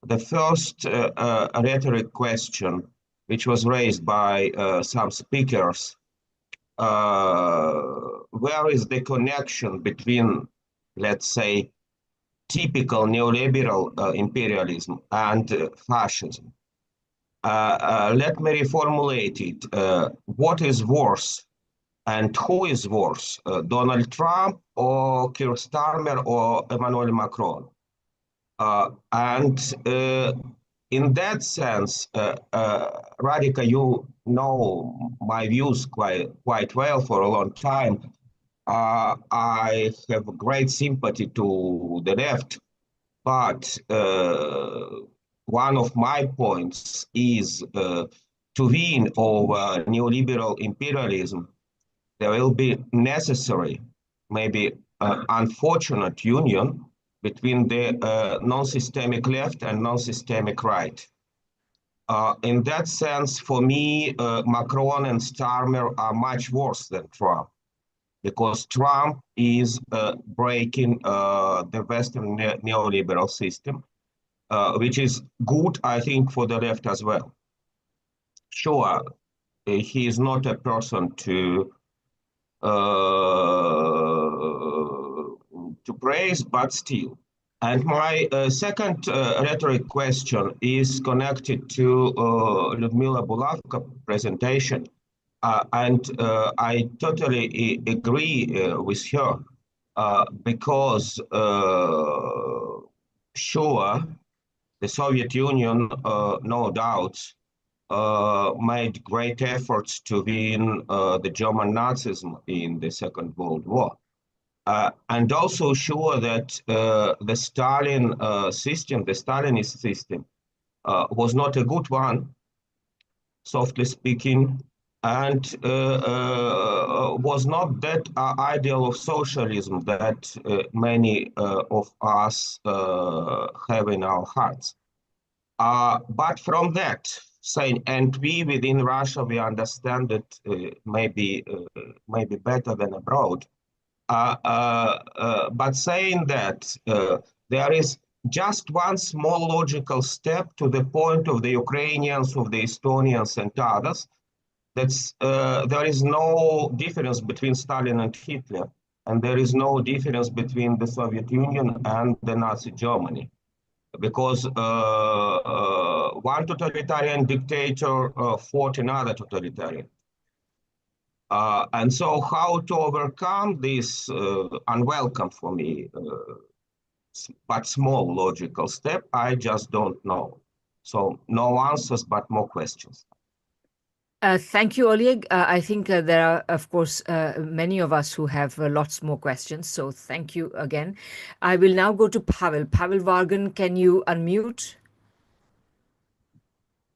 The first rhetoric question, which was raised by some speakers, where is the connection between, let's say, typical neoliberal imperialism and fascism? Let me reformulate it. What is worse and who is worse, Donald Trump or Keir Starmer or Emmanuel Macron? In that sense, Radhika, you know my views quite well for a long time. I have great sympathy to the left, but one of my points is to win over neoliberal imperialism, there will be necessary, maybe unfortunate union between the non-systemic left and non-systemic right. In that sense, for me, Macron and Starmer are much worse than Trump, because Trump is breaking the Western neoliberal system, which is good, I think, for the left as well. Sure, he is not a person to praise, but still. And my second rhetoric question is connected to Ludmila Bulavka's presentation. And I totally agree with her, because sure, the Soviet Union, no doubt, made great efforts to win the German Nazism in the Second World War. And also sure that the Stalin system, the Stalinist system, was not a good one, softly speaking, and was not that ideal of socialism that many of us have in our hearts. But from that, saying, and we within Russia, we understand that maybe better than abroad. But saying that there is just one small logical step to the point of the Ukrainians, of the Estonians and others, that's there is no difference between Stalin and Hitler, and there is no difference between the Soviet Union and the Nazi Germany, because one totalitarian dictator fought another totalitarian. And so how to overcome this unwelcome for me, but small logical step, I just don't know. So no answers, but more questions. Thank you, Oleg. I think there are, of course, many of us who have lots more questions. So thank you again. I will now go to Pavel. Pavel Vargan, can you unmute?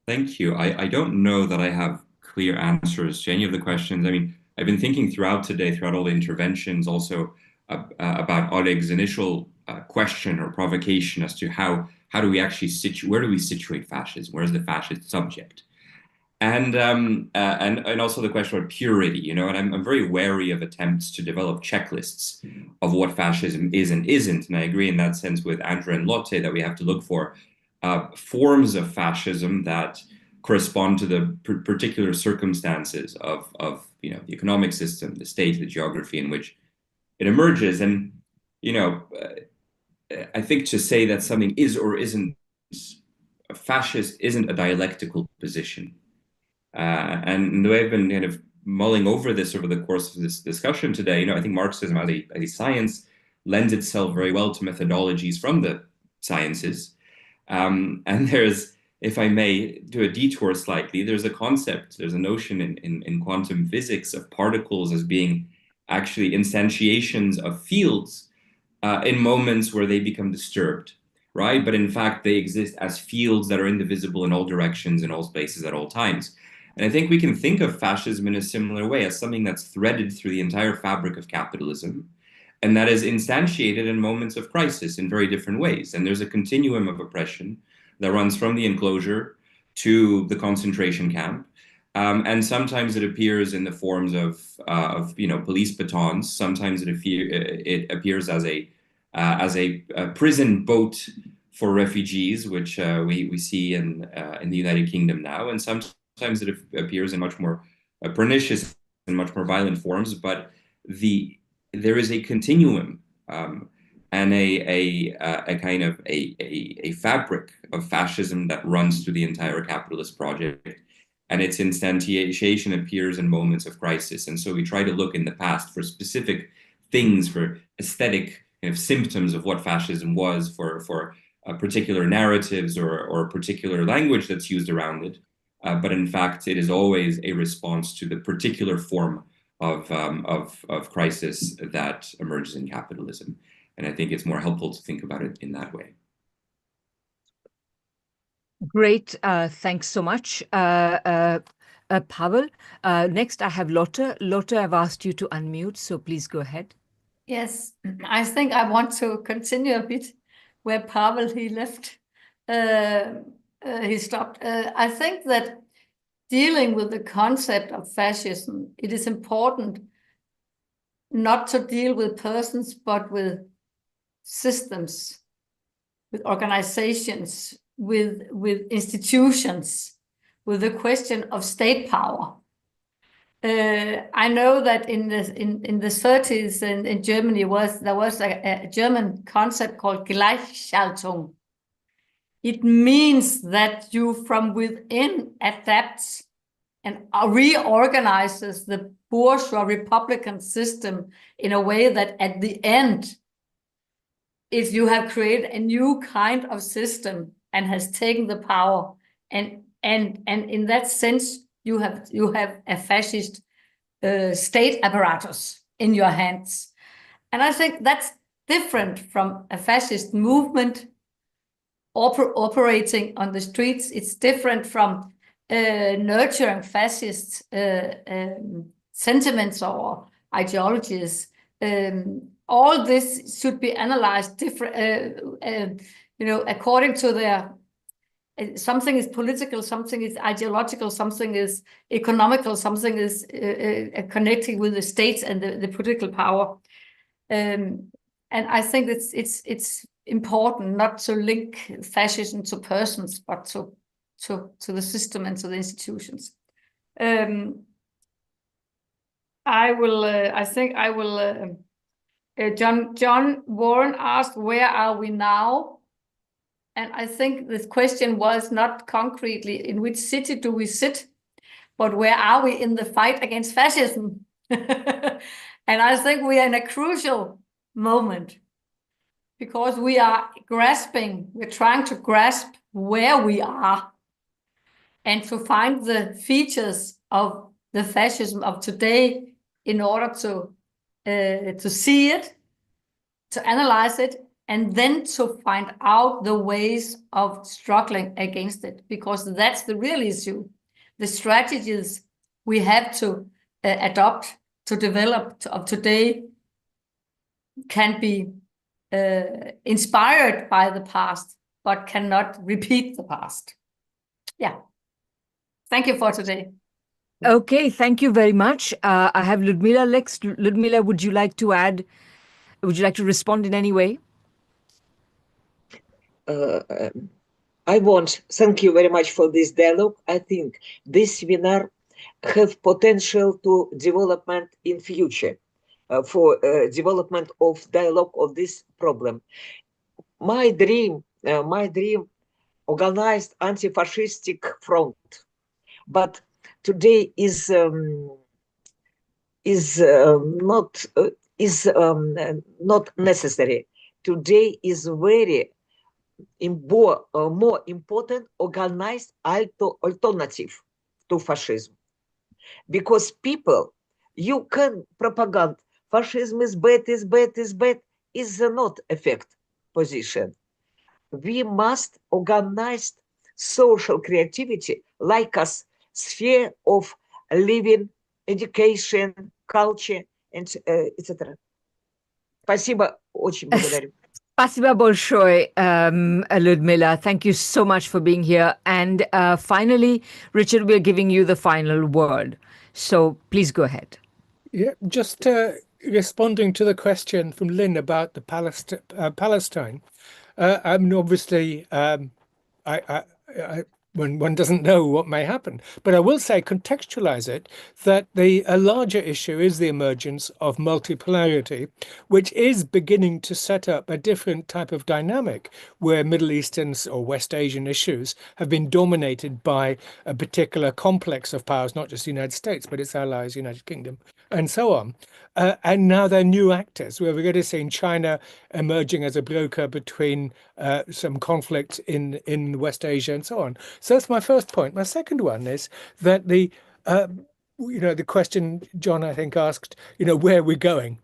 Thank you. I don't know that I have clear answers to any of the questions. I mean, I've been thinking throughout today, throughout all the interventions, also about Oleg's initial question or provocation as to how do we actually where do we situate fascism? Where's the fascist subject? And also the question about purity, you know, and I'm very wary of attempts to develop checklists of what fascism is and isn't. And I agree in that sense with Andrea and Lotte that we have to look for forms of fascism that correspond to the particular circumstances of you know, the economic system, the state, the geography in which it emerges. And you know, I think to say that something is or isn't a fascist isn't a dialectical position. And the way I've been kind of mulling over this over the course of this discussion today, you know, I think Marxism as a science lends itself very well to methodologies from the sciences. And there's, if I may do a detour slightly, there's a concept, there's a notion in quantum physics of particles as being actually instantiations of fields in moments where they become disturbed, right? But in fact, they exist as fields that are indivisible in all directions, in all spaces, at all times. And I think we can think of fascism in a similar way, as something that's threaded through the entire fabric of capitalism, and that is instantiated in moments of crisis in very different ways. And there's a continuum of oppression that runs from the enclosure to the concentration camp. And sometimes it appears in the forms of you know, police batons. Sometimes it appears as a prison boat for refugees, which we see in the United Kingdom now. And sometimes it appears in much more pernicious and much more violent forms. But there is a continuum and a kind of a fabric of fascism that runs through the entire capitalist project. And its instantiation appears in moments of crisis. And so we try to look in the past for specific things, for aesthetic kind of symptoms of what fascism was, for particular narratives or particular language that's used around it. But in fact, it is always a response to the particular form of crisis that emerges in capitalism. And I think it's more helpful to think about it in that way. Great. Thanks so much, Pavel. Next, I have Lotte. Lotte, I've asked you to unmute, so please go ahead. Yes, I think I want to continue a bit where Pavel he left. He stopped. I think that dealing with the concept of fascism, it is important not to deal with persons, but with systems, with organizations, with institutions, with the question of state power. I know that in the 30s in Germany there was a German concept called Gleichschaltung. It means that you from within adapts and reorganizes the bourgeois republican system in a way that at the end, if you have created a new kind of system and has taken the power, and in that sense you have a fascist state apparatus in your hands. And I think that's different from a fascist movement operating on the streets. It's different from nurturing fascist sentiments or ideologies. All this should be analyzed different, you know, according to their. Something is political, something is ideological, something is economical, something is connecting with the states and the political power. And I think it's important not to link fascism to persons, but to the system and to the institutions. John Warren asked, where are we now? And I think this question was not concretely in which city do we sit, but where are we in the fight against fascism? And I think we are in a crucial moment because we're trying to grasp where we are and to find the features of the fascism of today in order to see it, to analyze it, and then to find out the ways of struggling against it, because that's the real issue. The strategies we have to adopt, to develop of today can be inspired by the past, but cannot repeat the past. Yeah. Thank you for today. Okay, thank you very much. I have Ludmila next. Ludmila, would you like to add? Would you like to respond in any way? Thank you very much for this dialogue. I think this seminar have potential to development in future for development of dialogue of this problem. My dream, organized anti-fascistic front, but today is not necessary. Today is very more important organized alternative to fascism, because people, you can propaganda fascism is bad, is not effect position. We must organize social creativity like us sphere of living, education, culture, and etc. Спасибо, очень благодарю. Спасибо большое, Ludmila. Thank you so much for being here. And finally, Richard, we're giving you the final word. So please go ahead. Yeah, just responding to the question from Lynn about the Palestine. I mean, obviously, when one doesn't know what may happen. But I will say, contextualize it, that a larger issue is the emergence of multipolarity, which is beginning to set up a different type of dynamic where Middle Eastern or West Asian issues have been dominated by a particular complex of powers, not just the United States, but its allies, United Kingdom, and so on. And now they're new actors. We're going to see China emerging as a broker between some conflict in West Asia and so on. So that's my first point. My second one is that the question John, I think, asked, where are we going?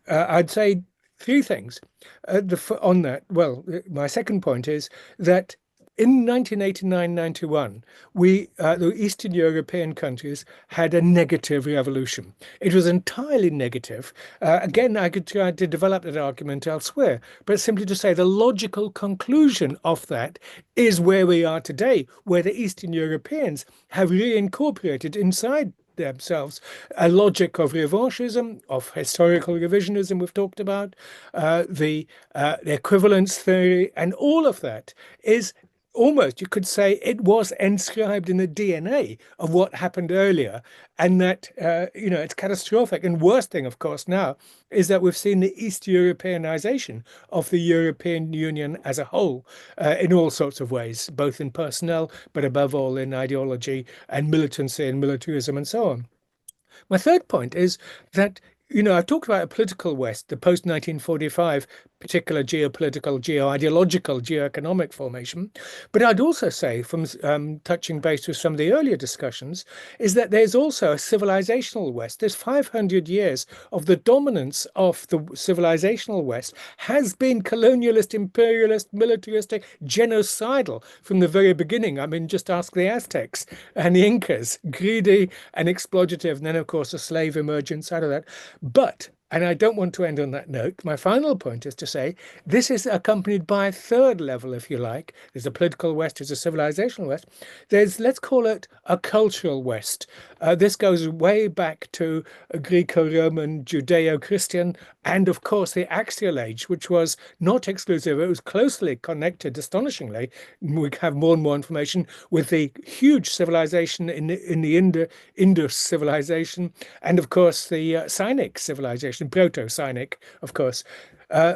I'd say three things on that. Well, my second point is that in 1989-91, the Eastern European countries had a negative revolution. It was entirely negative. Again, I could try to develop that argument elsewhere, but simply to say the logical conclusion of that is where we are today, where the Eastern Europeans have reincorporated inside themselves a logic of revanchism, of historical revisionism we've talked about, the equivalence theory, and all of that is almost, you could say, it was inscribed in the DNA of what happened earlier, and that it's catastrophic. And worst thing, of course, now is that we've seen the East Europeanization of the European Union as a whole in all sorts of ways, both in personnel, but above all in ideology and militancy and militarism and so on. My third point is that I've talked about a political West, the post-1945 particular geopolitical, geo-ideological, geo-economic formation. But I'd also say, from touching base with some of the earlier discussions, is that there's also a civilizational West. There's 500 years of the dominance of the civilizational West has been colonialist, imperialist, militaristic, genocidal from the very beginning. I mean, just ask the Aztecs and the Incas, greedy and exploitative, and then, of course, a slave emergence out of that. But, and I don't want to end on that note, my final point is to say this is accompanied by a third level, if you like. There's a political West, there's a civilizational West. There's, let's call it a cultural West. This goes way back to Greco-Roman, Judeo-Christian, and of course the Axial Age, which was not exclusive. It was closely connected, astonishingly. We have more and more information with the huge civilization in the Indus civilization, and of course the Sinaic civilization, Proto-Sinaic, of course.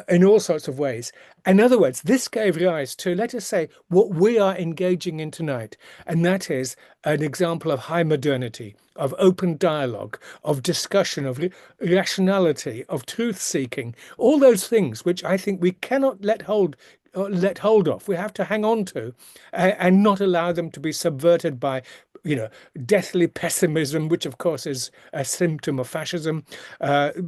in all sorts of ways. In other words, this gave rise to, let us say, what we are engaging in tonight, and that is an example of high modernity, of open dialogue, of discussion, of rationality, of truth-seeking, all those things which I think we cannot let hold of. We have to hang on to and not allow them to be subverted by, deathly pessimism, which of course is a symptom of fascism,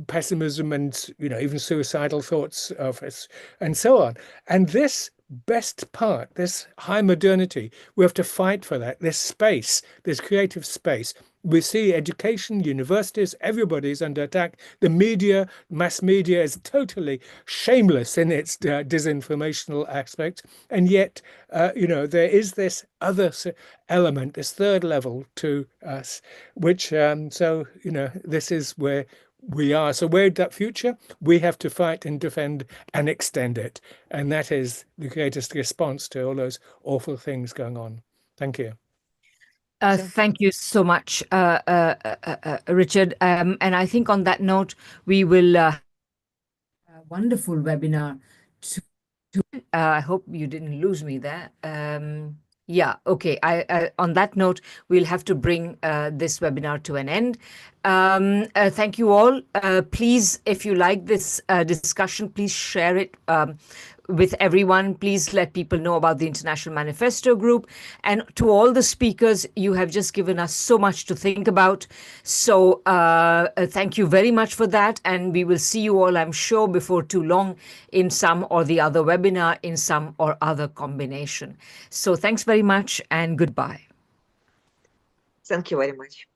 pessimism and, even suicidal thoughts of us and so on. And this best part, this high modernity, we have to fight for that, this space, this creative space. We see education, universities, everybody's under attack. The media, mass media is totally shameless in its disinformational aspect. And yet, there is this other element, this third level to us, which, this is where we are. So where's that future? We have to fight and defend and extend it. And that is the greatest response to all those awful things going on. Thank you. Thank you so much, Richard. And I think on that note, we will a wonderful webinar. I hope you didn't lose me there. Yeah, okay. On that note, we'll have to bring this webinar to an end. Thank you all. Please, if you like this discussion, please share it with everyone. Please let people know about the International Manifesto Group. And to all the speakers, you have just given us so much to think about. So thank you very much for that. And we will see you all, I'm sure, before too long in some or the other webinar, in some or other combination. So thanks very much and goodbye. Thank you very much.